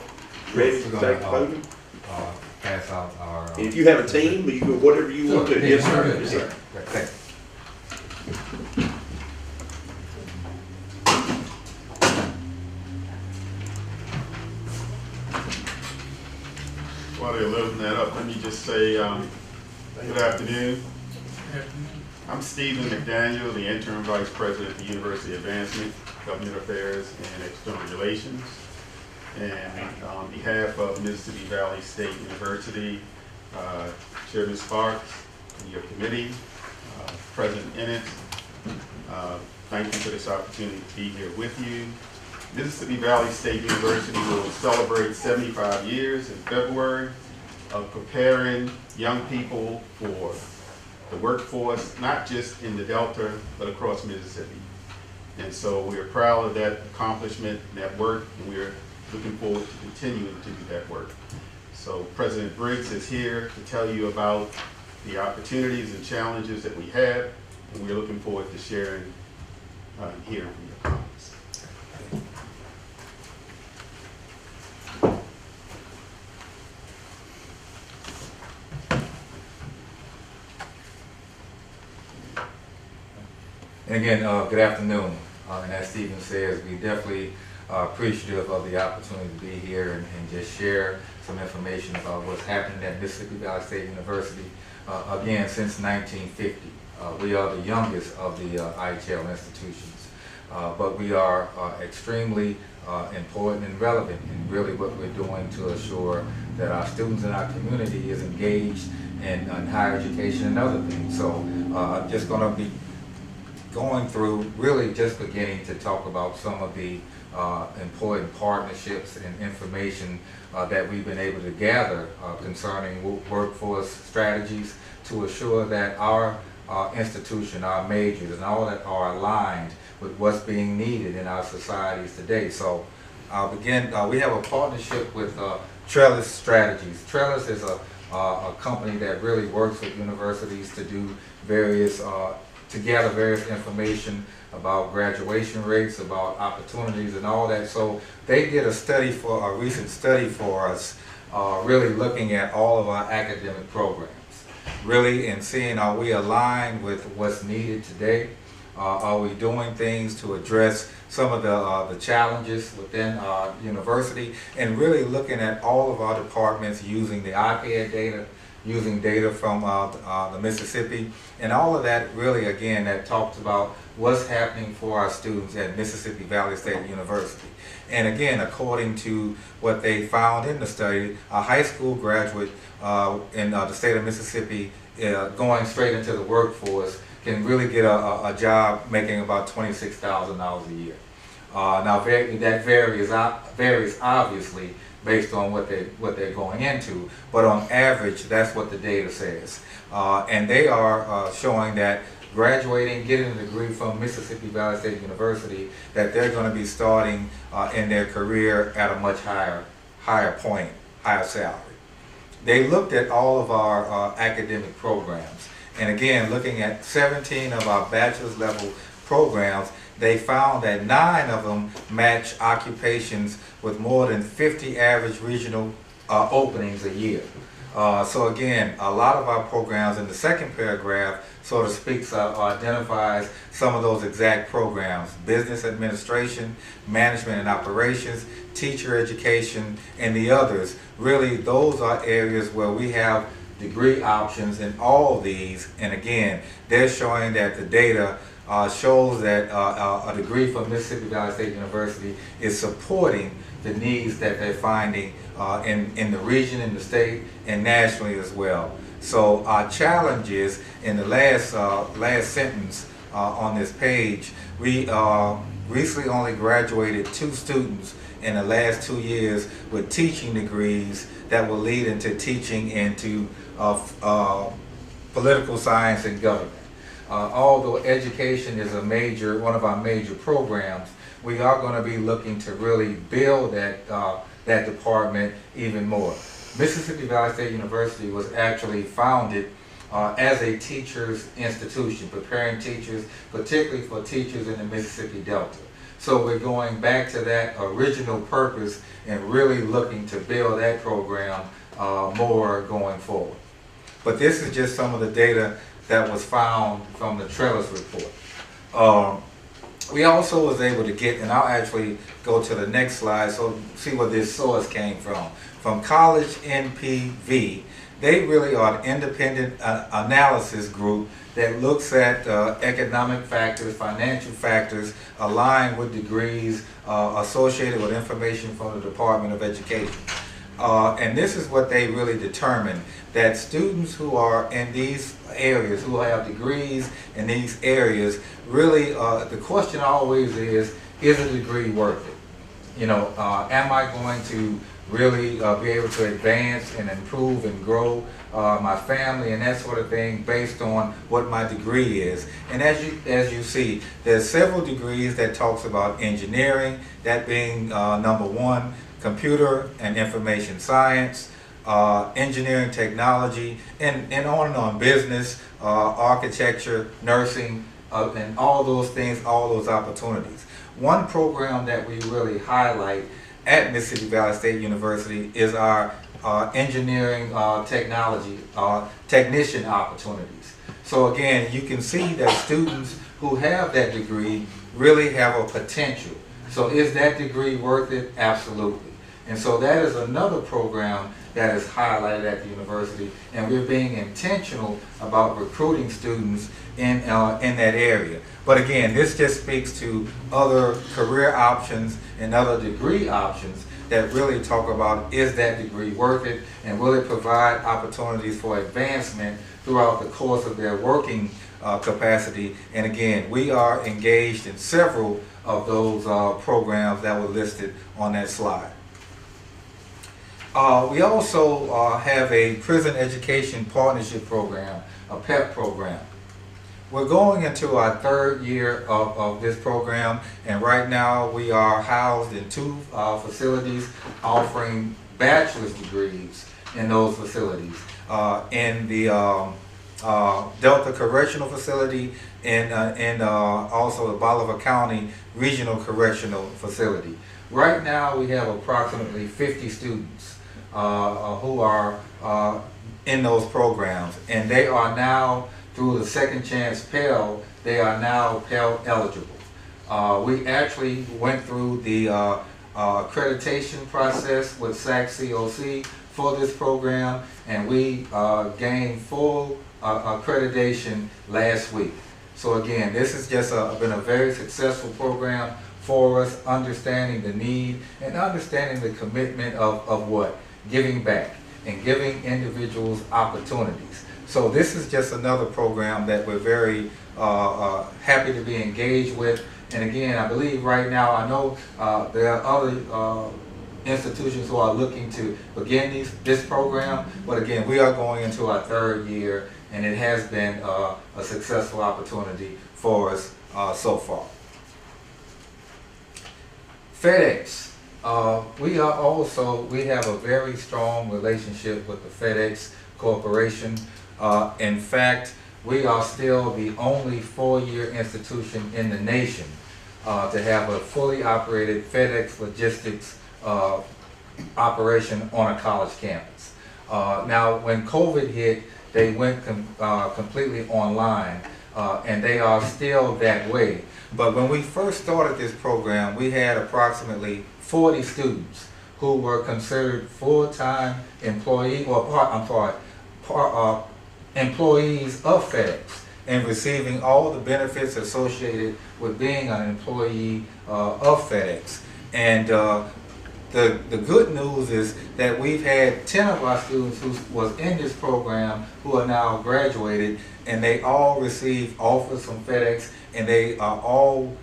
ready to take the podium. Pass out our. And if you have a team, you can whatever you want to do. Yes, sir. Yes, sir. Thanks. While they're loading that up, let me just say good afternoon. I'm Stephen McDaniel, the Interim Vice President of the University Advancement, Government Affairs, and External Relations. And on behalf of Mississippi Valley State University, Chairman Sparks, and your committee, President Ennis, thank you for this opportunity to be here with you. Mississippi Valley State University will celebrate 75 years in February of preparing young people for the workforce, not just in the Delta, but across Mississippi. And so we are proud of that accomplishment and that work, and we're looking forward to continuing to do that work. So President Briggs is here to tell you about the opportunities and challenges that we have, and we're looking forward to sharing and hearing from your comments. And again, good afternoon. And as Stephen says, we definitely are appreciative of the opportunity to be here and just share some information about what's happening at Mississippi Valley State University. Again, since 1950, we are the youngest of the IHL institutions, but we are extremely important and relevant in really what we're doing to assure that our students in our community is engaged in higher education and other things. So I'm just going to be going through, really just beginning to talk about some of the important partnerships and information that we've been able to gather concerning workforce strategies to assure that our institution, our majors, and all that are aligned with what's being needed in our societies today. So I'll begin. We have a partnership with Trellis Strategies. Trellis is a company that really works with universities to do various to gather various information about graduation rates, about opportunities and all that. So they did a recent study for us, really looking at all of our academic programs, really and seeing are we aligned with what's needed today? Are we doing things to address some of the challenges within our university, and really looking at all of our departments using the IPED data, using data from the Mississippi, and all of that really, again, that talks about what's happening for our students at Mississippi Valley State University. And again, according to what they found in the study, a high school graduate in the state of Mississippi going straight into the workforce can really get a job making about $26,000 a year. Now that varies obviously based on what they're going into, but on average, that's what the data says. And they are showing that graduating, getting a degree from Mississippi Valley State University, that they're going to be starting in their career at a much higher point, higher salary. They looked at all of our academic programs, and again, looking at 17 of our bachelor's level programs, they found that 9 of them match occupations with more than 50 average regional openings a year. So again, a lot of our programs in the second paragraph sort of speaks or identifies some of those exact programs: business administration, management and operations, teacher education, and the others. Really, those are areas where we have degree options in all of these. And again, they're showing that the data shows that a degree from Mississippi Valley State University is supporting the needs that they're finding in the region, in the state, and nationally as well. So our challenge is, in the last sentence on this page, we recently only graduated 2 students in the last 2 years with teaching degrees that will lead into teaching into political science and government. Although education is one of our major programs, we are going to be looking to really build that department even more. Mississippi Valley State University was actually founded as a teacher's institution, preparing teachers, particularly for teachers in the Mississippi Delta. So we're going back to that original purpose and really looking to build that program more going forward. But this is just some of the data that was found from the Trellis report. We also was able to get, and I'll actually go to the next slide so see where this source came from College NPV. They really are an independent analysis group that looks at economic factors, financial factors aligned with degrees associated with information from the Department of Education. And this is what they really determined, that students who are in these areas, who have degrees in these areas, really the question always is a degree worth it? You know, am I going to really be able to advance and improve and grow my family and that sort of thing based on what my degree is? And as you see, there's several degrees that talks about engineering, that being number 1, computer and information science, engineering technology, and on, business, architecture, nursing, and all those things, all those opportunities. One program that we really highlight at Mississippi Valley State University is our engineering technology technician opportunities. So again, you can see that students who have that degree really have a potential. So is that degree worth it? Absolutely. And so that is another program that is highlighted at the university, and we're being intentional about recruiting students in that area. But again, this just speaks to other career options and other degree options that really talk about, is that degree worth it, and will it provide opportunities for advancement throughout the course of their working capacity. And again, we are engaged in several of those programs that were listed on that slide. We also have a Prison Education Partnership Program, a PEP program. We're going into our 3rd year of this program, and right now we are housed in 2 facilities offering bachelor's degrees in those facilities. In the Delta Correctional Facility and also the Bolivar County Regional Correctional Facility. Right now we have approximately 50 students who are in those programs, and they are now, through the Second Chance Pell, they are now Pell eligible. We actually went through the accreditation process with SAC-COC for this program, and we gained full accreditation last week. So again, this has just been a very successful program for us, understanding the need and understanding the commitment of what? Giving back and giving individuals opportunities. So this is just another program that we're very happy to be engaged with. And again, I believe right now, I know there are other institutions who are looking to begin this program, but again, we are going into our 3rd year, and it has been a successful opportunity for us so far. FedEx. We have a very strong relationship with the FedEx Corporation. In fact, we are still the only 4-year institution in the nation to have a fully operated FedEx logistics operation on a college campus. Now, when COVID hit, they went completely online, and they are still that way. But when we first started this program, we had approximately 40 students who were considered full-time employee, or employees of FedEx, and receiving all the benefits associated with being an employee of FedEx. And the good news is that we've had 10 of our students who was in this program who are now graduated, and they all receive offers from FedEx, and they are all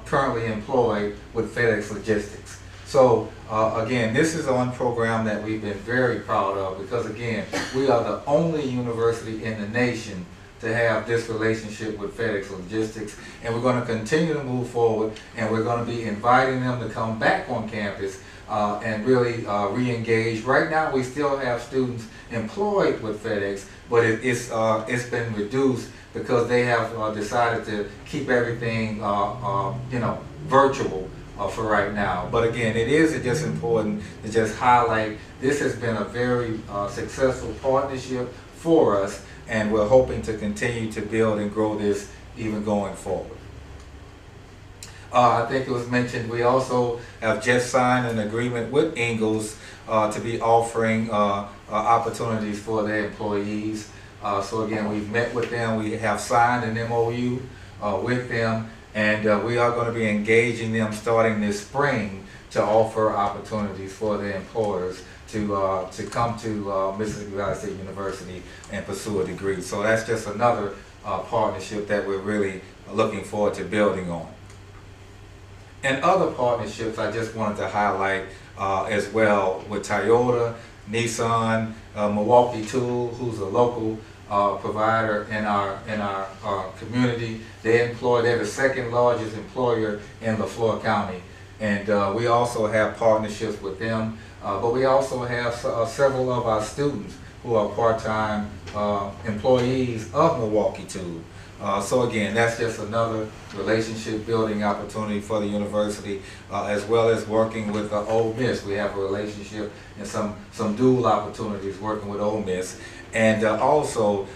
currently employed with FedEx Logistics. So again, this is one program that we've been very proud of, because again, we are the only university in the nation to have this relationship with FedEx Logistics, and we're going to continue to move forward, and we're going to be inviting them to come back on campus and really re-engage. Right now we still have students employed with FedEx, but it's been reduced because they have decided to keep everything virtual for right now. But again, it is just important to just highlight this has been a very successful partnership for us, and we're hoping to continue to build and grow this even going forward. I think it was mentioned we also have just signed an agreement with Ingalls to be offering opportunities for their employees. So again, we've met with them, we have signed an MOU with them, and we are going to be engaging them starting this spring to offer opportunities for their employers to come to Mississippi Valley State University and pursue a degree. So that's just another partnership that we're really looking forward to building on. And other partnerships I just wanted to highlight as well with Toyota, Nissan, Milwaukee Tool, who's a local provider in our community. They're the second largest employer in LaFleur County, and we also have partnerships with them. But we also have several of our students who are part-time employees of Milwaukee Tool. So again, that's just another relationship building opportunity for the university, as well as working with Ole Miss. We have a relationship and some dual opportunities working with Ole Miss. And also,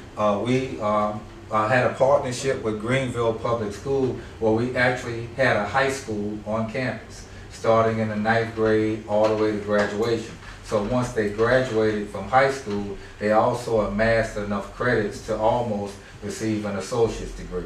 we had a partnership with Greenville Public School, where we actually had a high school on campus, starting in the 9th grade all the way to graduation. So once they graduated from high school, they also amassed enough credits to almost receive an associate's degree.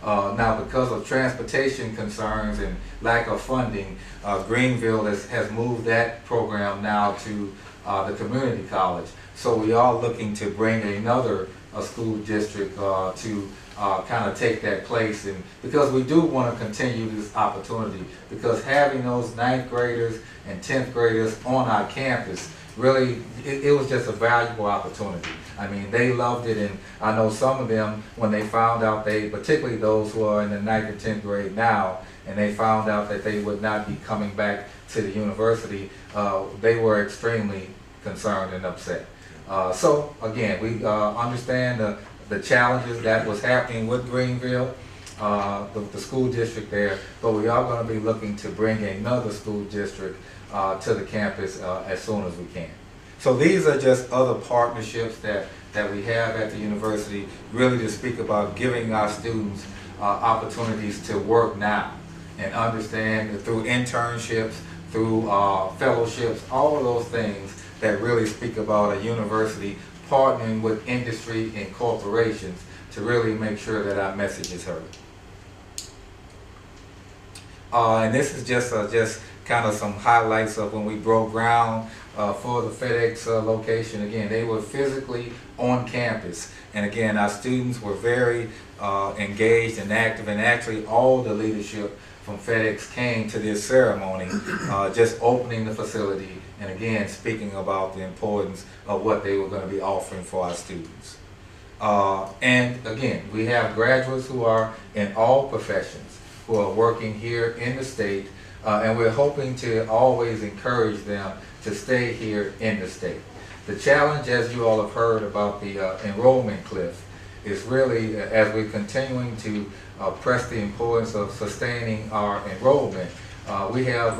Now, because of transportation concerns and lack of funding, Greenville has moved that program now to the community college. So we are looking to bring another school district to kind of take that place, and because we do want to continue this opportunity, because having those 9th graders and 10th graders on our campus, really, it was just a valuable opportunity. I mean, they loved it, and I know some of them, when they found out, particularly those who are in the 9th and 10th grade now, and they found out that they would not be coming back to the university, they were extremely concerned and upset. So again, we understand the challenges that was happening with Greenville, the school district there, but we are going to be looking to bring another school district to the campus as soon as we can. So these are just other partnerships that we have at the university, really to speak about giving our students opportunities to work now and understand that through internships, through fellowships, all of those things that really speak about a university partnering with industry and corporations to really make sure that our message is heard. And this is just kind of some highlights of when we broke ground for the FedEx location. Again, they were physically on campus, and again, our students were very engaged and active, and actually all the leadership from FedEx came to this ceremony, just opening the facility, and again, speaking about the importance of what they were going to be offering for our students. And again, we have graduates who are in all professions, who are working here in the state, and we're hoping to always encourage them to stay here in the state. The challenge, as you all have heard about the enrollment cliff, is really, as we're continuing to press the importance of sustaining our enrollment, we have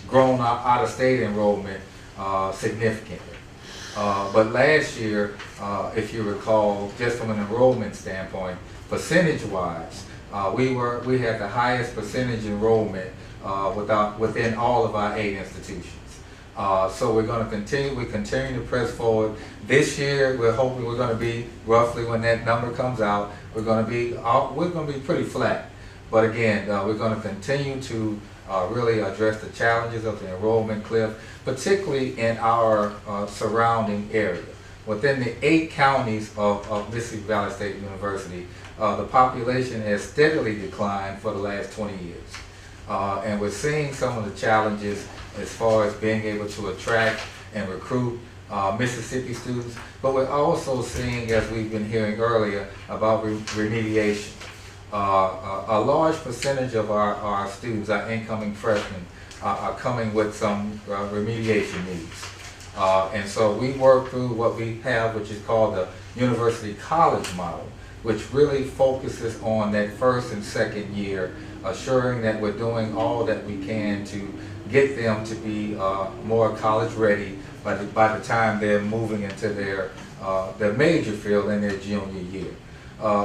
grown our out-of-state enrollment significantly. But last year, if you recall, just from an enrollment standpoint, percentage-wise, we had the highest percentage enrollment within all of our 8 institutions. So we're going to continue to press forward. This year, we're hoping we're going to be roughly, when that number comes out, we're going to be pretty flat. But again, we're going to continue to really address the challenges of the enrollment cliff, particularly in our surrounding area. Within the 8 counties of Mississippi Valley State University, the population has steadily declined for the last 20 years. And we're seeing some of the challenges as far as being able to attract and recruit Mississippi students, but we're also seeing, as we've been hearing earlier, about remediation. A large percentage of our students, our incoming freshmen, are coming with some remediation needs. And so we work through what we have, which is called the University College Model, which really focuses on that first and second year, assuring that we're doing all that we can to get them to be more college ready by the time they're moving into their major field in their junior year.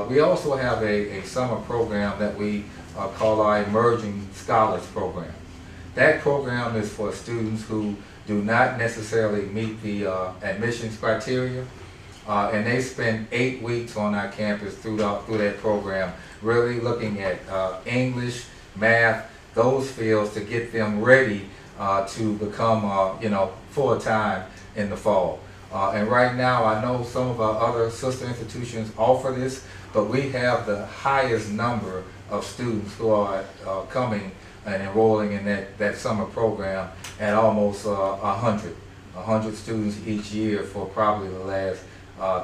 We also have a summer program that we call our Emerging Scholars Program. That program is for students who do not necessarily meet the admissions criteria, and they spend 8 weeks on our campus through that program, really looking at English, math, those fields to get them ready to become full-time in the fall. And right now, I know some of our other sister institutions offer this, but we have the highest number of students who are coming and enrolling in that summer program at almost 100 students each year for probably the last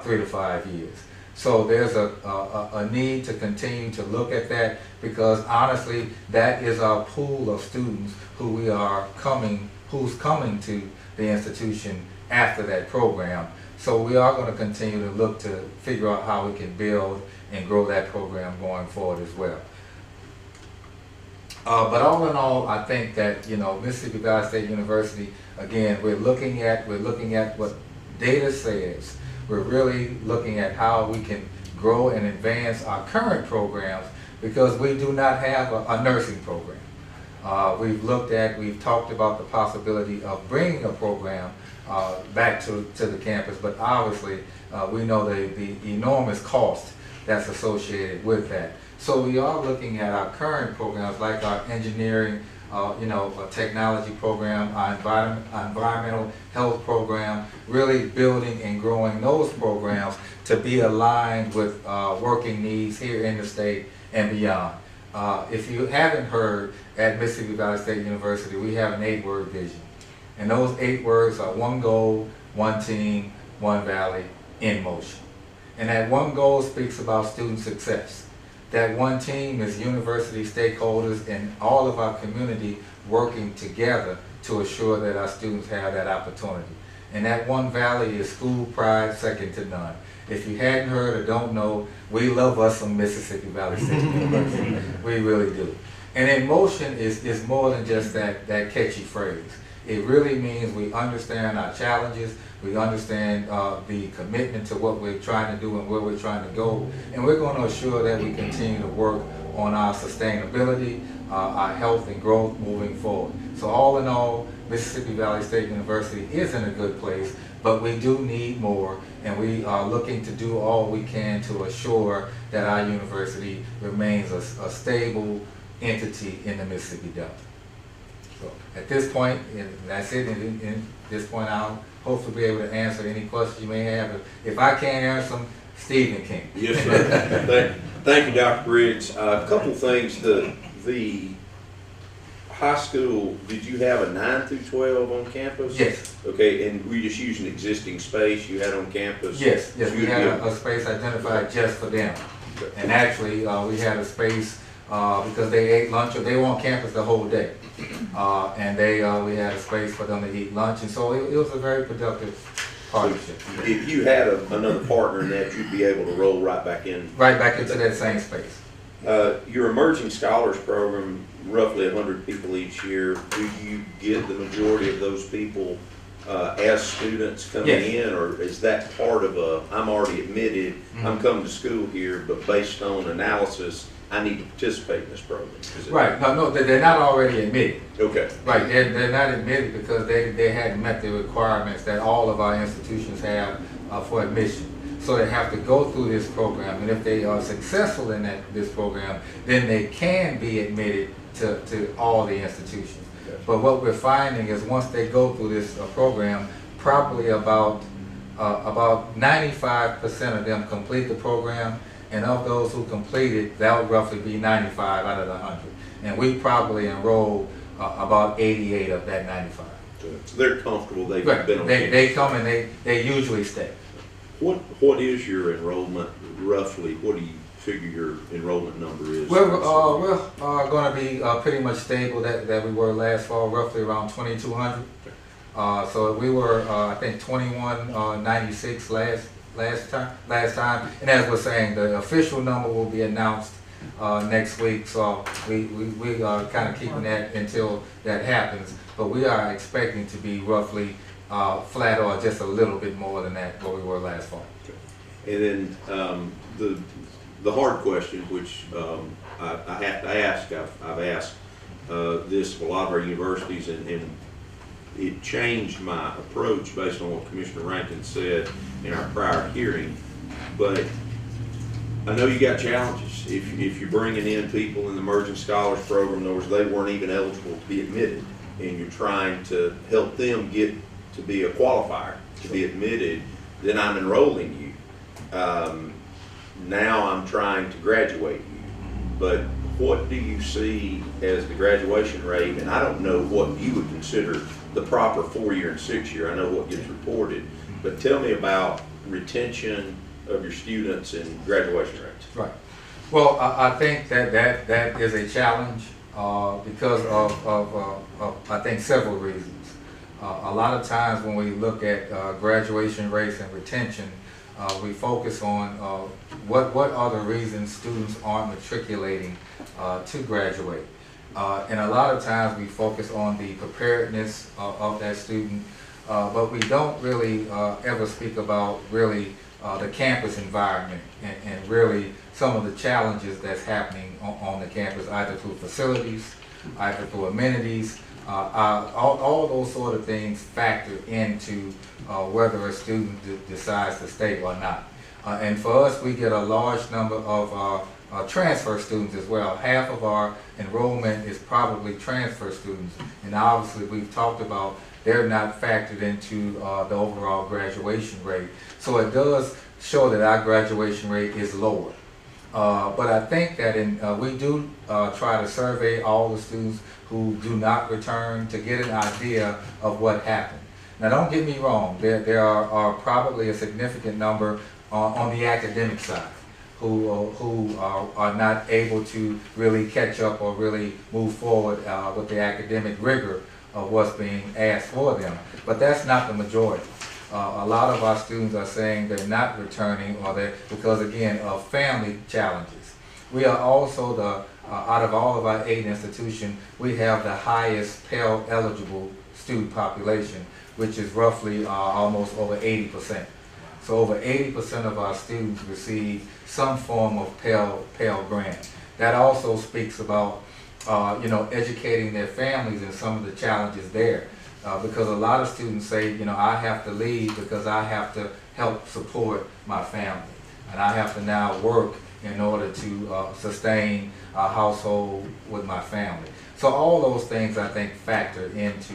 3 to 5 years. So there's a need to continue to look at that, because honestly, that is our pool of students who's coming to the institution after that program. So we are going to continue to look to figure out how we can build and grow that program going forward as well. But all in all, I think that Mississippi Valley State University, again, we're looking at what data says. We're really looking at how we can grow and advance our current programs, because we do not have a nursing program. We've talked about the possibility of bringing a program back to the campus, but obviously we know the enormous cost that's associated with that. So we are looking at our current programs, like our engineering, a technology program, our environmental health program, really building and growing those programs to be aligned with working needs here in the state and beyond. If you haven't heard, at Mississippi Valley State University, we have an 8-word vision. And those 8 words are 1 goal, 1 team, 1 valley, in motion. And that 1 goal speaks about student success. That 1 team is university stakeholders and all of our community working together to assure that our students have that opportunity. And that 1 valley is school pride, second to none. If you hadn't heard or don't know, we love us some Mississippi Valley State University. We really do. And in motion is more than just that catchy phrase. It really means we understand our challenges, we understand the commitment to what we're trying to do and where we're trying to go, and we're going to assure that we continue to work on our sustainability, our health and growth moving forward. So all in all, Mississippi Valley State University is in a good place, but we do need more, and we are looking to do all we can to assure that our university remains a stable entity in the Mississippi Delta. So at this point, and that's it. In this point, I'll hopefully be able to answer any questions you may have. If I can't answer them, Stephen can. Yes, sir. Thank you, Dr. Briggs. A couple things. The high school, did you have a 9 through 12 on campus? Yes. Okay, and were you just using existing space you had on campus? Yes, we had a space identified just for them. And actually, we had a space because they ate lunch, or they were on campus the whole day. And we had a space for them to eat lunch, and so it was a very productive partnership. If you had another partner in that, you'd be able to roll right back in. Right back into that same space. Your Emerging Scholars Program, roughly 100 people each year. Do you get the majority of those people as students coming Yes. in, or is that part of I'm already admitted, I'm coming to school here, but based on analysis, I need to participate in this program? Right, no, they're not already admitted. Okay. Right, they're not admitted because they hadn't met the requirements that all of our institutions have for admission. So they have to go through this program, and if they are successful in this program, then they can be admitted to all the institutions. But what we're finding is once they go through this program, probably about 95% of them complete the program, and of those who complete it, that would roughly be 95 out of the 100. And we probably enroll about 88 of that 95. So they're comfortable, they've Right. been on They come and they usually stay. What is your enrollment roughly? What do you figure your enrollment number is? We're going to be pretty much stable that we were last fall, roughly around 2,200. So we were, I think, 2196 last time. And as we're saying, the official number will be announced next week. So we are kind of keeping that until that happens. But we are expecting to be roughly flat or just a little bit more than that what we were last fall. And then the hard question, which I have to ask, I've asked this of a lot of our universities, and it changed my approach based on what Commissioner Rankin said in our prior hearing. But I know you got challenges. If you're bringing in people in the Emerging Scholars Program, in other words, they weren't even eligible to be admitted, and you're trying to help them get to be a qualifier, to be admitted, then I'm enrolling you. Now I'm trying to graduate you. But what do you see as the graduation rate? And I don't know what you would consider the proper 4-year and 6-year. I know what gets reported. But tell me about retention of your students and graduation rates. Right. Well, I think that is a challenge because of I think several reasons. A lot of times when we look at graduation rates and retention, we focus on what are the reasons students aren't matriculating to graduate. And a lot of times we focus on the preparedness of that student, but we don't really ever speak about really the campus environment and really some of the challenges that's happening on the campus, either through facilities, either through amenities. All those sort of things factor into whether a student decides to stay or not. And for us, we get a large number of transfer students as well. Half of our enrollment is probably transfer students. And obviously, we've talked about they're not factored into the overall graduation rate. So it does show that our graduation rate is lower. But I think that we do try to survey all the students who do not return to get an idea of what happened. Now, don't get me wrong, there are probably a significant number on the academic side who are not able to really catch up or really move forward with the academic rigor of what's being asked for them. But that's not the majority. A lot of our students are saying they're not returning because, again, of family challenges. We are also out of all of our 8 institutions, we have the highest Pell eligible student population, which is roughly almost over 80%. So over 80% of our students receive some form of Pell grant. That also speaks about educating their families and some of the challenges there. Because a lot of students say, I have to leave because I have to help support my family. And I have to now work in order to sustain a household with my family. So all those things, I think, factor into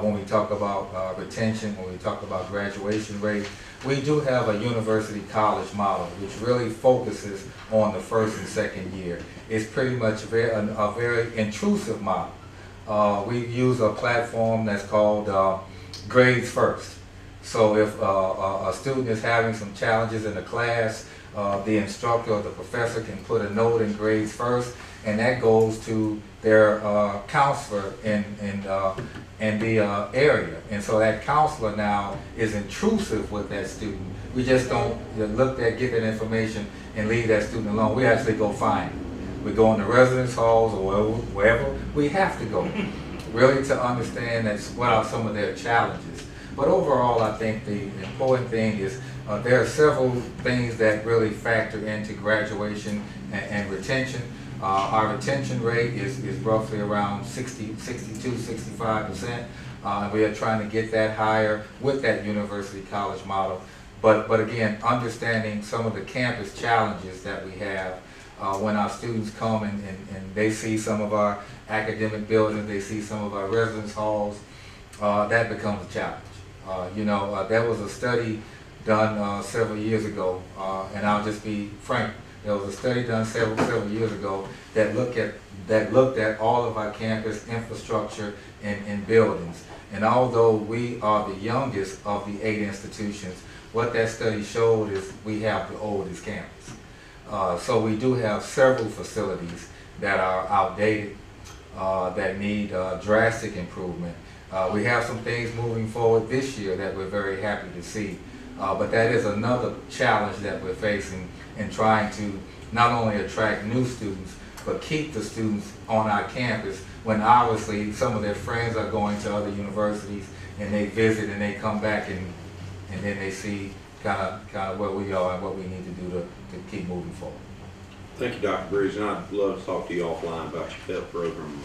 when we talk about retention, when we talk about graduation rate. We do have a university college model, which really focuses on the first and second year. It's pretty much a very intrusive model. We use a platform that's called Grades First. So if a student is having some challenges in the class, the instructor or the professor can put a note in Grades First, and that goes to their counselor in the area. And so that counselor now is intrusive with that student. We just don't get that information and leave that student alone. We actually go find them. We go in the residence halls or wherever we have to go, really to understand what are some of their challenges. But overall, I think the important thing is there are several things that really factor into graduation and retention. Our retention rate is roughly around 62-65%. We are trying to get that higher with that university college model. But again, understanding some of the campus challenges that we have when our students come and they see some of our academic buildings, they see some of our residence halls, that becomes a challenge. There was a study done several years ago, and I'll just be frank. There was a study done several years ago that looked at all of our campus infrastructure and buildings. And although we are the youngest of the 8 institutions, what that study showed is we have the oldest campus. So we do have several facilities that are outdated, that need drastic improvement. We have some things moving forward this year that we're very happy to see. But that is another challenge that we're facing in trying to not only attract new students, but keep the students on our campus when obviously some of their friends are going to other universities and they visit and they come back and then they see kind of where we are and what we need to do to keep moving forward. Thank you, Dr. Briggs, and I'd love to talk to you offline about your PEP program.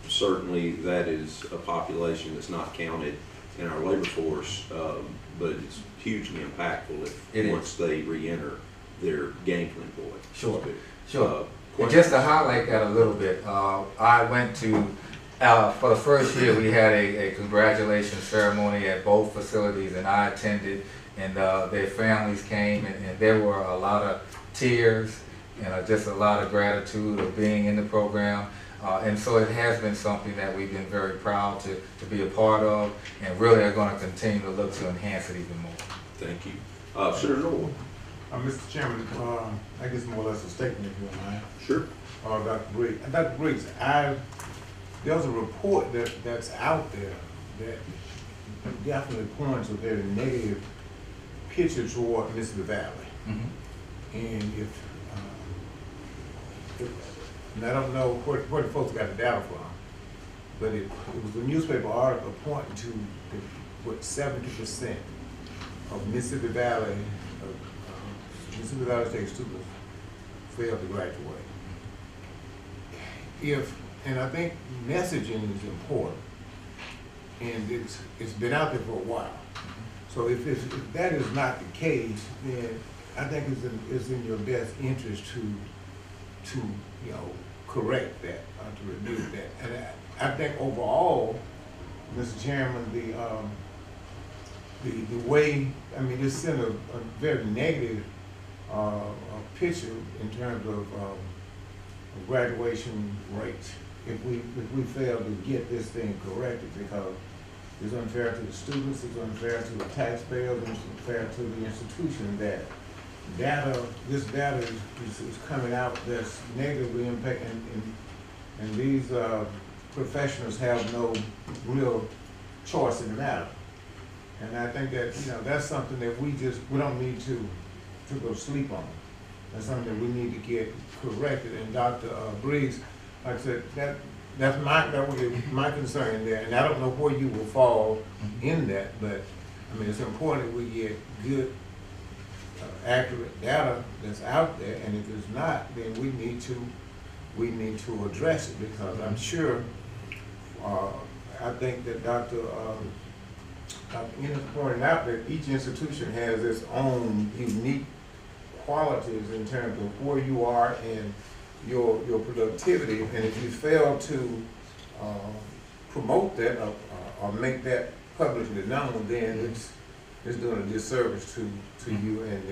Certainly that is a population that's not counted in our labor force, but it's hugely impactful once they re-enter their gainful employment. Sure. And just to highlight that a little bit, I went to, for the first year we had a congratulations ceremony at both facilities, and I attended, and their families came, and there were a lot of tears and just a lot of gratitude of being in the program. And so it has been something that we've been very proud to be a part of, and really are going to continue to look to enhance it even more. Thank you. Senator Norwood. Mr. Chairman, I guess more or less a statement if you don't mind. Sure. Dr. Briggs. Dr. Briggs, there's a report that's out there that definitely points a very negative picture toward Mississippi Valley. Mm-hmm. And and I don't know where the folks got the data from, but it was a newspaper article pointing to what 70% of Mississippi Valley State students fail to graduate. And I think messaging is important, and it's been out there for a while. So if that is not the case, then I think it's in your best interest to correct that, to remove that. And I think overall, Mr. Chairman, the way, this sent a very negative picture in terms of graduation rates if we fail to get this thing corrected, because it's unfair to the students, it's unfair to the taxpayers, and it's unfair to the institution that this data is coming out that's negatively impacting, and these professionals have no real choice in the matter. And I think that that's something that we don't need to go sleep on. That's something that we need to get corrected. And Dr. Briggs, like I said, that would be my concern there. And I don't know where you will fall in that, but it's important that we get good, accurate data that's out there. And if it's not, then we need to address it, because I'm sure. I think that Dr. Ennis pointed out that each institution has its own unique qualities in terms of where you are and your productivity, and if you fail to promote that or make that publicly known, then it's doing a disservice to you and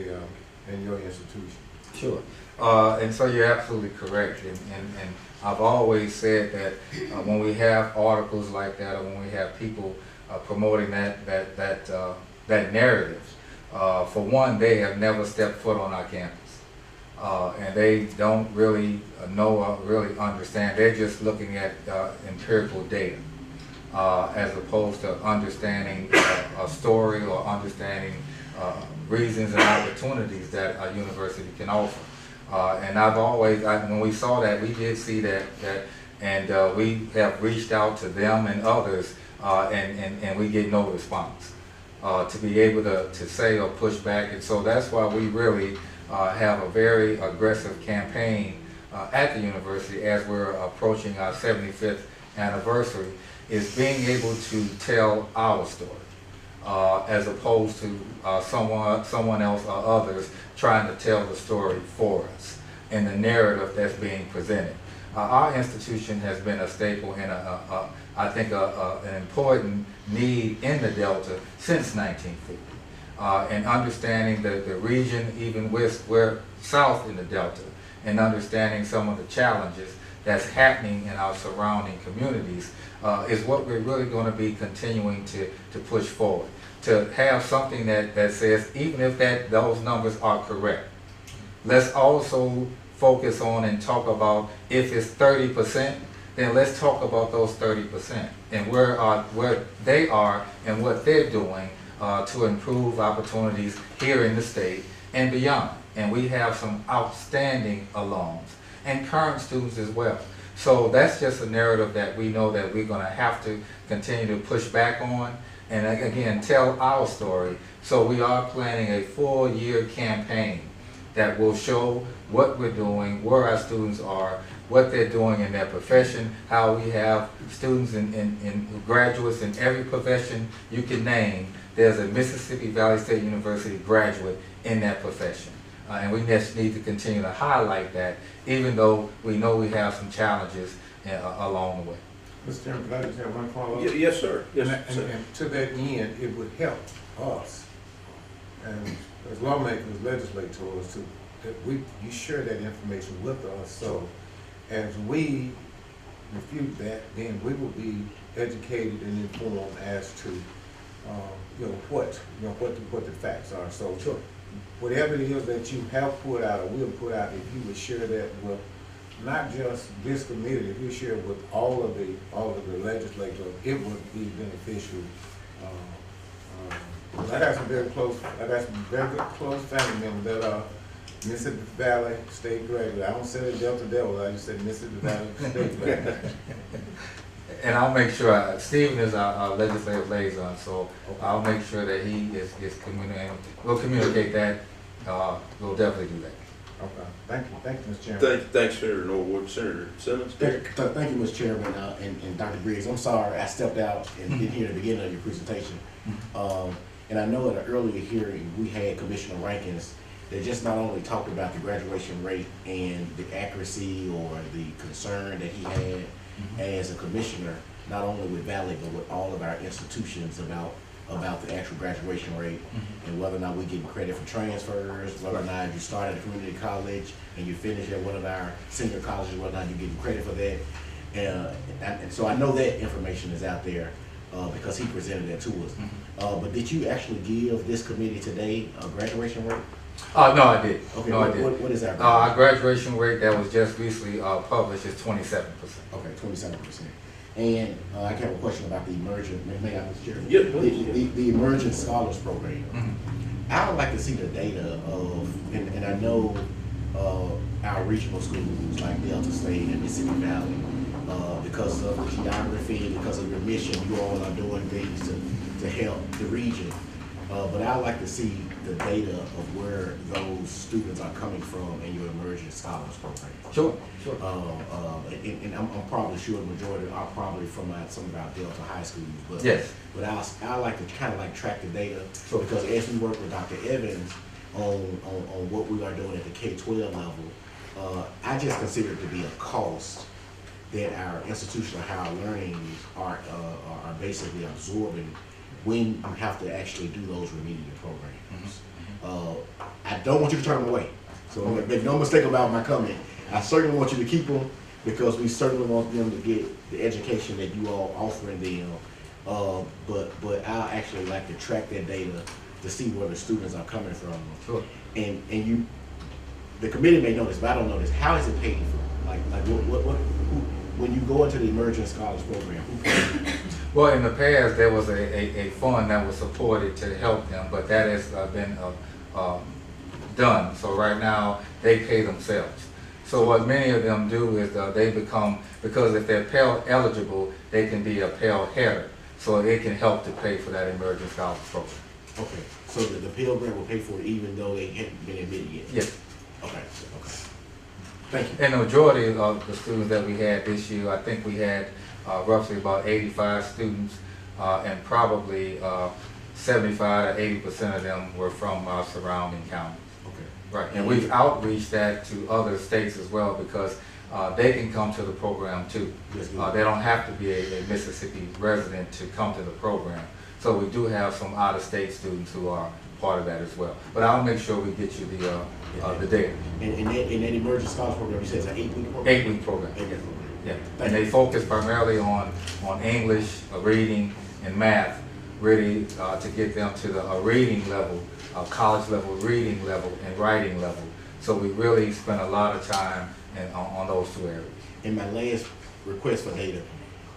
your institution. Sure. And so you're absolutely correct. And I've always said that when we have articles like that, or when we have people promoting that narrative, for one, they have never stepped foot on our campus. And they don't really know or really understand. They're just looking at empirical data as opposed to understanding a story or understanding reasons and opportunities that a university can offer. And when we saw that, we did see that and we have reached out to them and others and we get no response. To be able to say or push back, and so that's why we really have a very aggressive campaign at the university as we're approaching our 75th anniversary, is being able to tell our story as opposed to someone else or others trying to tell the story for us and the narrative that's being presented. Our institution has been a staple and I think an important need in the Delta since 1950. And understanding the region, even we're south in the Delta, and understanding some of the challenges that's happening in our surrounding communities is what we're really going to be continuing to push forward. To have something that says, even if those numbers are correct, let's also focus on and talk about if it's 30%, then let's talk about those 30% and where they are and what they're doing to improve opportunities here in the state and beyond. And we have some outstanding alums and current students as well. So that's just a narrative that we know that we're going to have to continue to push back on and again tell our story. So we are planning a full-year campaign that will show what we're doing, where our students are, what they're doing in their profession, how we have students and graduates in every profession you can name. There's a Mississippi Valley State University graduate in that profession. And we just need to continue to highlight that, even though we know we have some challenges along the way. Mr. Chairman, could I just have one follow-up? Yes, sir. Yes, sir. And to that end, it would help us, and as lawmakers, legislators, that you share that information with us, so as we refute that, then we will be educated and informed as to what the facts are. So whatever it is that you have put out or will put out, if you would share that with not just this committee, if you share it with all of the legislators, it would be beneficial. I got some very close family members that are Mississippi Valley State graduate. I don't say the Delta Devils, I just say Mississippi Valley State graduate. And I'll make sure, Stephen is our legislative liaison, so I'll make sure that he is communicating. We'll communicate that. We'll definitely do that. Okay. Thank you, Mr. Chairman. Thanks, Senator Norwood. Senator Simmons. Thank you, Mr. Chairman, and Dr. Briggs. I'm sorry I stepped out and didn't hear the beginning of your presentation. And I know in an earlier hearing we had Commissioner Rankins that just not only talked about the graduation rate and the accuracy or the concern that he had as a commissioner, not only with Valley but with all of our institutions about the actual graduation rate and whether or not we getting credit for transfers, whether or not you start at a community college and you finish at one of our senior colleges, whether or not you're getting credit for that. And so I know that information is out there because he presented that to us. But did you actually give this committee today a graduation rate? No, I did. Okay, no, I did. What is our our graduation rate that was just recently published is 27%. Okay, 27%. And I have a question about the emergent, may I, Mr. Chairman? Yeah, please. The Emergent Scholars Program. I would like to see the data of, and I know our regional schools like Delta State and Mississippi Valley, because of the geography, because of your mission, you all are doing things to help the region. But I'd like to see the data of where those students are coming from in your Emergent Scholars Program. Sure. And I'm probably sure the majority are probably from some of our Delta high schools. But yes. But I like to kind of track the data because as we work with Dr. Evans on what we are doing at the K-12 level, I just consider it to be a cost that our institutional higher learning are basically absorbing when you have to actually do those remedial programs. I don't want you to turn them away. So make no mistake about my comment. I certainly want you to keep them because we certainly want them to get the education that you all offering them. But I actually like to track that data to see where the students are coming from. Sure. And you, the committee may know this, but I don't know this. How is it paid for? Like when you go into the Emergent Scholars Program, who pays for it? Well, in the past, there was a fund that was supported to help them, but that has been done. So right now, they pay themselves. So what many of them do is they become, because if they're Pell eligible, they can be a Pell header. so it can help to pay for that emerging scholarship program. Okay, so the Pell Grant will pay for it even though they haven't been admitted yet? Yes. Okay, okay. Thank you. And the majority of the students that we had this year, I think we had roughly about 85 students, and probably 75 to 80% of them were from our surrounding counties. Okay. Right, and we've outreached that to other states as well because they can come to the program too. They don't have to be a Mississippi resident to come to the program. So we do have some out-of-state students who are part of that as well. But I'll make sure we get you the data. And that emerging scholarship program, you said it's an 8-week program? 8-week program. 8-week program. Yeah, and they focus primarily on English, reading, and math, really to get them to the reading level, college level reading level, and writing level. So we really spend a lot of time on those two areas. And my last request for data,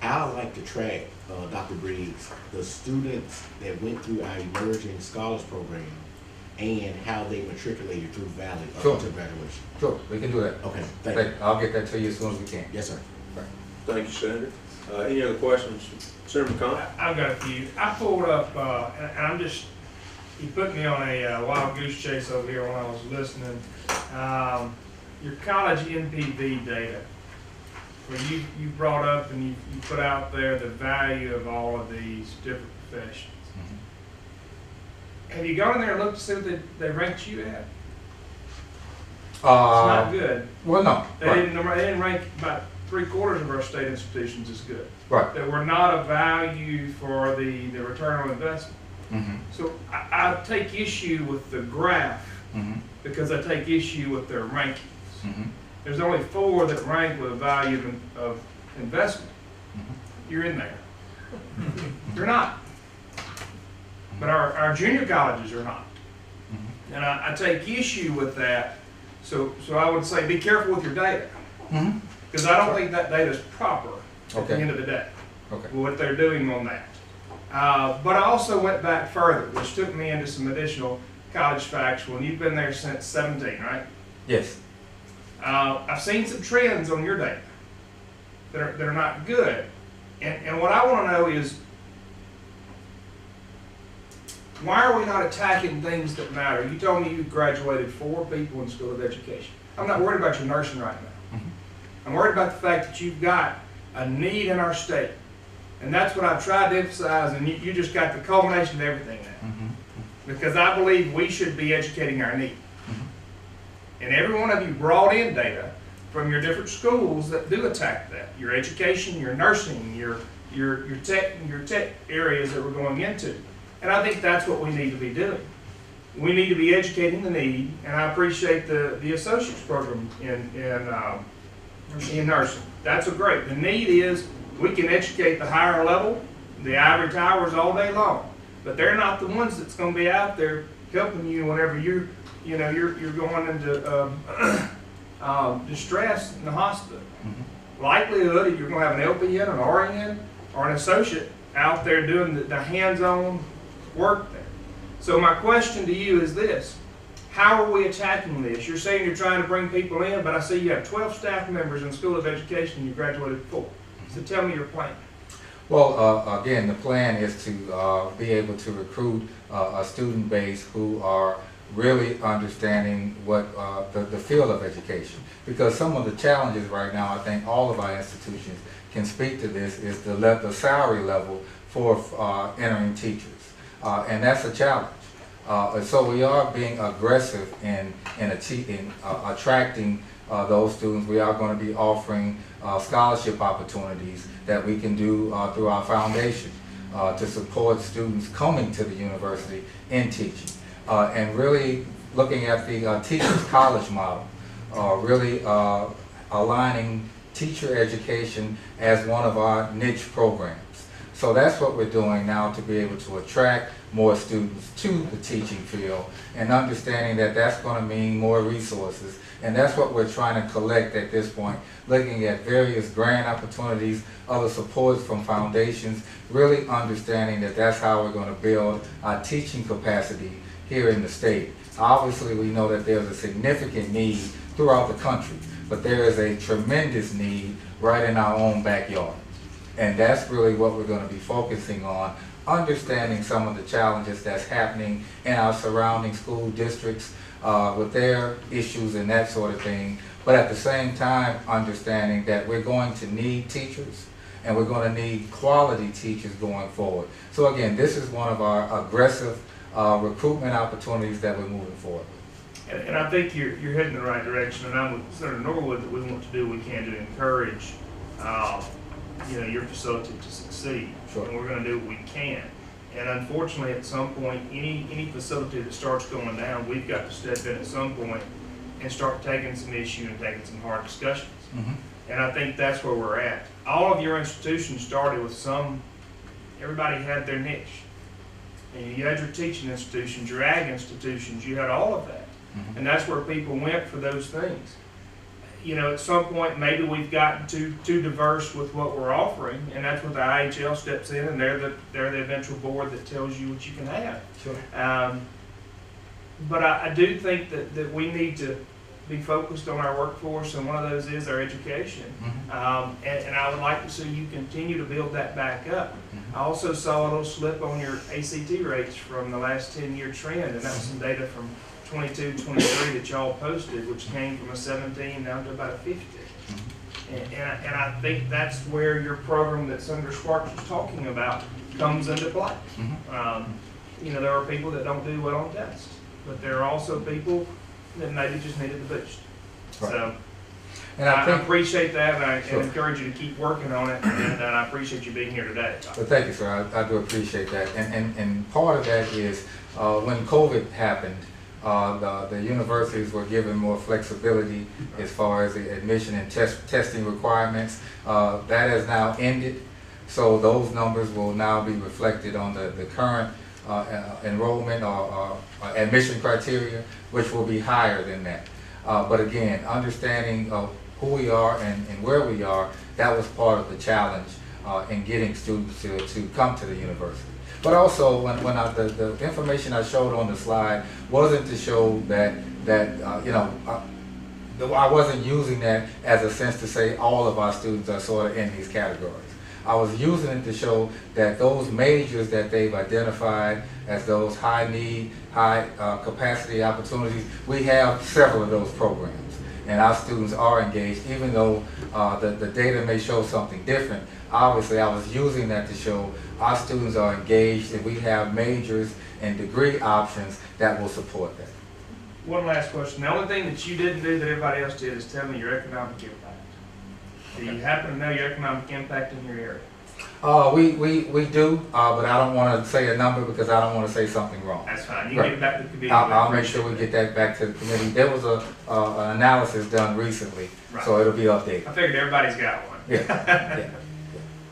I would like to track, Dr. Briggs, the students that went through our emerging scholars program and how they matriculated through Valley up to graduation. Sure, we can do that. Okay, thank you. I'll get that to you as soon as we can. Yes, sir. Right. Thank you, Senator. Any other questions? Senator McConnell? I've got a few. I pulled up, and I'm just, you put me on a wild goose chase over here when I was listening. Your college NPV data, where you brought up and you put out there the value of all of these different professions. Have you gone in there and looked to see what they ranked you at? It's not good. Well, no. They didn't rank about 3/4 of our state institutions as good. Right. That were not of value for the return on investment. So I take issue with the graph because I take issue with their rankings. There's only 4 that rank with a value of investment. You're in there. You're not. But our junior colleges are not. And I take issue with that. So I would say be careful with your data. Because I don't think that data is proper at the end of the day. What they're doing on that. But I also went back further, which took me into some additional college facts. Well, you've been there since 17, right? Yes. I've seen some trends on your data that are not good. And what I want to know is, why are we not attacking things that matter? You told me you graduated 4 people in School of Education. I'm not worried about your nursing right now. I'm worried about the fact that you've got a need in our state. And that's what I've tried to emphasize, and you just got the culmination of everything now. Because I believe we should be educating our need. And every one of you brought in data from your different schools that do attack that. Your education, your nursing, your tech areas that we're going into. And I think that's what we need to be doing. We need to be educating the need, and I appreciate the associate's program in nursing. That's great. The need is we can educate the higher level, the ivory towers all day long, but they're not the ones that's going to be out there helping you whenever you're going into distress in the hospital. Likelihood you're going to have an LPN, an RN, or an associate out there doing the hands-on work there. So my question to you is this: how are we attacking this? You're saying you're trying to bring people in, but I see you have 12 staff members in School of Education and you graduated 4. So tell me your plan. Well, again, the plan is to be able to recruit a student base who are really understanding what the field of education. Because some of the challenges right now, I think all of our institutions can speak to this, is the salary level for entering teachers. And that's a challenge. So we are being aggressive in attracting those students. We are going to be offering scholarship opportunities that we can do through our foundation to support students coming to the university in teaching. And really looking at the Teachers College model, really aligning teacher education as one of our niche programs. So that's what we're doing now to be able to attract more students to the teaching field, and understanding that that's going to mean more resources. And that's what we're trying to collect at this point, looking at various grant opportunities, other supports from foundations, really understanding that that's how we're going to build our teaching capacity here in the state. Obviously, we know that there's a significant need throughout the country, but there is a tremendous need right in our own backyard. And that's really what we're going to be focusing on, understanding some of the challenges that's happening in our surrounding school districts with their issues and that sort of thing. But at the same time, understanding that we're going to need teachers and we're going to need quality teachers going forward. So again, this is one of our aggressive recruitment opportunities that we're moving forward with. And I think you're heading in the right direction, and I'm with Senator Norwood that we want to do what we can to encourage your facility to succeed. Sure. And we're going to do what we can. And unfortunately, at some point, any facility that starts going down, we've got to step in at some point and start taking some issue and taking some hard discussions. Mm-hmm. And I think that's where we're at. All of your institutions started with everybody had their niche. And you had your teaching institutions, your ag institutions, you had all of that. Mm-hmm. And that's where people went for those things. At some point, maybe we've gotten too diverse with what we're offering, and that's where the IHL steps in, and they're the eventual board that tells you what you can have. Sure. But I do think that we need to be focused on our workforce, and one of those is our education. Mm-hmm. And I would like to see you continue to build that back up. Mm-hmm. I also saw a little slip on your ACT rates from the last 10-year trend, and that was some data from 22, 23 that y'all posted, which came from a 17 down to about a 50. Mm-hmm. And I think that's where your program that Senator Sparks was talking about comes into play. Mm-hmm. There are people that don't do well on tests, but there are also people that maybe just needed the boost. Right. So And I think, appreciate that, and I Sure. encourage you to keep working on it, and I appreciate you being here today. well, thank you, sir. I do appreciate that. And part of that is when COVID happened, the universities were given more flexibility as far as the admission and testing requirements. That has now ended, so those numbers will now be reflected on the current enrollment or admission criteria, which will be higher than that. But again, understanding who we are and where we are, that was part of the challenge in getting students to come to the university. But also, when the information I showed on the slide wasn't to show that I wasn't using that as a sense to say all of our students are sort of in these categories. I was using it to show that those majors that they've identified as those high need, high capacity opportunities, we have several of those programs. And our students are engaged, even though the data may show something different. Obviously, I was using that to show our students are engaged, and we have majors and degree options that will support that. One last question. The only thing that you didn't do that everybody else did is tell me your economic impact. Do you happen to know your economic impact in your area? We do, but I don't want to say a number because I don't want to say something wrong. That's fine. You can get it back to the committee. I'll make sure we get that back to the committee. There was an analysis done recently, so it'll be updated. I figured everybody's got one. Yeah.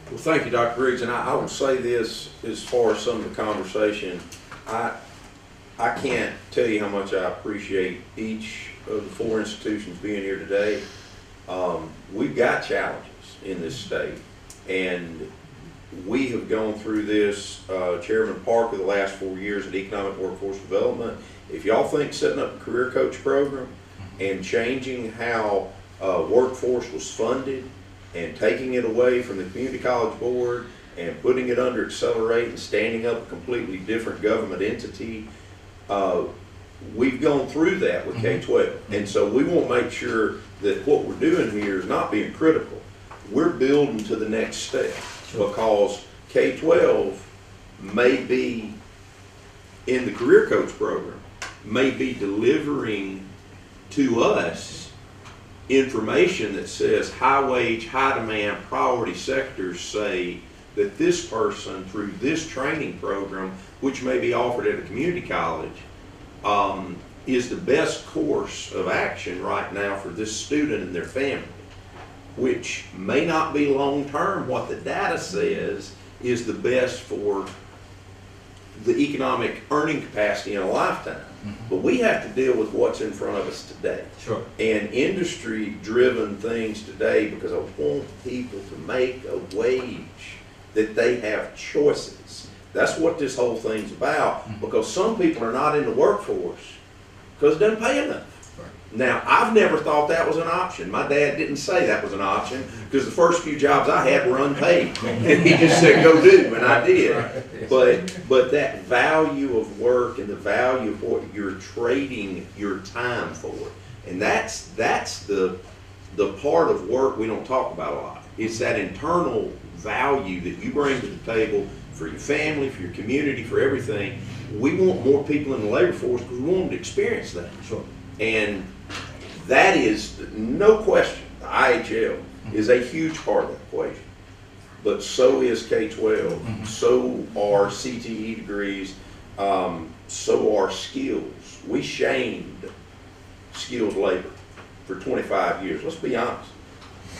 Well, thank you, Dr. Briggs, and I will say this as far as some of the conversation. I can't tell you how much I appreciate each of the 4 institutions being here today. We've got challenges in this state, and we have gone through this, Chairman Parker, the last 4 years at Economic Workforce Development. If y'all think setting up a career coach program and changing how workforce was funded and taking it away from the community college board and putting it under Accelerate and standing up a completely different government entity, we've gone through that with K-12. And so we want to make sure that what we're doing here is not being critical. We're building to the next step, because K-12 may be, in the career coach program, may be delivering to us information that says high wage, high demand, priority sectors say that this person, through this training program, which may be offered at a community college, is the best course of action right now for this student and their family, which may not be long term what the data says is the best for the economic earning capacity in a lifetime. But we have to deal with what's in front of us today. Sure. And industry-driven things today, because I want people to make a wage that they have choices. That's what this whole thing's about, because some people are not in the workforce because it doesn't pay enough. Now, I've never thought that was an option. My dad didn't say that was an option, because the first few jobs I had were unpaid. And he just said, go do, and I did. But that value of work and the value of what you're trading your time for, and that's the part of work we don't talk about a lot. It's that internal value that you bring to the table for your family, for your community, for everything. We want more people in the labor force because we want them to experience that. Sure. And that is, no question, the IHL is a huge part of that equation. But so is K-12, so are CTE degrees, so are skills. We shamed skilled labor for 25 years, let's be honest.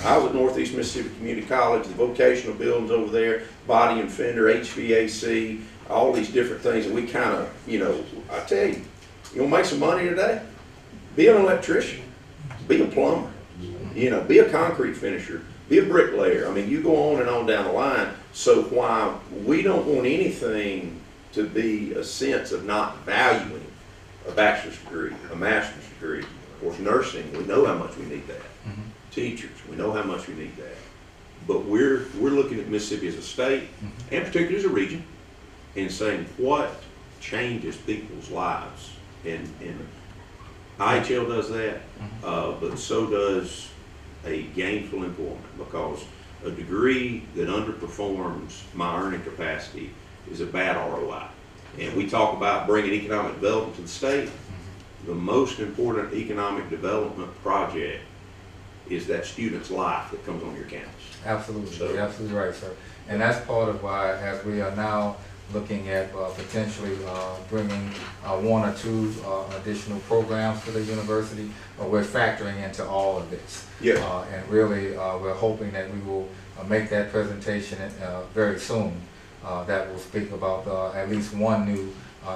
I was at Northeast Mississippi Community College, the vocational buildings over there, body and fender, HVAC, all these different things, and we kind of, you know, I tell you, you want to make some money today? Be an electrician, be a plumber, you know, be a concrete finisher, be a bricklayer. I mean, you go on and on down the line. So while we don't want anything to be a sense of not valuing a bachelor's degree, a master's degree, or nursing, we know how much we need that. Teachers, we know how much we need that. But we're looking at Mississippi as a state, and particularly as a region, and saying what changes people's lives. And IHL does that, but so does a gainful employment, because a degree that underperforms my earning capacity is a bad ROI. And we talk about bringing economic development to the state. The most important economic development project is that student's life that comes on your campus. Absolutely, you're absolutely right, sir. And that's part of why, as we are now looking at potentially bringing one or two additional programs to the university, we're factoring into all of this. Yeah. And really, we're hoping that we will make that presentation very soon that will speak about at least one new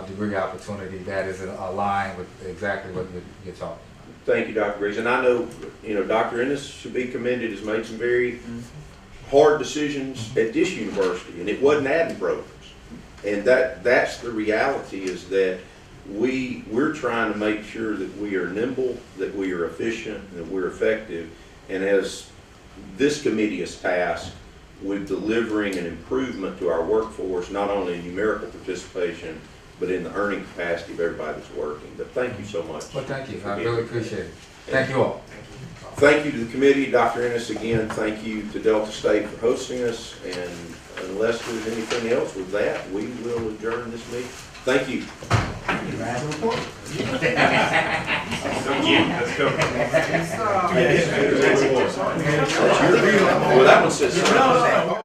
degree opportunity that is aligned with exactly what you're talking about. Thank you, Dr. Griggs. And I know, you know, Dr. Ennis should be commended, has made some very hard decisions at this university, and it wasn't adding programs. And that's the reality, is that we're trying to make sure that we are nimble, that we are efficient, that we're effective. And as this committee is tasked with delivering an improvement to our workforce, not only in numerical participation, but in the earning capacity of everybody that's working. But thank you so much. Well, thank you. I really appreciate it. Thank you all. Thank you to the committee, Dr. Ennis, again. Thank you to Delta State for hosting us. And unless there's anything else with that, we will adjourn this meeting. Thank you. Well, that one says.